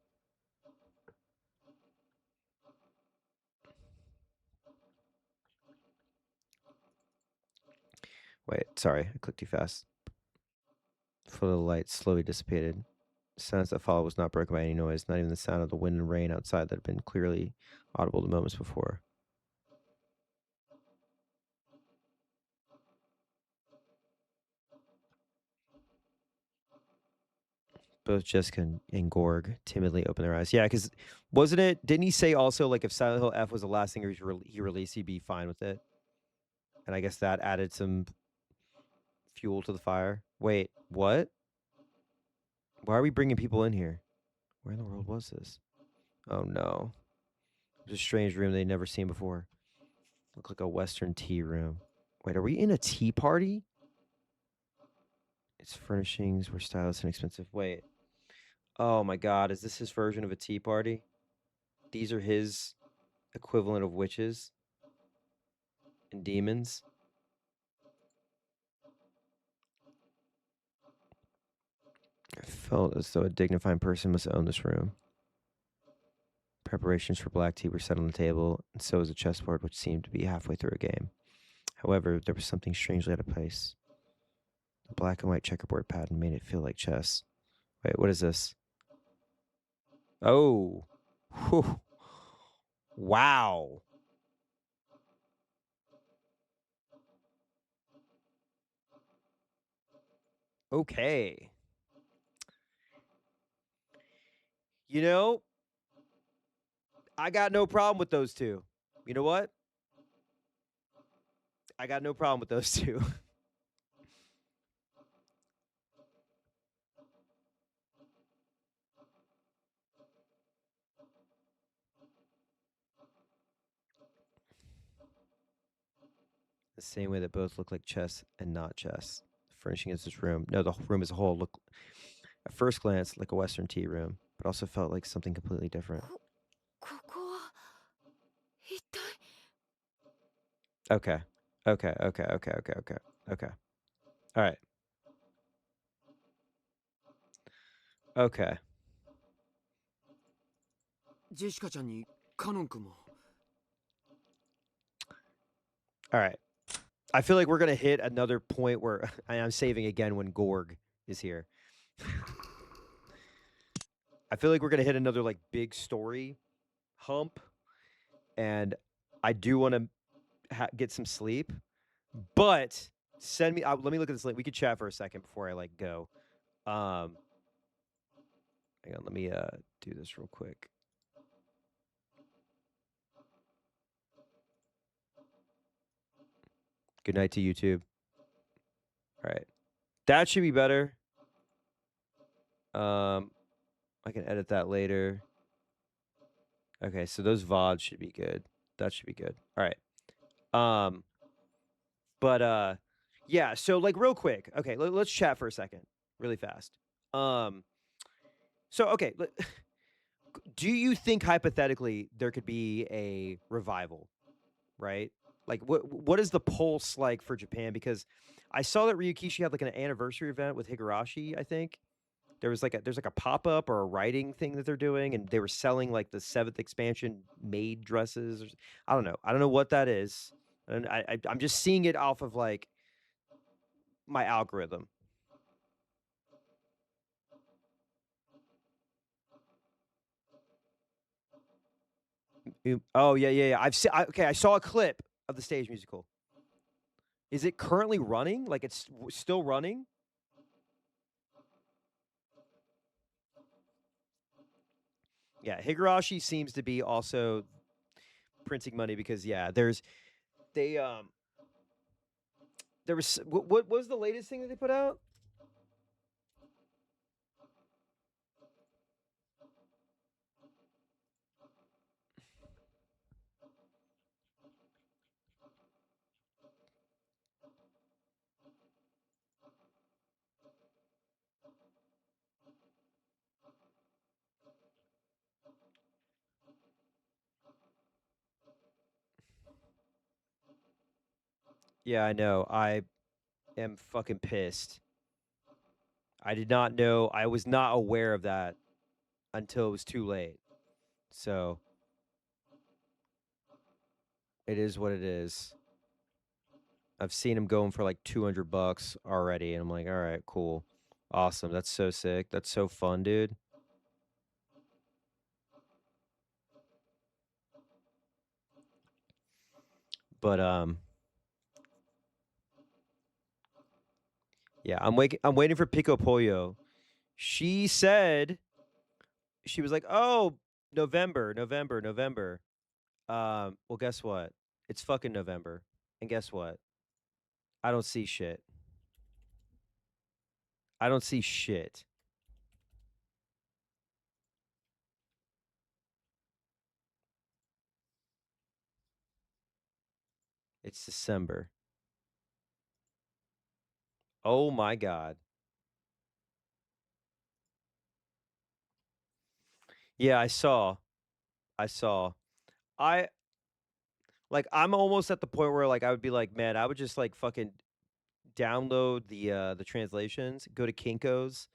Wait, sorry, I clicked too fast. Flood of the light slowly dissipated. The silence that followed was not broken by any noise, not even the sound of the wind and rain outside that had been clearly audible the moments before. Both Jessica and Gorg timidly opened their eyes. Yeah, because wasn't it? Didn't he say also, like, if Silent Hill F was the last thing he released, he'd be fine with it? And I guess that added some fuel to the fire. Wait, what? Why are we bringing people in here? Where in the world was this? Oh no. It was a strange room they'd never seen before. Looked like a Western tea room. Wait, are we in a tea party? Its furnishings were stylish and expensive. Wait. Oh my god, is this his version of a tea party? These are his equivalent of witches and demons? I felt as though a dignified person must own this room. Preparations for black tea were set on the table, and so was a chessboard which seemed to be halfway through a game. However, there was something strangely out of place. The black and white checkerboard pattern made it feel like chess. Wait, what is this? Oh. Whew. Wow. Okay. You know, I got no problem with those two. You know what? I got no problem with those two. The same way that both look like chess and not chess. The furnishing is this room. No, the room as a whole looked, at first glance, like a Western tea room, but also felt like something completely different. Okay. Okay. Okay. Okay. Okay. Okay. Okay. All right. Okay. ジェシカちゃんにカノン君も All right. I feel like we're gonna hit another point where I'm saving again when Gorg is here. I feel like we're gonna hit another, like, big story hump, and I do want to get some sleep. But send me. Let me look at this link. We could chat for a second before I, like, go. Hang on. Let me do this real quick. Good night to YouTube. All right, that should be better. I can edit that later. Okay, so those VODs should be good. That should be good. All right. But yeah. So like real quick. Okay, let's chat for a second, really fast. So okay, do you think hypothetically there could be a revival, right? Like what is the pulse like for Japan? Because I saw that Ryukishi had like an anniversary event with Higurashi, I think. There's like a pop-up or a writing thing that they're doing, and they were selling like the seventh expansion maid dresses. I don't know. I don't know what that is. And I'm just seeing it off of like my algorithm. Oh yeah. I've seen. Okay, I saw a clip of the stage musical. Is it currently running? Like it's still running? Yeah, Higurashi seems to be also printing money because yeah, they there was what was the latest thing that they put out? Yeah, I know. I am fucking pissed. I did not know. I was not aware of that until it was too late. So it is what it is. I've seen him going for like $200 already, and I'm like, all right, cool, awesome. That's so sick. That's so fun, dude. But yeah, I'm waiting for Pico Pollo. She said she was like, "Oh, November." Well, guess what? It's fucking November. And guess what? I don't see shit. I don't see shit. It's December. Oh my god. Yeah, I saw. I saw. I like I'm almost at the point where like I would be like, man, I would just like fucking download the translations, go to Kinko's,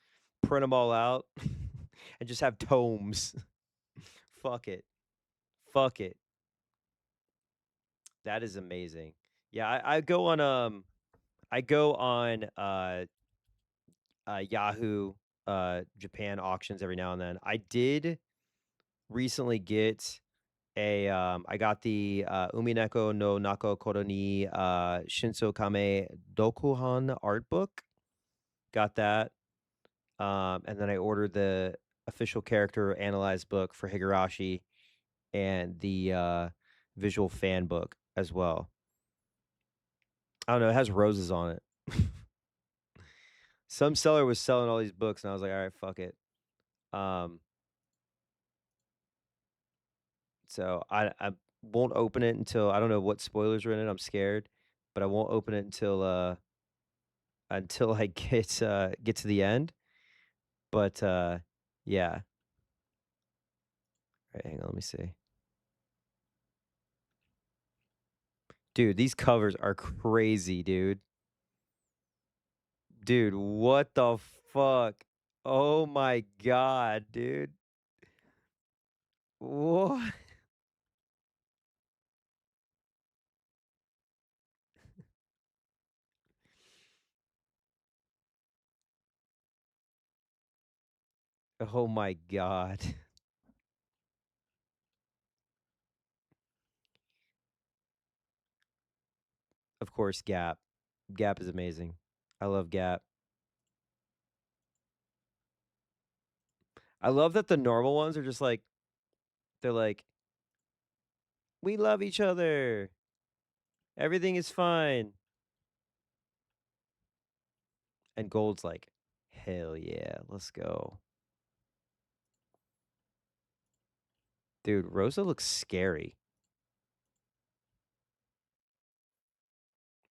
print them all out, and just have tomes. Fuck it. Fuck it. That is amazing. Yeah, I go on Yahoo Japan auctions every now and then. I did recently get I got the Umineko no Nako Koro ni Shinso Kame Dokuhan art book. Got that. And then I ordered the official character analyzed book for Higurashi and the visual fan book as well. I don't know, it has roses on it. Some seller was selling all these books and I was like, all right, fuck it. Um so I won't open it until I don't know what spoilers are in it. I'm scared, but I won't open it until I get to the end. But yeah. All right, hang on, let me see. Dude, these covers are crazy, dude. Dude, what the fuck? Oh my god, dude. What? Oh my god. Of course, Gap. Gap is amazing. I love Gap. I love that the normal ones are just like they're like, "We love each other. Everything is fine." And Gold's like, "Hell yeah, let's go." Dude, Rosa looks scary.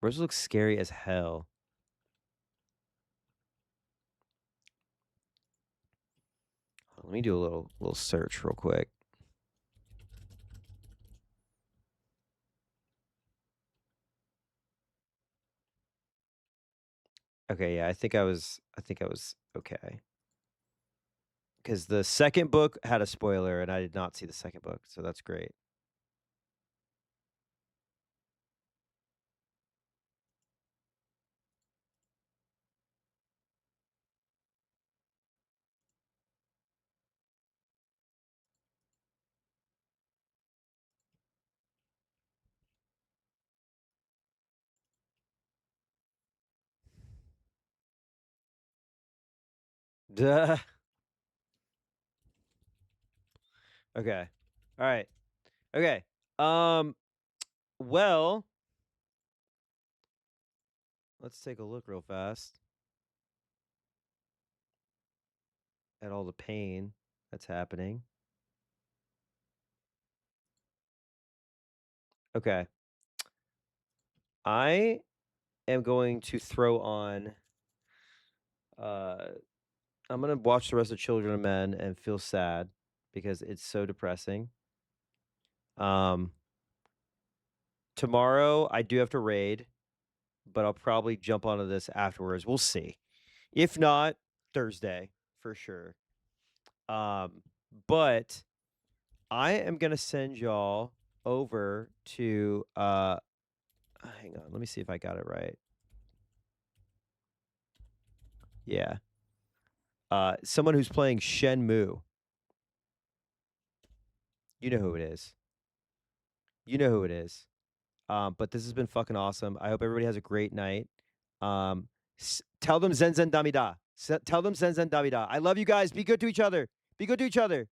Rose looks scary as hell. Let me do a little search real quick. Okay, yeah, I think I was okay. Because the second book had a spoiler, and I did not see the second book, so that's great. Duh. Okay. All right. Okay. Well, let's take a look real fast at all the pain that's happening. Okay. I am going to throw on I'm going to watch the rest of Children of Men and feel sad because it's so depressing. Tomorrow I do have to raid, but I'll probably jump onto this afterwards. We'll see. If not, Thursday for sure. But I am gonna send y'all over to hang on, let me see if I got it right. Yeah. Someone who's playing Shenmue. You know who it is. You know who it is. But this has been fucking awesome. I hope everybody has a great night. Tell them Zen Zen Damida. Tell them Zen Zen Damida. I love you guys. Be good to each other. Be good to each other.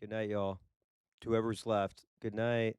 Good night, y'all. To whoever's left. Good night.